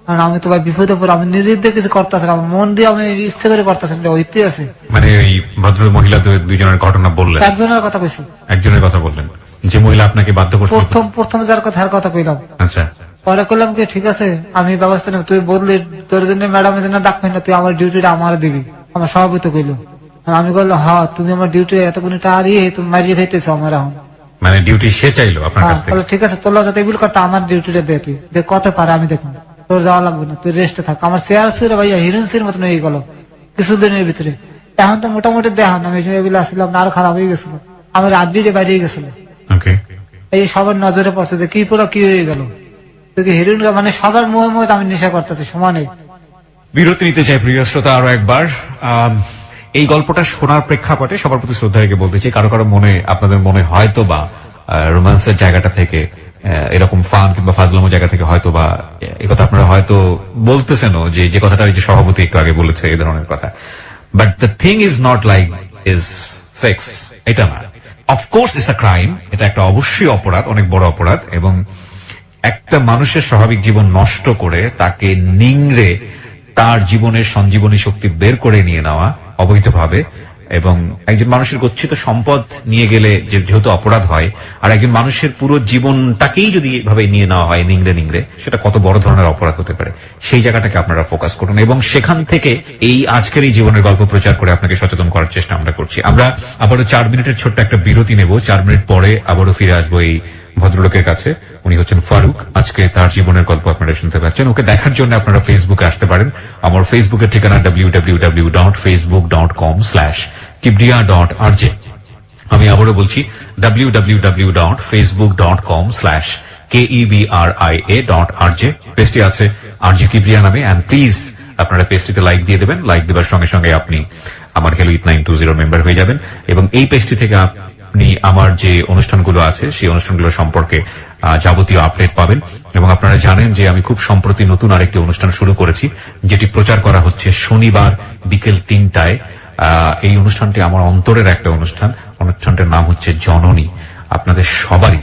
কারণ আমি তো ভাই বিপদে পড়ে, আমি নিজের দিয়ে কিছু করতে আসলাম, মন দিয়ে আমি ইচ্ছে করে করতে আসলাম, ঐতি আছে। মানে এই ভদ্র মহিলা দুইজনের ঘটনা বললেন? একজনের কথা কইছি। একজনের কথা বললেন, যে মহিলা আপনাকে বাধ্য করছে? প্রথম যার কথা কইলাম। আচ্ছা, পরে করলাম কি ঠিক আছে আমি ব্যবস্থা নেব, তুই বদলি তোর জন্য ম্যাডামের জন্য ডাকবেন না, তুই আমার ডিউটিটা আমার দিবি, আমার সভাপতি কইলো। আমি বললাম হ্যাঁ তুমি আমার ডিউটি এতগুলো টাকা তুমি মারিয়ে খাইতেছো আমার এখন। মানে ডিউটি সে চাইলো আপনার কাছ থেকে? ঠিক আছে তোর যাতে বিল করতে আমার ডিউটিটা দে, তুই দেখ কত পারে আমি দেখুন, তোর যাওয়া লাগবে না, তুই রেস্টে থাক। আমার চেয়ার ছুঁড়ে ভাইয়া হিরোইন সির মতন হয়ে গেল কিছুদিনের ভিতরে। এখন তো মোটামুটি দেখান আমি এগুলো আসলাম না, আরো খারাপ হয়ে গেছিল, আমার আড্ডিতে বাইরে গেছিল। এই সবার নজরে পড়ছে যে কি পুরো কি হয়ে গেল, তুই হিরোইন মানে সবার মুহে মুহে আমি নেশা করতেছি সমানে। বিরতি নিতে চাই প্রিয় শ্রোতা আরো একবার। এই গল্পটা শোনার প্রেক্ষাপটে সবার প্রতি শ্রদ্ধা রেখে বলতে চাই, কারো কারো মনে আপনাদের মনে হয়তো বা রোমান্সের জায়গাটা থেকে এরকম ফান কিংবা ফাজলামো জায়গা থেকে হয়তো বা এই কথা আপনারা হয়তো বলতেছেনও, যে কথাটা ওই যে সভাপতি একটু আগে বলেছে এই ধরনের কথা। But the thing is not like is sex, এটা না। অফকোর্স ইটস আ ক্রাইম, এটা একটা অবশ্যই অপরাধ, অনেক বড় অপরাধ, এবং একটা মানুষের স্বাভাবিক জীবন নষ্ট করে তাকে নিংড়ে তার জীবনের সঞ্জীবনী শক্তি বের করে নিয়ে নেওয়া অবৈধভাবে, এবং একজন মানুষের গচ্ছিত সম্পদ নিয়ে গেলে যেহেতু অপরাধ হয়, আর একজন মানুষের পুরো জীবনটাকেই যদি এভাবে নিয়ে নেওয়া হয় নিংড়ে নিংড়ে, সেটা কত বড় ধরনের অপরাধ হতে পারে, সেই জায়গাটাকে আপনারা ফোকাস করুন, এবং সেখান থেকে এই আজকের এই জীবনের গল্প প্রচার করে আপনাকে সচেতন করার চেষ্টা আমরা করছি। আমরা আবারও 4 মিনিটের ছোট্ট একটা বিরতি নেব, 4 মিনিট পরে আবারও ফিরে আসবো এই ভদ্রলোকের কাছে। উনি হচ্ছেন ফারুক। আজকে তার জীবনের গল্প আপনারা শুনতে পাচ্ছেন। ওকে দেখার জন্য আপনারা ফেসবুকে আসতে পারেন। আমার ফেসবুকের ঠিকানা www.facebook.com/kibria.rj। আমি আবারও বলছি www.facebook.com/kebria.rj। পেজটি আছে আরজে কিবরিয়া নামে, এন্ড প্লিজ আপনারা পেজটিতে লাইক দিয়ে দেবেন। লাইক দেওয়ার সঙ্গে সঙ্গে আপনি আমার হেলো 8920 মেম্বার হয়ে যাবেন, এবং এই পেজটি থেকে আপনি আমার যে অনুষ্ঠানগুলো আছে সেই অনুষ্ঠানগুলো সম্পর্কে যাবতীয় আপডেট পাবেন। এবং আপনারা জানেন যে আমি খুব সম্প্রতি নতুন আরেকটি অনুষ্ঠান শুরু করেছি, যেটি প্রচার করা হচ্ছে শনিবার বিকেল 3টায়। এই অনুষ্ঠানটি আমার অন্তরের একটা অনুষ্ঠান। অনুষ্ঠানটির নাম হচ্ছে জননী। আপনাদের সবারই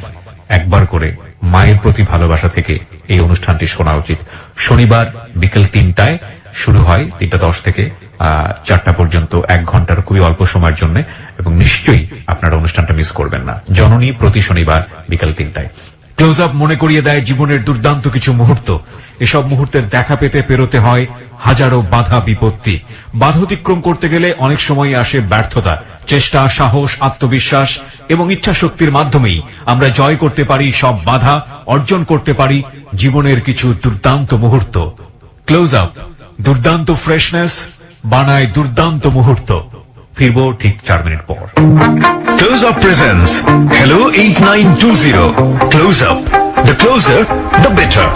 একবার করে মায়ের প্রতি ভালোবাসা থেকে এই অনুষ্ঠানটি শোনা উচিত। শনিবার বিকেল 3টায় শুরু হয়, 3:10 থেকে 4টা পর্যন্ত, 1 ঘন্টার খুবই অল্প সময়ের জন্য, এবং নিশ্চয়ই আপনারা অনুষ্ঠানটা মিস করবেন না। জননী প্রতি শনিবার বিকেল 3টায়। ক্লোজ আপ মনে করিয়ে দেয় জীবনের দুর্দান্ত কিছু মুহূর্ত। এসব মুহূর্তের দেখা পেতে পেরোতে হয় হাজারো বাধা বিপত্তি। বাধা অতিক্রম করতে গেলে অনেক সময় আসে ব্যর্থতা। চেষ্টা, সাহস, আত্মবিশ্বাস এবং ইচ্ছা শক্তির মাধ্যমেই আমরা জয় করতে পারি সব বাধা, অর্জন করতে পারি জীবনের কিছু দুর্দান্ত মুহূর্ত। ক্লোজ আপ দুর্দান্ত ফ্রেশনেস বানায় দুর্দান্ত মুহূর্ত। ফিরবো ঠিক 4 মিনিট পর। Close Up presents Hello 8920. Close Up. The closer, the better.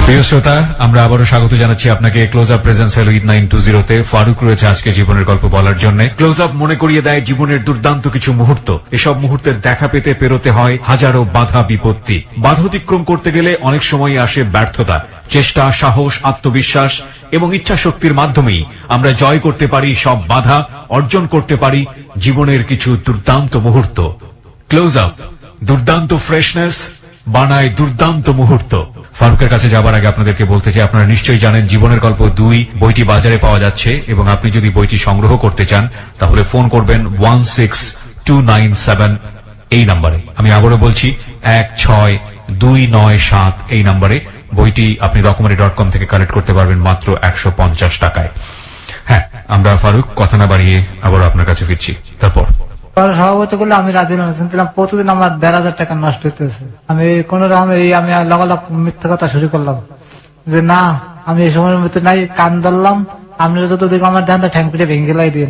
প্রিয় শ্রোতা, আমরা আবারও স্বাগত জানাচ্ছি আপনাকে ক্লোজ আপ প্রেজেন্স হেলো 8920 তে। ফারুক রয়েছে আজকে জীবনের গল্প বলার জন্য। ক্লোজ আপ মনে করিয়ে দেয় জীবনের দুর্দান্ত কিছু মুহূর্ত। এসব মুহূর্তের দেখা পেতে পেরোতে হয় হাজারো বাধা বিপত্তি। বাধা অতিক্রম করতে গেলে অনেক সময় আসে ব্যর্থতা। চেষ্টা, সাহস, আত্মবিশ্বাস এবং ইচ্ছা শক্তির মাধ্যমেই আমরা জয় করতে পারি সব বাধা, অর্জন করতে পারি জীবনের কিছু দুর্দান্ত মুহূর্ত। ক্লোজ আপ দুর্দান্ত ফ্রেশনেস বানায় দুর্দান্ত মুহূর্ত। ফারুকের কাছে যাবার আগে আপনাদেরকে বলতে চাই, আপনারা নিশ্চয়ই জানেন জীবনের গল্প 2 বইটি বাজারে পাওয়া যাচ্ছে, এবং আপনি যদি বইটি সংগ্রহ করতে চান তাহলে ফোন করবেন 16297 এই নম্বরে। আমি আবারও বলছি 16297 এই নম্বরে। বইটি আপনি রকমারি.com থেকে কালেক্ট করতে পারবেন মাত্র 150 টাকায়। হ্যাঁ, আমরা ফারুক কথা না বাড়িয়ে আবারও আপনার কাছে ফিরছি। তারপর সভাপতি করলে আমি রাজি না, শুনছিলাম প্রতিদিন আমার 1,500 টাকা নষ্ট হইতেছে। আমি কোন রকম আমি লাগালাগ মিথ্যা কথা শুরু করলাম যে না, আমি এই সময়ের মধ্যে নাই, কান ধরলাম, আপনারা যত দিকে আমার ধান্দা ঠ্যাং পিঠে ভেঙে গেলাই দিন,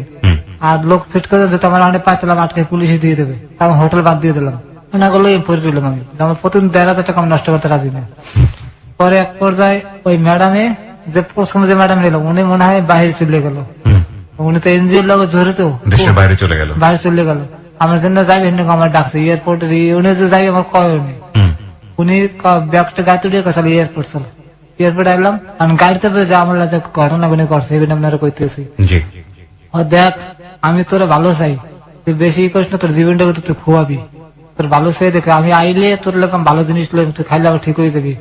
আর লোক ফিট করে যেতে আমার অনেক পাইতাম আটকে পুলিশে দিয়ে দেবে, আমি হোটেল বাদ দিয়ে দিলাম। ওনা করলো পরে দিলাম আমি, আমার প্রতিদিন 1,500 টাকা আমি নষ্ট করতে রাজি না। পরে এক পর্যায়ে ওই ম্যাডামে যে প্রথমে যে ম্যাডাম নিল, উনি মনে হয় বাইরে চলে গেল। উনি তো এনজিওর লোক জড়িত, দেশের বাইরে চলে গেল। আমার জন্য যাইবে, আমার ডাকছে এয়ারপোর্টে, উনি যে যাইবে আমার কয় উনি, উনি ব্যাগটা গাড়িতে উঠে গেছিল এয়ারপোর্ট চল। এয়ারপোর্ট আইলাম, গাড়িতে যে আমার যে ঘটনা গুলি করছে এগুলো আপনারা কইতেছি। দেখ, আমি তোরা ভালো চাই, তুই বেশি করিস না, তোর জীবনটাকে তুই খুয়াবি, তোর ভালো চাই দেখে আমি আইলে তোর লোক ভালো জিনিস তুই খাইলে আবার ঠিক হয়ে যাবি,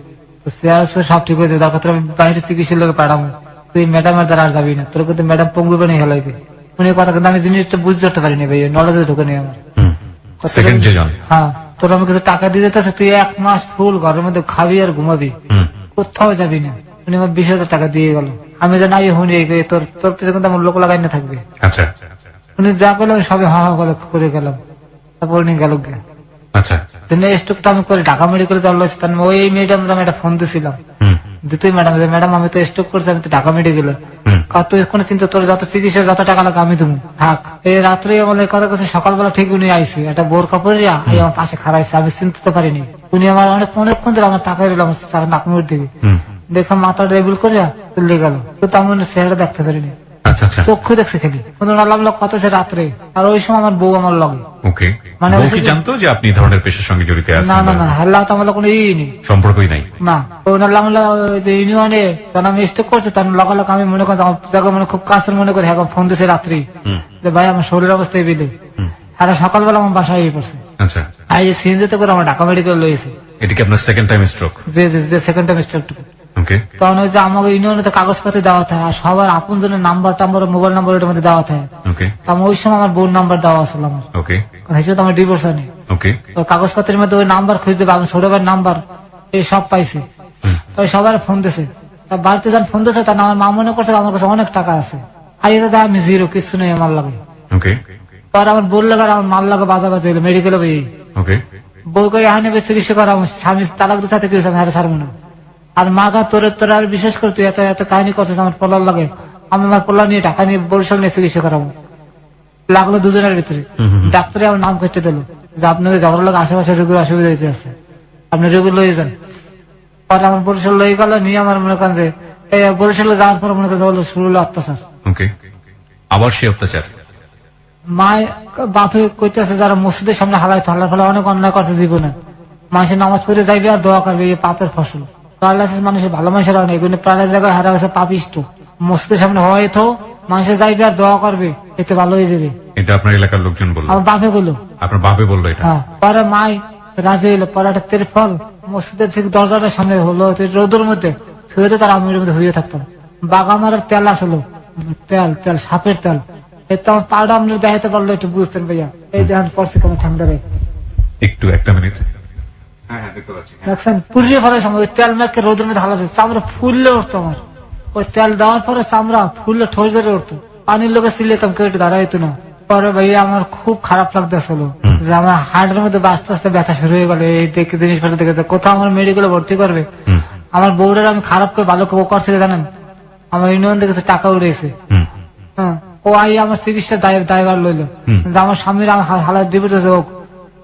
সব ঠিক হয়ে যাবে। তারপর তোর বাইরে চিকিৎসার লোকে পাঠাবো, তুই ম্যাডামের দ্বারা আর যাবি না, তোর কিন্তু ম্যাডাম পঙ্গু বানিয়ে হেলাইবে। উনি কথা কিন্তু আমি জিনিসটা বুঝতে পারতে পারিনি ভাই, নলেজে ঢুকে নেই আমার। হ্যাঁ, তোর আমি কিছু টাকা দিয়ে যেতেছে, তুই 1 মাস ফুল ঘরের মধ্যে খাবি আর ঘুমাবি, কোথাও যাবি না। উনি আমার 20,000 টাকা দিয়ে গেল। আমি জানি হুনি তোর তোর পিছনে কিন্তু আমার লোক লাগাই না থাকবে। উনি যা করলাম সবে হা করে গেলাম। তারপর উনি গেল গিয়া স্টকটা আমি করে ঢাকা মেডিকেলে যাওয়া, ওই ম্যাডাম একটা ফোন দিয়েছিলাম, দ্বিতীয় ম্যাডাম আমি তো স্টক করছি, আমি তো ঢাকা মেডিকেলে, তুই কোনো চিন্তা, তোর যত চিকিৎসা যত টাকা লাগে আমি দেবো, থাক। এই রাত্রে আমার কথা কথা সকালবেলা ঠিক উনি আইসি, একটা বোর কাপড়িয়া আমার পাশে খারাইছে, আমি চিনতে পারিনি। উনি আমার অনেকক্ষণ ধরে আমার টাকা দিল আমার নাকমুড় দিকে, দেখে মাথা রেবিল করিয়া চলে গেল, কিন্তু আমি চেহারা দেখতে পারিনি, চক্ষু দেখছে খালি। কত সে রাত্রে, আর ওই সময় আমার বউ আমার লগে, মানে জানতো যে আপনি ধরনের পেশার সঙ্গে জড়িত আছেন? না না না, হাল্লা তো আমার কোনো সম্পর্কই নাই না। ইউনিয়নে তখন আমি স্টেক করছি, তখন লগালগ আমি মনে করি মানে খুব কাছের মনে করি, এখন ফোন দিয়েছে রাত্রি যে ভাই আমার শরীরের অবস্থা এই বিলে, আর সকালবেলা আমার বাসায় আইয়ে পড়ছে। আচ্ছা, আর এই সিএনজিতে করে আমার ঢাকা মেডিকেল লইছে। এটা কি আপনার সেকেন্ড টাইম স্ট্রোক? যে সেকেন্ড টাইম স্ট্রোক। ওকে, তখন ওই যে আমাকে ইউনিয়নে কাগজপাতি দেওয়া থাকে আর সবার আপন জনের নাম্বার টাম্বার মোবাইল নাম্বার ওটার মধ্যে দেওয়া থাকে। ওকে, তো আমার ওই সময় আমার বোন নাম্বার দেওয়া আসলো আমার, ওকে, হিসেবে তো আমার ডিভোর্স হয়নি। ওকে, ওই কাগজপত্রের মধ্যে ওই নাম্বার খুঁজে দেবে, আমি ছোট ভাইয়ের নাম্বার এই সব পাইছি। ওই সবার ফোন দিছে, বাড়িতে যখন ফোন দিছে তখন আমার মা মনে করছে আমার কাছে অনেক টাকা আছে, আর এটা আমি জিরো, কিছু নেই আমার লাগে। ওকে, পরে আমার বোন লাগে আমার মাল লাগে বাজা বাজে মেডিকেলে বই ওকে, বই করে এখানে চিকিৎসা করা আমার স্বামী তালাক দিতে কি হয়েছে আমি হারে ছাড়বো না। আর মা গা তোর আর বিশেষ করে তুই এত এত কাহিনী করছিস আমার পোলার লাগে, আমি আমার পোলা নিয়ে ঢাকা নিয়ে বরিশাল নিয়ে চিকিৎসা করাবো। লাগলো দুজনের ভিতরে, ডাক্তারে আমার নাম কেটে দিল যে আপনাকে ঝগড়া লাগে আশেপাশে রোগীর অসুবিধা হয়েছে আছে, আপনি রোগী লয়ে যান। পরে আমার বরিশাল লয়ে গেল, নিয়ে আমার মনে করেন যে এই বরিশালে যাওয়ার পর মনে করেন শুরু হলো অত্যাচার। ওকে, আবার সে অত্যাচার। মায় বাপে কইতেছে যারা মসজিদের সামনে হালাইতো, হালার ফলে অনেক অন্যায় করছে জীবনে, মানুষের নামাজ পড়ে যাইবে আর দোয়া করবে, এই পাপের ফসল। প্যারালাইসিস মানুষের ভালো মানুষের অনেক, এগুলো প্রায় জায়গায় হারা গেছে পাপিষ্ট। মসজিদের সামনে হয়তো মানুষের যাইবে আর দোয়া করবে, এতে ভালো হয়ে যাবে। এটা আপনার এলাকার লোকজন বললো? আমার বাপে বললো। আপনার বাপে বললো এটা? হ্যাঁ। পরে মাই রাজি হইলো, পরে একটা তেরফল মসজিদের ঠিক দরজাটার সামনে হলো, রোদের মধ্যে শুয়ে তার আমির মধ্যে হইয়ে থাকতাম। বাগামারের তেল আসলো, তেল তেল সাপের তেল, এতে আমার পাউডার আপনি দেখাতে পারলো একটু বুঝতেন ভাইয়া। এই দেখান পড়ছে কেমন ঠান্ডা রে, একটু একটা মিনিট। হ্যাঁ, দেখতে পাচ্ছি। দেখছেন পুড়িয়ে ফেলে সময় ওই তেল মেখে রোদের মধ্যে হালা চামড়া ফুললে উঠতো আমার, ওই তেল দেওয়ার পরে চামড়া ফুললে ঠোঁস ধরে উঠতো, পানির লোকে সিলেতাম কেউ একটু দাঁড়াইতো না। পরে ভাইয়া আমার খুব খারাপ লাগতেছিল যে আমার হার্টের মধ্যে আস্তে আস্তে ব্যথা শুরু হয়ে গেল। এই দেখে জিনিসপত্র দেখে কোথাও আমার মেডিকেলে ভর্তি করবে। আমার বউরের আমি খারাপ করে ভালো করে করছে জানেন, আমার ইউনিয়ন থেকে টাকা উড়েছে। হ্যাঁ, ও আই আমার চিকিৎসার দায়ভার লইলো যে আমার স্বামীর আমার হালাত ডিভোর্স হয়েছে, হোক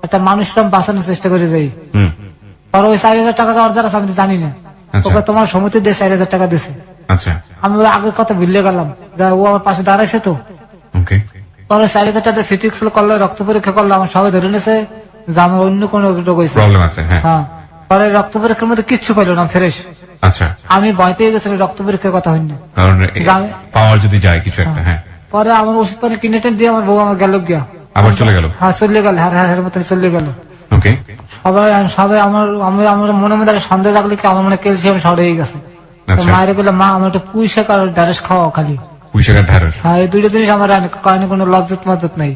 একটা মানুষরা বাঁচানোর চেষ্টা করে যাই। আর ওই 4,000 টাকা যাওয়ার দ্বারা আমি জানি না, ওকে তোমার সমিতি দিয়ে 4,000 টাকা দিছে। আচ্ছা, আমি ওই আগের কথা ভুলে গেলাম, যা ও আমার পাশে দাঁড়াইছে তো। ওকে, পরে 4,000 টাকা সিটি স্ক্যান করলো, রক্ত পরীক্ষা করলো, আমার সবাই ধরে নিয়েছে যে আমার অন্য কোন রোগ হয়েছে, প্রবলেম আছে। হ্যাঁ, হ্যাঁ। পরে রক্ত পরীক্ষার মধ্যে কিচ্ছু পাইলো না, ফ্রেশ। আচ্ছা, আমি ভয় পেয়ে গেছিলাম রক্ত পরীক্ষার কথা হয়নি, কারণ জানে- পাওয়ার যদি যায় কিছু একটা। হ্যাঁ, পরে আমার ওষুধ পানি কিনে টেনে দিয়ে আমার বউ আমার গেল গিয়া, আবার চলে গেল। হ্যাঁ চলে গেল, হ্যাঁ মতো চলে গেল। ওকে, সবাই সবাই আমার মনে মধ্যে একটা সন্দেহ লাগলে কি আমার মনে ক্যালসিয়াম শর্ট হয়ে গেছে। তো আচ্ছা। মায়ের বলে মা আমার একটা পুঁই শাক আর ঢ্যাঁড়স খাওয়া খালি। পুঁইশাকের ঢ্যাঁড়স? হ্যাঁ, এই দুটো জিনিস আমার কারণে কোনো লজ্জত মজ্জত নাই।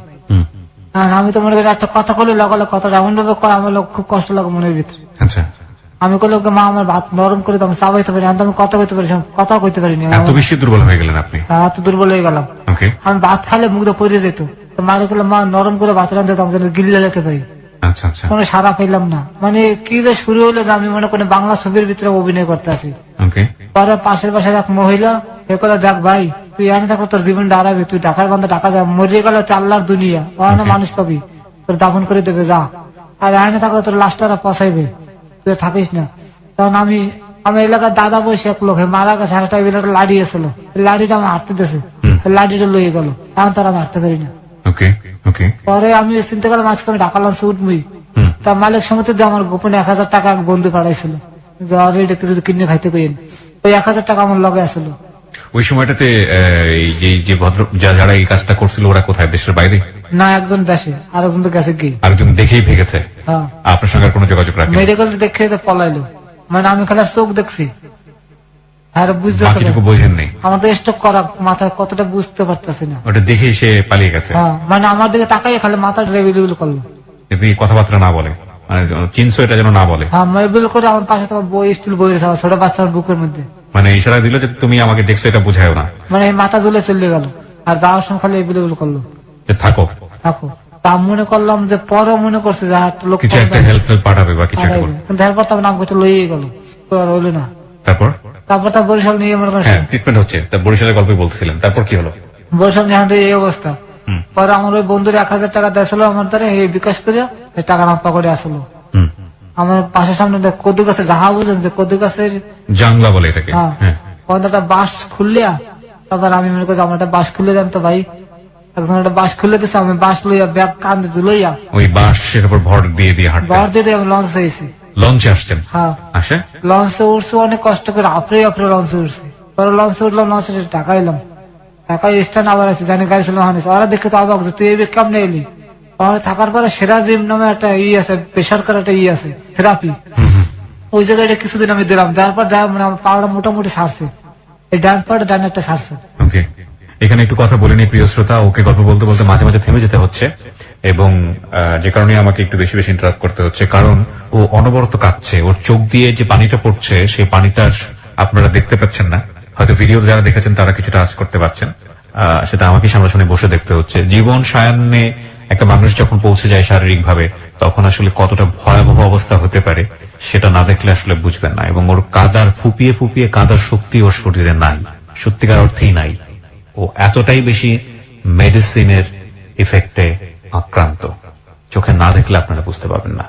হ্যাঁ, আমি তো মনে করি একটা কথা করলে লগালে কথাটা এমন ভাবে কয় আমার খুব কষ্ট লাগে মনের ভিতরে। আচ্ছা, আমি করলে ওকে মা আমার ভাত নরম করে তো আমি চাবাইতে পারি, আমি কথা কইতে পারি, কথা কইতে পারিনি, এত বেশি দুর্বল হয়ে গেলেন আপনি? এত দুর্বল হয়ে গেলাম। ওকে, আমি ভাত খাইলে মুখ দিয়ে পড়ে যেত, তো মায়ের করলে মা নরম করে ভাত রাঁধতে আমি গিল্লে যেতে পারি, আচ্ছা, আচ্ছা, কোনো সারা পেলাম না। মানে কি যে শুরু হলো যে আমি মনে করি বাংলা ছবির ভিতরে অভিনয় করতে আছি। ওকে, পরে পাশের বাসার এক মহিলা এ করে, দেখ ভাই তুই এনে থাকো, তোর জীবন দাঁড়াবে, তুই ঢাকার বান্ধব ঢাকা যা, মরিয়ে গেলে তুই আল্লাহর দুনিয়া, ওখানে মানুষ পাবি, তোর দাফন করে দেবে যা, আর এনে থাকলে তোর লাশটারা পচাইবে, তুই থাকিস না। তখন আমি এলাকার দাদা বসে এক লোক মারা গেছে, একটা লাড়ি এসেছিল, লাড়িটা আমি হাঁটতে দিয়েছে, লাড়িটা লইয়ে গেল, এখন তার আমি হাঁটতে পারি না। ওকে, ওকে, পরে আমি চিন্তা করলাম আজকে আমি ঢাকা লঞ্চে উঠবই। তা মালিক সমিতি দিয়ে আমার গোপনে 1,000 টাকা এক বন্ধু পাঠাইছিল, যে অলরেডি যদি কিনে খাইতে পেয়েন, ওই 1,000 টাকা আমার লগে আসলো। ওই সময়টাতে যে ভদ্র যারা এই কাজটা করছিল ওরা কোথায়? দেশের বাইরে? না, একজন দেশে, আর একজন তো গেছে কি। আরেকজন দেখেই ভেগেছে? হ্যাঁ, আপনার সঙ্গে আর কোনো যোগাযোগ রাখেন? মেডিকেল দেখে তো পলাইলো, মানে আমি খালি চোখ দেখছি, আর বুঝতে বাকিটুকু বোঝেন নেই? আমাদের স্টক করা মাথায় কতটা বুঝতে পারতেছি না। ওটা দেখেই সে পালিয়ে গেছে? হ্যাঁ, মানে আমার দিকে তাকাই খালি মাথা রেবিল করলো, যদি কথাবার্তা না বলে, মানে চিনছো এটা যেন না বলে? হ্যাঁ, রেবিল করে আমার পাশে তোমার বই স্টুল বই রয়েছে, আমার ছোট বাচ্চার বুকের মধ্যে, মানে ইশারা দিল যে তুমি আমাকে দেখছো, এটা বুঝায়ও না? মানে মাথা ঝুলে চলে গেল, আর যাওয়ার সময় খালি রেবিল করলো, যে থাকো থাকো। তা মনে করলাম যে পরে মনে করছে যে একটা লোক কিছু একটা হেল্প পাঠাবে বা কিছু একটা করবে, কিন্তু এরপর তো নাম করতে লইয়ে গেল, রইল না। তারপর তা বরিশাল নিয়ে মনে করছে ট্রিটমেন্ট হচ্ছে। তা বরিশালের গল্পই বলতেছিলেন, তারপর কি হলো? বরিশাল নিয়ে আমাদের এই অবস্থা। পরে আমার ওই বন্ধুর 1,000 টাকা দিয়েছিল আমার দ্বারা, এই বিকাশ করে এই টাকা নাম্পা করে আসলো। আমার পাশের সামনে কদু গাছের যাহা বুঝেন যে কদু গাছের জাংলা বলে এটাকে? হ্যাঁ, একটা বাঁশ খুললিয়া, তারপর আমি মনে করছি আমার একটা বাঁশ খুলে দেন তো ভাই, একজন একটা বাঁশ খুলে দিচ্ছে, আমি বাঁশ লইয়া ব্যাগ কান্দে ঝুলইয়া ওই বাঁশের উপর ভর দিয়ে হাঁটতে? ভর দিয়ে আমি লঞ্চ হয়েছি। লঞ্চে আসছেন? হ্যাঁ, আসে লঞ্চে উঠছি অনেক কষ্ট করে, আপরে লঞ্চে উঠছি। পরে লঞ্চে উঠলাম, লঞ্চে টাকা এলাম, টাকা স্ট্যান্ড আবার আছে, জানি গাড়ি ছিল ওরা দেখে তো অবাক যে তুই এই কেমনে এলি, ওখানে থাকার পরে সেরাজিম নামে একটা আছে, বেসরকারি একটা আছে থেরাপি, ওই জায়গায় কিছুদিন আমি দিলাম, দেওয়ার পর মানে আমার পাওয়াটা মোটামুটি ছাড়ছে, এই ডান পাটা ডান একটা ছাড়ছে। ওকে, এখানে একটু কথা বলে নি প্রিয় শ্রোতা, ওকে গল্প বলতে বলতে মাঝে মাঝে থেমে যেতে হচ্ছে এবং যে কারণে আমাকে একটু বেশি বেশি ইন্টারাপ্ট করতে হচ্ছে, কারণ ও অনবরত কাঁদছে, ওর চোখ দিয়ে যে পানিটা পড়ছে সেই পানিটার আপনারা দেখতে পাচ্ছেন না, হয়তো ভিডিও যারা দেখেছেন তারা কিছুটা আজ করতে পারছেন, সেটা আমাকে সামনাসামনি বসে দেখতে হচ্ছে। জীবন সায়ান্নে একটা মানুষ যখন পৌঁছে যায় শারীরিক ভাবে, তখন আসলে কতটা ভয়াবহ অবস্থা হতে পারে সেটা না দেখলে আসলে বুঝবেন না। এবং ওর কাদার ফুপিয়ে ফুপিয়ে কাদার শক্তি ওর শরীরে নাই, সত্যিকার অর্থেই নাই। ও এতটাই বেশি মেডিসিনের ইফেক্টে আক্রান্ত, চোখে না দেখলে আপনারা বুঝতে পারবেন না,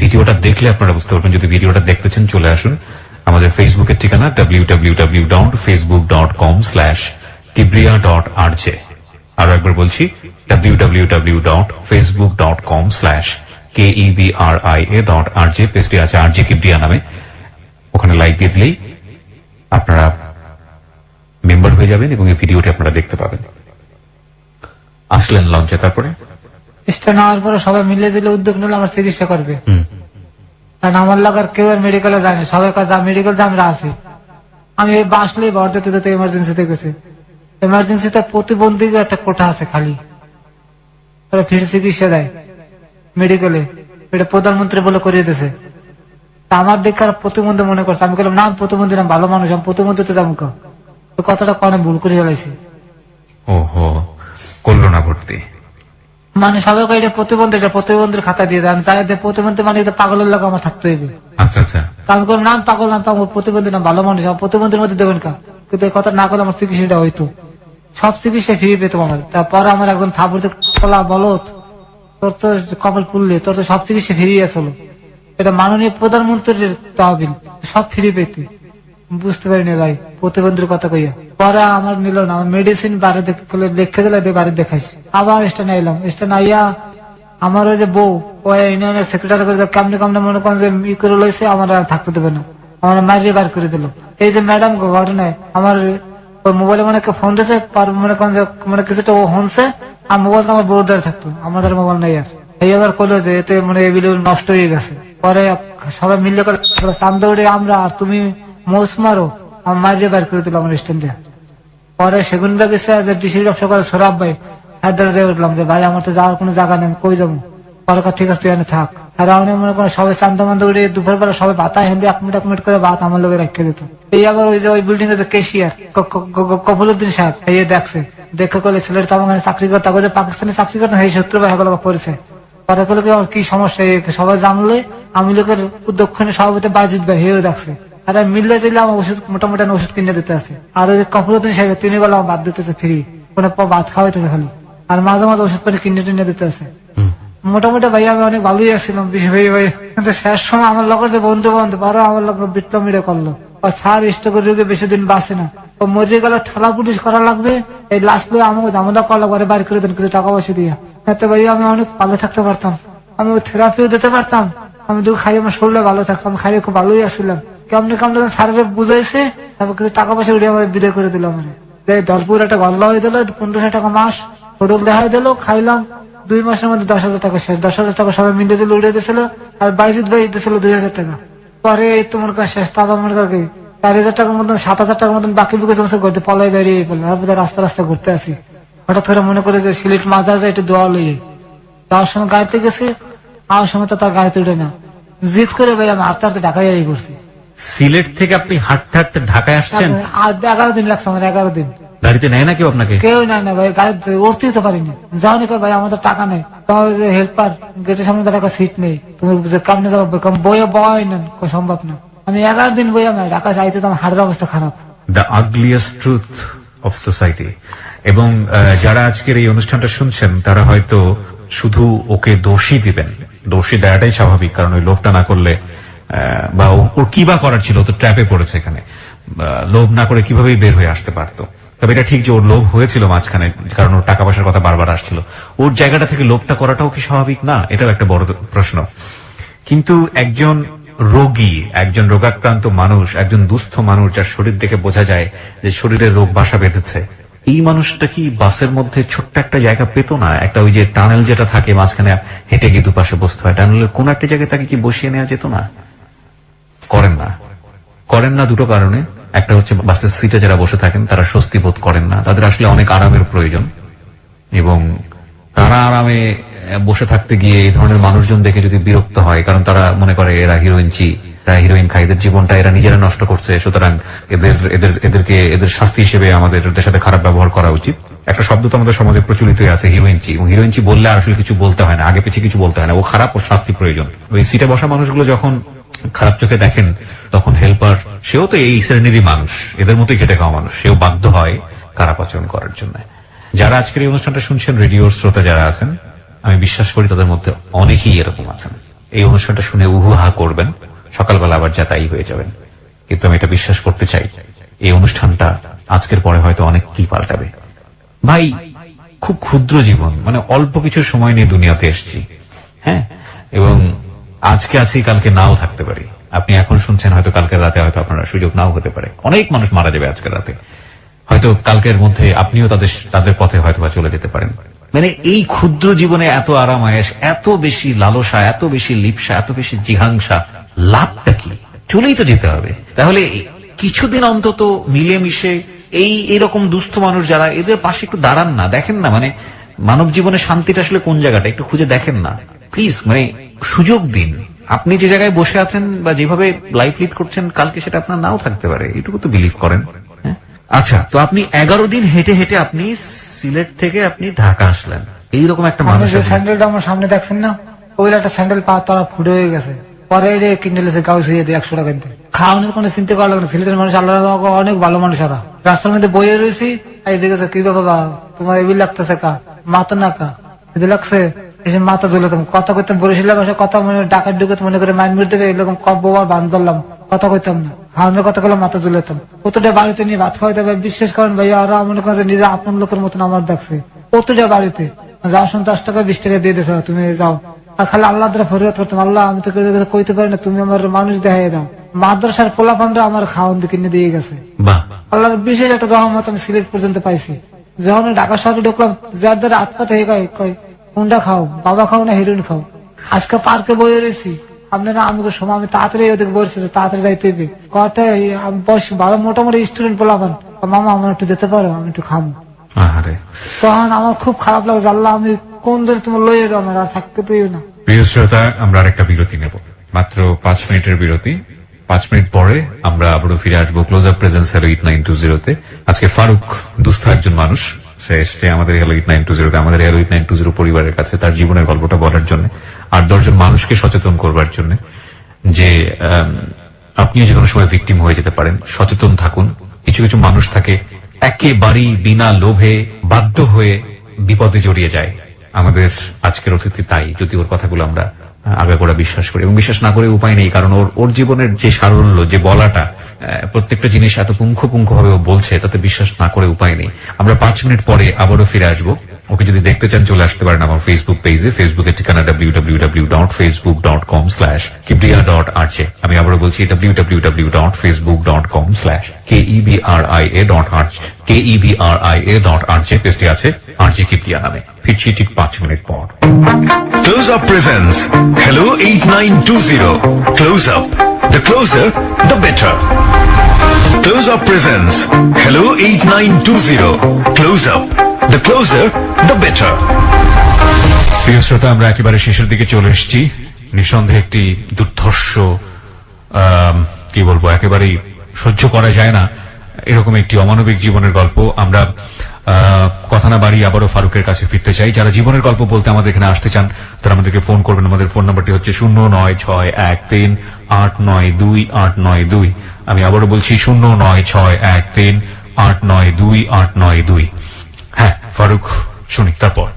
ভিডিওটা দেখলে আপনারা বুঝতে পারবেন। যদি ভিডিওটা দেখতেছেন চলে আসুন আমাদের ফেসবুকের ঠিকানা www.facebook.com/kibria.rj, আরো একবার বলছি www.facebook.com/kebria.rj, পেজটি আছে RJ কিবরিয়া নামে, ওখানে লাইক দিয়ে দিলেই আপনারা মেম্বার হয়ে যাবেন এবং এই ভিডিওটি আপনারা দেখতে পাবেন। আসলেন লঞ্চে, তারপরে স্টে নেওয়ার পরে সবাই মিলে দিলে উদ্যোগ নিলে আমার চিকিৎসা করবে, কারণ আমার লাগার কেউ আর মেডিকেলে যায়নি, সবাই কাছে মেডিকেল যে আমরা আছি। আমি বাসলেই ভর দিতে দিতে এমার্জেন্সিতে গেছি, এমার্জেন্সিতে প্রতিবন্ধী একটা কোঠা আছে খালি, ওরা ফির চিকিৎসা দেয় মেডিকেলে, এটা প্রধানমন্ত্রী বলে করিয়ে দিয়েছে। তা আমার দেখে আর প্রতিবন্ধী মনে করছে, আমি বললাম না আমি প্রতিবন্ধী না, ভালো মানুষ, আমি প্রতিবন্ধীতে যাবো কথাটা কনে ভুল করে ফেলাইছি। ওহো, করলো না ভর্তি, মানে সবাই এটা প্রতিবন্ধী, এটা প্রতিবন্ধীর খাতা দিয়ে দেয়, আমি চাই প্রতিবন্ধী মানে এটা পাগলের লোক আমার থাকতে হইবে। আচ্ছা আচ্ছা, আমি করলাম না পাগল, না পাগল, প্রতিবন্ধী না, ভালো মানুষ, আমার প্রতিবন্ধীর মধ্যে দেবেন কা, কিন্তু এই কথা না করলে আমার চিকিৎসাটা হইতো, সব চিকিৎসা ফিরে পেতাম আমার। তারপরে আমার একজন থাপুরতে বলা বলো তোর তো কপাল পুললে, তোর তো সব চিকিৎসা ফিরিয়ে আসলো, এটা মাননীয় প্রধানমন্ত্রীর তহবিল, সব ফিরে পেতে। বুঝতে পারিনি ভাই প্রতিবন্ধীর কথা কইয়া, পরে আমার নিল না, আমার মেডিসিন বাড়ি লিখে দিলে বাড়ি দেখাইছি, আবার স্টেনে এলাম, স্টেনে আইয়া আমার ওই যে বউ ওই ইউনিয়নের সেক্রেটারি করে কেমনে কেমনে মনে করেন যে ই করে লইছে, আমার আর থাকতে দেবে না, আমার মারিয়ে বার করে দিল। এই যে ম্যাডাম ঘটনায় আমার ওই মোবাইলে মানে ফোন দিয়েছে, মনে করেন যে মানে কিছুটা ও হনছে, আর মোবাইল তো আমার বউর দ্বারা থাকতো, আমাদের মোবাইল নাই আর। এই আবার করলো যে এতে মানে এবিল নষ্ট হয়ে গেছে, পরে সবাই মিলে করে চান্দৌড়ে আমরা আর তুমি মোস মারো, আমার মারিয়ে বার করে দিল আমার স্ট্যান্ড দিয়ে। পরে সেগুন গেছে যে ডিসির ব্যবসা করে সৌরভ ভাই, হায়দ্রাবাদে দিয়ে উঠলাম যে ভাই আমার তো যাওয়ার কোনো জায়গা নেই, কই যাবো, পরে ঠিক আছে তুই এনে থাক। আর আমি মনে করেন সবাই চান্দা মান্দা উঠে দুপুর বেলা সবাই ভাতা হেঁদে 1 মিনিট 1 মিনিট করে ভাত আমার লোকের রেখে দিত। এই আবার ওই যে ওই বিল্ডিং এর যে কেশিয়ার কফলুদ্দিন সাহেব, এই দেখছে, দেখে করলে ছেলের তো আমার চাকরি করতে, যে পাকিস্তানে চাকরি করতে এই 70 ভাই হলো পরিচয়। পরে করলে কি সমস্যা সবাই জানলে, আমি লোকের দক্ষিণে সভাপতি বাজিত ভাই হেও দেখছে, আর মিললে দিলে আমার ওষুধ মোটামুটি ওষুধ কিনে দিতে আছে। আর ওই যে কফলুদ্দিন সাহেব তিনি বলে আমার বাদ দিতেছে ফ্রি, কোনো ভাত খাওয়াইতেছে খালি, আর মাঝে মাঝে ওষুধ পানি কিনে টিনে দিতে আছে। মোটামুটি ভাই আমি অনেক ভালোই আসছিলাম, ভাই কিন্তু শেষ সময় আমার লোকের যে বন্ধু বান্ধব আরো আমার লোক বিপ্লব মিলে করলো, স্যার স্টোকের রোগে বেশি দিন বাঁচে না, ও মরে গেলে থালা পুলিশ করা লাগবে, এই লাস্ট লোক আমাকে জামাটা করা লাগবে, বাড়ি করে দেন কিছু টাকা পয়সা দিয়া, এতে ভাই আমি অনেক ভালো থাকতে পারতাম, আমি থেরাপিও দিতে পারতাম, আমি দুঃখ খাই আমার শরীরে ভালো থাকতাম, খাইয়ে খুব ভালোই আসছিলাম। কেমনে কেমন স্যারের বুঝাইছে, তারপর কিছু টাকা পয়সা উঠে আমার বিদায় করে দিল, মানে দলপুর একটা গল্লা হয়ে দিল, 1500 টাকা মাস হোটেল দেখাই দিল, খাইলাম, 2 মাসের মধ্যে 10,000 টাকা শেষ, 10,000 টাকা সবাই মিলে দিল, উড়ে দিয়েছিল, আর বাইজিৎ ভাই দিয়েছিল 2,000 টাকা। পরে এই তো মনে করেন শেষ, তারপর মনে করি 4,000 টাকার মতন 7,000 টাকার মতন বাকি বুকে জমছে ঘুরতে, পলাই বেরিয়ে পড়লো, তারপর রাস্তা রাস্তা ঘুরতে আসি। হঠাৎ করে মনে করে যে সিলেট মাঝে যায় একটু দোয়া লইয়ে, যাওয়ার সময় গাড়িতে গেছি, আমার সময় তো তার গাড়িতে উঠে না, জিদ করে ভাই আমি হাঁটতে হাঁটতে ঢাকায় করছি। সিলেট থেকে আপনি হাঁটতে হাঁটতে ঢাকায় আসছেন? 11 দিন লাগছে আমার, 11 দিন। গাড়িতে নেয় না কেউ আপনাকে? কেউ নাই না ভাই, গাড়িতে উঠতেই তো পারিনি, যাও না ভাই আমাদের টাকা নেই, তোমার যে হেল্পার গেটের সামনে তার একটা সিট নেই, তুমি কামনে যাবো বইয়ে বয় নেন, সম্ভব না। আমি 11 দিন বই আমি ঢাকা যাইতে তো আমার হাড়ের অবস্থা খারাপ। The ugliest truth of society. এবং যারা আজকের এই অনুষ্ঠানটা শুনছেন তারা হয়তো শুধু ওকে দোষী দিবেন, দোষী দেওয়াটাই স্বাভাবিক, কারণ ওই লোভটা না করলে বা ওর কি বা করার ছিল, তো ট্র্যাপে পড়েছে এখানে, লোভ না করে কিভাবেই বের হয়ে আসতে পারতো। তবে এটা ঠিক যে ওর লোভ হয়েছিল মাঝখানে, কারণ ওর টাকা পয়সার কথা বারবার আসছিল, ওর জায়গাটা থেকে লোভটা করাটাও কি স্বাভাবিক না? এটাও একটা বড় প্রশ্ন। কিন্তু একজন রোগী, একজন রোগাক্রান্ত মানুষ, একজন দুস্থ মানুষ যার শরীর দেখে বোঝা যায় যে শরীরে রোগ বাসা বেঁধেছে, এই মানুষটা কি বাসের মধ্যে ছোট্ট একটা জায়গা পেত না? একটা ওই যে টানেল যেটা থাকে মাঝখানে হেঁটে গিয়ে দুপাশে বসতে হয়, টানেলের কোন একটা জায়গায় তাকে কি বসিয়ে নেওয়া যেত না? করেন না দুটো কারণে। একটা হচ্ছে বাসের সিটে যারা বসে থাকেন তারা স্বস্তি বোধ করেন না, তাদের আসলে অনেক আরামের প্রয়োজন, এবং তারা আরামে বসে থাকতে গিয়ে এই ধরনের মানুষজন দেখে যদি বিরক্ত হয়, কারণ তারা মনে করে এরা হিরোইন খায়, এদের জীবনটা এরা নিজেরা নষ্ট করছে, সুতরাং এদের শাস্তি হিসেবে আমাদের এদের সাথে খারাপ ব্যবহার করা উচিত। একটা শব্দ তো আমাদের সমাজে প্রচলিত আছে হিরোইনচি, এবং হিরোইনচি বললে আসলে কিছু বলতে হয় না, আগে পিছিয়ে কিছু বলতে হয় না, ও খারাপ, ওর শাস্তি প্রয়োজন। ওই সিটে বসা মানুষগুলো যখন খারাপ চোখে দেখেন তখন হেল্পার, সেও তো এই শ্রেণীরই মানুষ, এদের মতোই খেটে খাওয়া মানুষ, সেও বাধ্য হয় খারাপ আচরণ করার জন্য। যারা আজকের এই অনুষ্ঠানটা শুনছেন, রেডিওর শ্রোতা যারা আছেন, আমি বিশ্বাস করি তাদের মধ্যে অনেকেই এরকম আছেন। এই অনুষ্ঠানটা শুনে উহুহা করবেন, সকালবেলা আবার যাতাই হয়ে যাবেন, কিন্তু আমি এটা বিশ্বাস করতে চাই এই অনুষ্ঠানটা আজকের পরে হয়তো অনেক কি পাল্টাবে। ভাই, খুব ক্ষুদ্র জীবন, মানে অল্প কিছু সময় নিয়ে দুনিয়াতে এসেছি, হ্যাঁ, এবং আজকে আছি, কালকে নাও থাকতে পারি। আপনি এখন শুনছেন, হয়তো কালকের রাতে হয়তো আপনার সুযোগ নাও হতে পারে। অনেক মানুষ মারা যাবে আজকের রাতে, হয়তো কালকের মধ্যে আপনিও তাদের পথে হয়তো বা চলে যেতে পারেন। মানে এই ক্ষুদ্র জীবনে এত আরাম আয়েশ, এত বেশি লালসা, এত বেশি লিপ্সা, এত বেশি জিঘাংসা, লাভটা কি? চলেই তো যেতে হবে। তাহলে কিছুদিন অন্তত মিলেমিশে এইরকম দুস্থ মানুষ যারা, এদের পাশে একটু দাঁড়ান না, দেখেন না, মানে মানব জীবনে শান্তিটা আসলে কোন জায়গাটা একটু খুঁজে দেখেন না প্লিজ। মানে সুযোগ দিন। আপনি যে জায়গায় বসে আছেন বা যেভাবে লাইফ লিড করছেন, কালকে সেটা আপনার নাও থাকতে পারে, এটুকু তো বিলিভ করেন। হ্যাঁ, আচ্ছা, তো আপনি 11 দিন হেঁটে হেঁটে আপনি সিলেট থেকে আপনি ঢাকা আসলেন, এইরকম একটা মানুষ। স্যান্ডেলটা আমার সামনে দেখছেন না, ওই একটা স্যান্ডেল পা তারা ফুটে হয়ে গেছে, পরে কিনে লেছে গাউ ছিঁড়ে দিয়ে 100 টাকা দিয়ে। খাওয়ানোর কোনো চিন্তা করা লাগবে না। সিলেটের মানুষ আল্লাহ অনেক ভালো মানুষ, ওরা রাস্তার মধ্যে বইয়ে রয়েছি, এই জিজ্ঞাসা কি বাবা তোমার এবিল লাগতেছে কা, মাথা না কা যদি লাগছে, এসে মাথা ধুলাতাম, কথা কইতাম, বরিশালের ভাষা কথা, মনে ডাকাত ঢুকে মনে করে মাইন মেরে দেবে, এরকম কব্বার বান ধরলাম, কথা কইতাম না, খাওয়ানোর কথা করলাম, মাথা ধুলাতাম। প্রতিটা বাড়িতে নিয়ে ভাত খাওয়াইতে হবে, বিশ্বাস করেন ভাইয়া, ওরা মনে করেন নিজে আপন লোকের মতন আমার দেখছে। প্রতিটা বাড়িতে যাও, 10 টাকা 20 টাকা দিয়ে দিতে, তুমি যাও, আর খালি আল্লাহ দ্বারা ফরিয়াদ করতাম, আল্লাহ আমি তো কইতে পারি না, তুমি আমার মানুষ দেখাই দাও। মাদ্রাসার পোলাপানরা আমার খাওয়ান কিনে দিয়ে গেছে। আল্লাহর বিশেষ একটা রহমত আমি সিলেট পর্যন্ত পাইছি। যখন ঢাকা শহরে ঢুকলাম, যার দ্বারা আত্মাতে কয় কোনটা খাও, বাবা খাও না হিরোইন খাও। আজকে পার্কে বয়ে রয়েছি, আপনারা আমি সময় আমি তাড়াতাড়ি ওদিকে বসেছি, তাড়াতাড়ি যাইতে হবে, কটা বয়স ভালো মোটামুটি স্টুডেন্ট পোলাপান, মামা আমার একটু যেতে পারো, আমি একটু খাবো। তখন আমার খুব খারাপ লাগছে, আল্লাহ আমি কোন ধরে তোমার লইয়ে যাও, আমার আর থাকতে পেয়ে না। প্রিয় শ্রোতা, আমরা আরেকটা বিরতি নেব, মাত্র 5 মিনিটের বিরতি। 5 মিনিট পরে আমরা আবারও ফিরে আসবো ক্লোজ আপ প্রেজেন্স হ্যালো 8920-তে। আজকে ফারুক দুস্থ একজন মানুষ, সে এসছে আমাদের হ্যালো 8920-তে, আমাদের হ্যালো 8920 পরিবারের কাছে তার জীবনের গল্পটা বলার জন্য, আর 10 জন মানুষকে সচেতন করবার জন্য যে আপনিও যে কোনো সময় ভিকটিম হয়ে যেতে পারেন, সচেতন থাকুন। কিছু কিছু মানুষ থাকে একেবারেই বিনা লোভে বাধ্য হয়ে বিপদে জড়িয়ে যায়। আমাদের আজকের অতিথি তাই, যদি ওর কথাগুলো আমরা আগাগোড়া বিশ্বাস করি, এবং বিশ্বাস না করে উপায় নেই, কারণ ওর জীবনের যে সারল্য, যে বলাটা, প্রত্যেকটা জিনিস এত পুঙ্খানুপুঙ্খভাবে ও বলছে, তাতে বিশ্বাস না করে উপায় নেই। আমরা 5 মিনিট পরে আবারও ফিরে আসবো। ওকে যদি দেখতে চান চলে আসতে পারেন আমার ফেসবুক পেজে, ফেসবুকের ঠিকানা www.facebook.com/kebria.rj। আমি আবারও বলছি www.facebook.com/kebria.rj পেজটি আছে আরজে কিবরিয়া নামে। ফিরছি ঠিক 5 মিনিট পর। Close Up presents Hello 8920. Close Up. The closer, the better. Close Up presents Hello 8920. Close Up. The closer, the better. প্রিয় শ্রোতা, আমরা একেবারে শেষের দিকে চলে এসেছি। নিঃসন্দেহে একটি দুর্ধর্ষ, কি বলবো, একেবারেই সহ্য করা যায় না এরকম একটি অমানবিক জীবনের গল্প। আমরা কথা না বাড়িয়ে আবারও ফারুকের কাছে ফিরতে চাই। যারা জীবনের গল্প বলতে আমাদের এখানে আসতে চান তারা আমাদেরকে ফোন করবেন। আমাদের ফোন নাম্বারটি হচ্ছে 09613892892। আমি আবারও বলছি 09613892892। হ্যাঁ ফারুক, শুনি তারপর।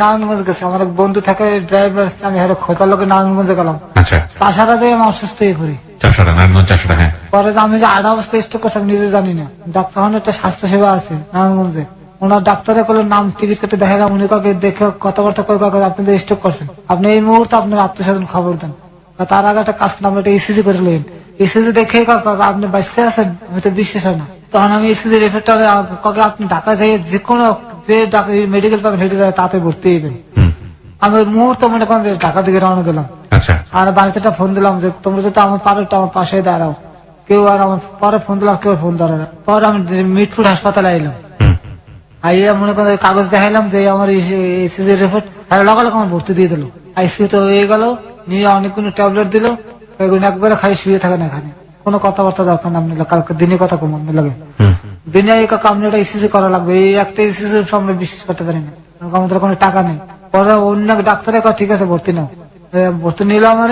নারায়ণগঞ্জ গেছে, আমার এক বন্ধু থাকে ড্রাইভার, আমি খোঁজার লোকে নারায়ণগঞ্জে গেলাম। আচ্ছা, চাষারা যে আমি অসুস্থ হয়ে পড়ি, নারায়ণগঞ্জ চাষারা। হ্যাঁ, পরে আমি যে 8 অবস্থায় স্ট্রোক করছি আমি নিজে জানি না। ডাক্তার একটা স্বাস্থ্য সেবা আছে নারায়ণগঞ্জে, ওনার ডাক্তারে করলেন নাম টিকিট কেটে দেখালাম, উনি কাউকে দেখে কথাবার্তা করে আপনি স্ট্রোক করছেন, আপনি এই মুহূর্তে আপনার আত্মীয়স্বজন খবর দেন। তার আগে একটা কাজ করলাম, একটা ইসিজি করে নিলেন। ইসিজি দেখে আপনি বাঁচতে আছেন, আমি তো বিশ্বাস হয় না। তখন আমি ইসিজি রেফারেটরে কাকে আপনি ঢাকা যাই যে কোনো যে মেডিকেল পাবেন সেটা যায় তাতে ভর্তি হইবেন। আমি ওই মুহূর্তে মনে করেন যে ঢাকা দিকে রওনা দিলাম। আচ্ছা আর বাড়িতে একটা ফোন দিলাম যে তোমরা যদি আমার পারো একটু আমার পাশে দাঁড়াও। কেউ আর আমার পরে ফোন দিলাম, কেউ ফোন ধরে না। পরে আমি মিটফুট হাসপাতালে আইলাম। আইয়া মনে করেন কাগজ দেখাইলাম যে আমার ইসিজি রিপোর্ট, আর লগালগ আমার ভর্তি দিয়ে দিল। আইসিইউ তো হয়ে গেল, নিয়ে অনেকগুলো ট্যাবলেট দিল, ওইগুলো একবারে খালি শুয়ে থাকেন এখানে, কোনো কথাবার্তা দরকার না। আপনি কালকে দিনে কথা কম আপনি লাগে দিনে এই কাকা আপনি একটা ইসিজি করা লাগবে, এই একটা ইসিজি সামনে বিশ্বাস করতে পারি না, আমাদের কোনো টাকা নেই। পরে অন্য ডাক্তারের কথা ঠিক আছে ভর্তি নাও, ভর্তি নিল। আমার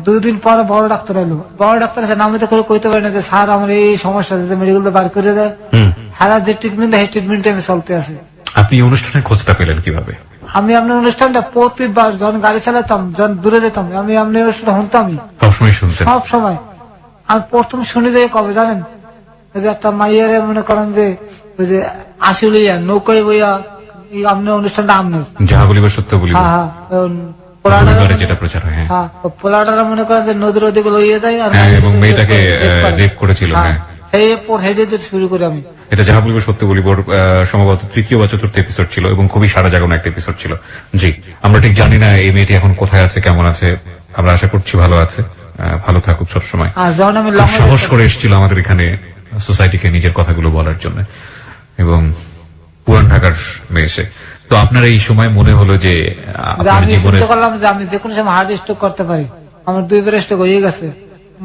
2 দিন পরে বড় ডাক্তার এলো। বড় ডাক্তার আছে নামে তো করে কইতে পারি না যে স্যার আমার এই সমস্যা যে মেডিকেল বার করে দেয়, হারা যে ট্রিটমেন্ট দেয় ট্রিটমেন্টে আমি চলতে আছে। আপনি এই অনুষ্ঠানের খোঁজটা পেলেন কিভাবে? আমি আপনার অনুষ্ঠানটা প্রতিবার যখন গাড়ি চালাতাম, যখন দূরে যেতাম, আমি আপনার অনুষ্ঠানটা শুনতামই সবসময় শুনছেন? সব সময়। আমি প্রথম শুনে যাই কবে জানেন, ওই যে একটা মাইয়ারে মনে করেন যে ওই যে আসলে নৌকায় বইয়া আপনার অনুষ্ঠানটা আপনার যাহা বলিব সত্য বলিব, হ্যাঁ রবিবারে যেটা প্রচার হয়। হ্যাঁ, পোলাটারা মনে করেন যে নদীর ওদিকে লইয়ে যায় আর হ্যাঁ, এবং মেয়েটাকে রেপ করেছিল। হ্যাঁ, শুরু করে আমি এটা যাহা বলিব সত্য বলিব সম্ভবত 3য় বা 4র্থ এপিসোড ছিল এবং খুবই সারা জাগানো একটা এপিসোড ছিল। জি, আমরা ঠিক জানি না এই মেয়েটি এখন কোথায় আছে, কেমন আছে। আমরা আশা করছি ভালো আছে, ভালো থাকুক সবসময়। আর যখন আমি খুব সাহস করে এসেছিল আমাদের এখানে সোসাইটিকে নিজের কথাগুলো বলার জন্য, এবং পুরান ঢাকার মেয়ে সে। তো আপনার এই সময় মনে হলো যে আপনার আমি জীবনে চিন্তা করলাম যে আমি যে কোনো সময় হার্ট স্ট্রোক করতে পারি, আমার 2 বার স্ট্রোক হয়ে গেছে।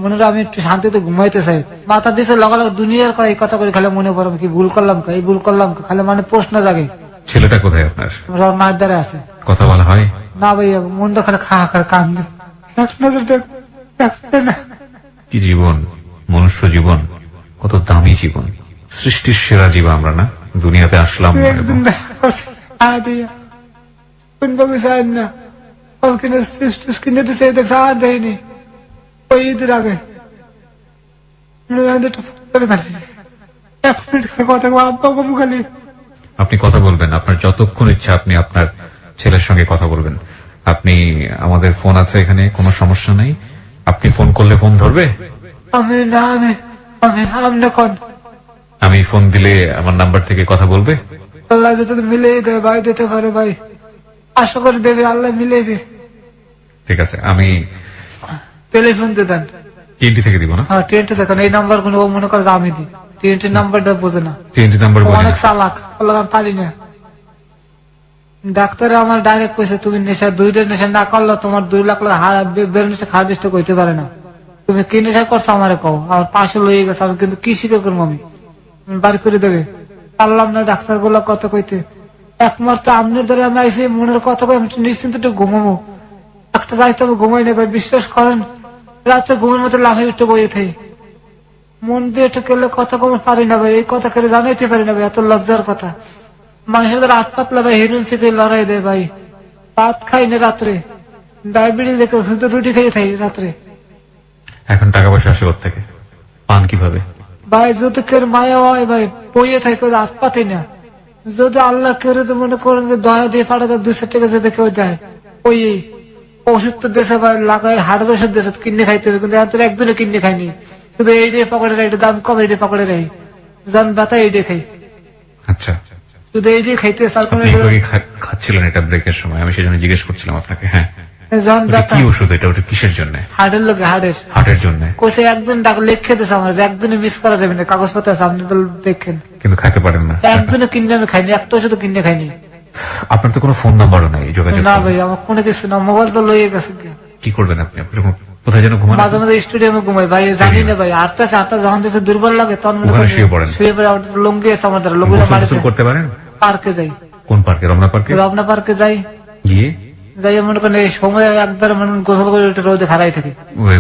মনে হয় আমি একটু শান্তিতে ঘুমাইতে চাই, মাথা দিছে লগালগ দুনিয়ার এই কথা করে খালি মনে পড়ে কি ভুল করলাম, এই ভুল করলাম, খালি মানে প্রশ্ন জাগে। ছেলেটা কোথায় আপনার? আমার মায়ের দ্বারা আছে। কথা বলা হয় না ভাই, মনটা খালি খা খা কান্দে। কি জীবন, মনুষ্য জীবন কত দামি জীবন, সৃষ্টির সেরা জীব আমরা না, দুনিয়াতে আসলাম একদিন কোন বাবু চাই না কিনে দিছে, দেখছে আর দেয়নি। ওই ঈদের আগে আপনি কথা বলবেন, আপনার যতক্ষণ ইচ্ছা আপনি আপনার ছেলের সঙ্গে কথা বলবেন। আপনি আমাদের ফোন আছে এখানে, কোনো সমস্যা নাই। আপনি ফোন করলে ফোন ধরবে? আমি না আমি আমি ফোন দিলে আমার নাম্বার থেকে কথা বলবে? আল্লাহ যদি মিলিয়ে দেবে ভাই, দিতে পারে ভাই, আশা করে দেবে, আল্লাহ মিলেবে। ঠিক আছে, আমি টেলিফোন দিয়ে দেন। TNT থেকে দিব না? হ্যাঁ, TNT দেখেন, এই নাম্বার গুলো ও মনে করে আমি দিই। TNT নাম্বারটা বোঝে না, TNT নাম্বার অনেক চালাক, পারি না। ডাক্তার আমার ডাইরেক্ট কইছে তুমি নেশা 2টা নেশা না করলে তোমার 2 লাখ বেরোনিশটা হার্ট স্ট্রোক হইতে পারে না। তুমি কি নেশা করছো আমারে কও, আমার পাশে লইয়ে গেছে, আমি কিন্তু কি শিকার করবো, আমি বাড়ি করে দেবে। পারলাম না ডাক্তার গুলো কত কইতে, একমাত্র আপনার দ্বারা আমি আইসি মনের কথা কই, আমি নিশ্চিন্ত একটু ঘুমাবো। একটা রাইতে আমি ঘুমাই না ভাই, বিশ্বাস করেন, রাতে ঘুমের মতো লাফে উঠতে বইয়ে থাকি, মন দিয়ে একটু করলে কথা কম পারি না ভাই, এই কথা করে জানাইতে পারি না ভাই, এত লজ্জার কথা। মানুষের রাত পাতলা ভাই হিরোইন থেকে লড়াই দেয় ভাই, ভাত খাই না রাত্রে, ডায়াবেটিস দেখে শুধু রুটি খেয়ে থাকি রাত্রে। এখন টাকা পয়সা আসে কোথা থেকে, পান কিভাবে? ভাই যদি কেউ মায়া হয় ভাই, বইয়ে থাকে, রাত পাতি না। যদি আল্লাহ কেউ মনে করেন যে দয়া দিয়ে পাঠাতে 200 টাকা যদি কেউ দেয়, ওই ওষুধ তো দেশে ভাই লাগাই, হাটের ওষুধ দেশে কিনে খাইতে হবে, কিন্তু এত একদিনে কিনে খাইনি, শুধু এই দিয়ে পকেটে রাই, দাম কম এই দিয়ে পকেটে রাই, যান ব্যথা এই দিয়ে খাই, আচ্ছা শুধু এই দিয়ে খাইতে। খাচ্ছিলেন এটা ব্রেকের সময়, আমি সেজন্য জিজ্ঞেস করছিলাম আপনাকে। হ্যাঁ, যখন ব্যথা, কি ওষুধ এটা? ওটা কিসের জন্য? হার্টের লোকে, হার্টের জন্য। কোসে একদিন ডাক লিখে দিয়েছে আমার যে একদিনে মিস করা যাবে না, কাগজপত্র আছে, আপনি তো দেখেন, কিন্তু খাইতে পারেন না। একদিনে কিনে আমি খাইনি, একটা ওষুধ কিনে খাইনি। আপনার তো কোনো ফোন নাম্বারও নাই যোগাযোগ? না ভাই, আমার কোনো কিছু না, মোবাইল তো লইয়ে গেছে। কি করবেন আপনি? কোথায় যেন ঘুমান? মাঝে মাঝে স্টুডিয়ামে ঘুমাই ভাই, জানি না ভাই, আটটা যখন দেশে দুর্বল লাগে তখন শুয়ে পড়েন? শুয়ে পড়ে লুঙ্গি আছে আমার দ্বারা, লুঙ্গি করতে পারেন? পার্কে যাই। কোন পার্কে? রমনা পার্কে? রমনা পার্কে যাই, গিয়ে যাই মনে করেন এই সময় একবার মনে গোসল করে রোদে খাড়াই থাকি।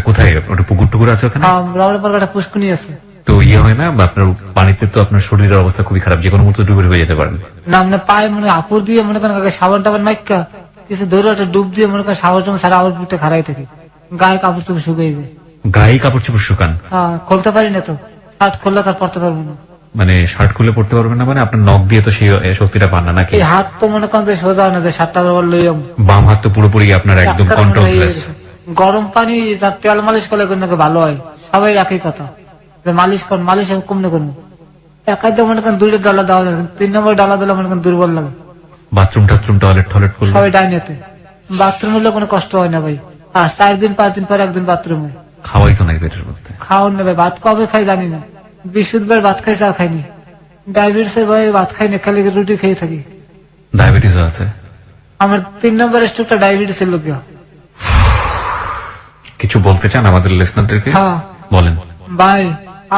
কোথায় ওটা? পুকুর টুকুর আছে ওখানে? রমনা পার্কে একটা পুষ্কুনি আছে। তো হয় না আপনার পানিতে, তো আপনার শরীরের অবস্থা খুবই খারাপ, যে কোনো মুহূর্তে ডুবে হয়ে যেতে পারেন না। মানে পায়ে মনে আপুর দিয়ে মনে করেন সাবান টাবান নাইকা কিছু ধরে একটা ডুব দিয়ে মনে করেন সাবান টাবান সারা আবার বুটে খাড়াই থাকি, গায়ে কাপড় চোপড় শুকিয়ে যায়। গায়ে কাপড় চোপড় শুকান? হ্যাঁ, খুলতে পারি না তো, শার্ট খুললে তার পড়তে পারবো না। মানে শার্ট খুলে পড়তে পারবেন না? মানে আপনার নখ দিয়ে তো সেই শক্তিটা পান না নাকি? এই হাত তো মনে করেন যে সোজা না, যে শার্টটা লই বাম হাত তো পুরোপুরি আপনার একদম কন্ট্রোললেস। গরম পানি যার তেল মালিশ করলে নাকি ভালো হয়, সবাই একই কথা, যে মালিশ করেন, মালিশ আমি কমনে করবো, একাই তো মনে করেন 2টা ডালা দেওয়া যায়, 3 নম্বর ডালা দিলে মনে করেন দুর্বল লাগে। বাথরুম টাথরুম টয়লেট টয়লেট করলে সবাই ডাইনেতে, বাথরুম হলে কোনো কষ্ট হয় না ভাই। আর 4 দিন 5 দিন পর একদিন বাথরুমে। খাওয়াই তো নাই পেটের মধ্যে। খাওয়ান না ভাই, ভাত কবে খাই জানি না, 20 বার ভাত খাইছে আর খাইনি। ডায়াবেটিসের ভাই ভাত খাই না, খালি রুটি খেয়ে থাকি। ডায়াবেটিস আছে? আমার 3 নম্বর স্ট্রোকটা ডায়াবেটিসের লোকে। কিছু বলতে চান আমাদের লিসনারদেরকে? হ্যাঁ বলেন। ভাই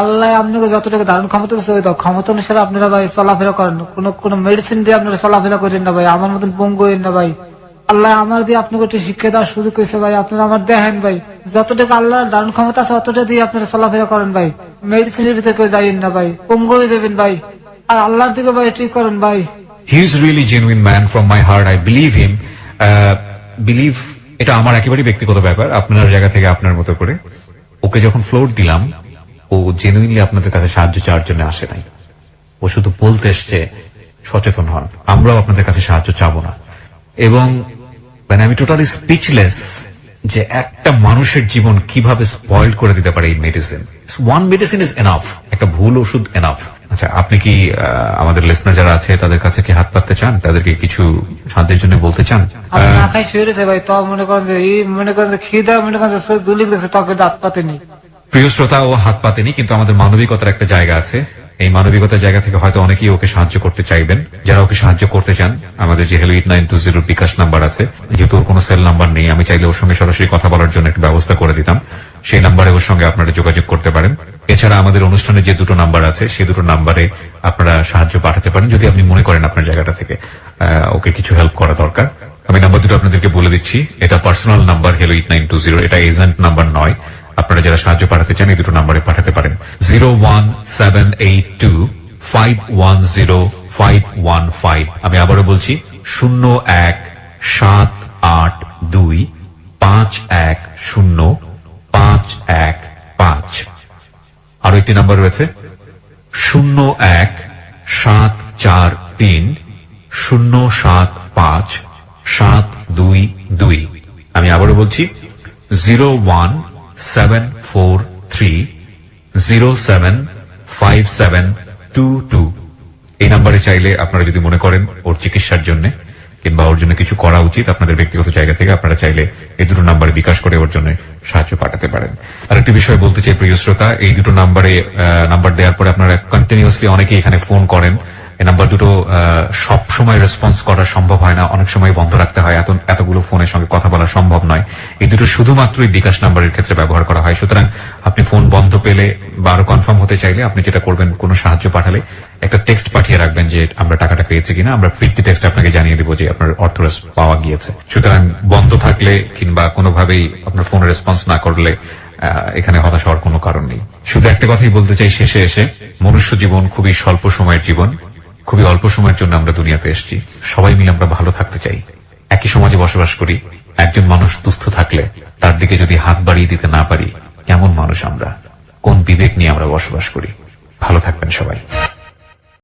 আল্লাহ আপনাকে যতটুকু ধারণ ক্ষমতা দিচ্ছে ওই ক্ষমতা অনুসারে আপনারা ভাই চলাফেরা করেন, কোন মেডিসিন দিয়ে আপনারা চলাফেরা করেন না ভাই, আমার মতন পঙ্গু হইন না ভাই। আল্লাহ আমার দিয়ে আপনাকে একটু শিক্ষা দেওয়ার সুযোগ হয়েছে ভাই, আপনারা আমার দেখেন ভাই, যতটুকু আল্লাহর ধারণ ক্ষমতা আছে অতটা দিয়ে আপনারা চলাফেরা করেন ভাই। মেডিসিনের ভিতরে কেউ যাইন না ভাই, পঙ্গু হয়ে যাবেন ভাই, আর আল্লাহর দিকে ভাই ঠিক করেন ভাই। He is really genuine man from my heart, I believe him. Believe এটা আমার একেবারে ব্যক্তিগত ব্যাপার, আপনার জায়গা থেকে আপনার মতো করে। ওকে যখন ফ্লোর দিলাম, ও জেনুইনলি আপনাদের কাছে সাহায্য চাওয়ার জন্য আসে নাই, ও শুধু বলতে এসছে সচেতন হন, আমরাও আপনাদের কাছে সাহায্য চাবো না। এবং মানে আমি টোটালি স্পিচলেস যে একটা মানুষের জীবন কিভাবে স্পয়েল করে দিতে পারে এই medicine. One medicine is enough, একটা ভুল ওষুধ এনাফ। আচ্ছা, আপনি কি আমাদের লিসনার যারা আছে তাদের কাছে কি হাত পাততে চান, তাদেরকে কিছু সাহায্যের জন্য বলতে চান? আমি না খাই শুয়ে রয়েছে ভাই, তো মনে করেন যে এই মনে করেন যে খিদা মনে করেন যে দুলি দেখছে তবে দাঁত পাতেনি। প্রিয় শ্রোতা, ও হাত পাতেনি, কিন্তু আমাদের মানবিকতার একটা জায়গা আছে। এই মানবিকতার জায়গা থেকে হয়তো অনেকেই ওকে সাহায্য করতে চাইবেন। যারা ওকে সাহায্য করতে চান, আমাদের যে হেলো 8920 বিকাশ নাম্বার আছে, যেহেতু ওর কোনো সেল নাম্বার নেই, আমি চাইলে ওর সঙ্গে সরাসরি কথা বলার জন্য একটা ব্যবস্থা করে দিতাম। সেই নাম্বারে ওর সঙ্গে আপনারা যোগাযোগ করতে পারেন। এছাড়া আমাদের অনুষ্ঠানে যে 2টো নাম্বার আছে, সেই 2টো নাম্বারে আপনারা সাহায্য পাঠাতে পারেন, যদি আপনি মনে করেন আপনার জায়গাটা থেকে ওকে কিছু হেল্প করা দরকার। আমি নাম্বার 2টো আপনাদেরকে বলে দিচ্ছি। এটা পার্সোনাল নাম্বার হেলো 8920, এটা এজেন্ট নাম্বার নয়। আপনারা যারা সাহায্য পাঠাতে চান এই 2টো নাম্বারে পাঠাতে পারেন। 01782510515। আমি আবারও বলছি 01782510515। আরো একটি নাম্বার রয়েছে 01743075722। আমি আবারও বলছি 01743075722। এই নাম্বারে চাইলে আপনারা যদি মনে করেন ওর চিকিৎসার জন্য কিংবা ওর জন্য কিছু করা উচিত, আপনাদের ব্যক্তিগত জায়গা থেকে আপনারা চাইলে এই 2টো নাম্বারে বিকাশ করে ওর জন্য সাহায্য পাঠাতে পারেন। আরেকটি বিষয় বলতে চাই প্রিয় শ্রোতা, এই 2টো নাম্বারে নাম্বার দেওয়ার পরে আপনারা কন্টিনিউয়াসলি অনেকেই এখানে ফোন করেন। এই নাম্বার 2টো সব সময় রেসপন্স করা সম্ভব হয় না, অনেক সময় বন্ধ রাখতে হয়, এতগুলো ফোনের সঙ্গে কথা বলা সম্ভব নয়। এই 2টো শুধুমাত্রই বিকাশ নাম্বারের ক্ষেত্রে ব্যবহার করা হয়। সুতরাং আপনি ফোন বন্ধ পেলে বা আরো কনফার্ম হতে চাইলে আপনি যেটা করবেন, কোনো সাহায্য পাঠালে একটা টেক্সট পাঠিয়ে রাখবেন যে আমরা টাকাটা পেয়েছি কিনা, আমরা ফিরতি টেক্সট আপনাকে জানিয়ে দেবো যে আপনার অর্থ পাওয়া গিয়েছে। সুতরাং বন্ধ থাকলে কিংবা কোনোভাবেই আপনার ফোন রেসপন্স না করলে এখানে হতাশ হওয়ার কোনো কারণ নেই। শুধু একটা কথাই বলতে চাই শেষে এসে, মনুষ্য জীবন খুবই স্বল্প সময়ের জীবন, খুবই অল্প সময়ের জন্য আমরা দুনিয়াতে এসেছি। সবাই মিলে আমরা ভালো থাকতে চাই, একই সমাজে বসবাস করি। একজন মানুষ দুস্থ থাকলে তার দিকে যদি হাত বাড়িয়ে দিতে না পারি, কেমন মানুষ আমরা, কোন বিবেক নিয়ে আমরা বসবাস করি? ভালো থাকবেন সবাই।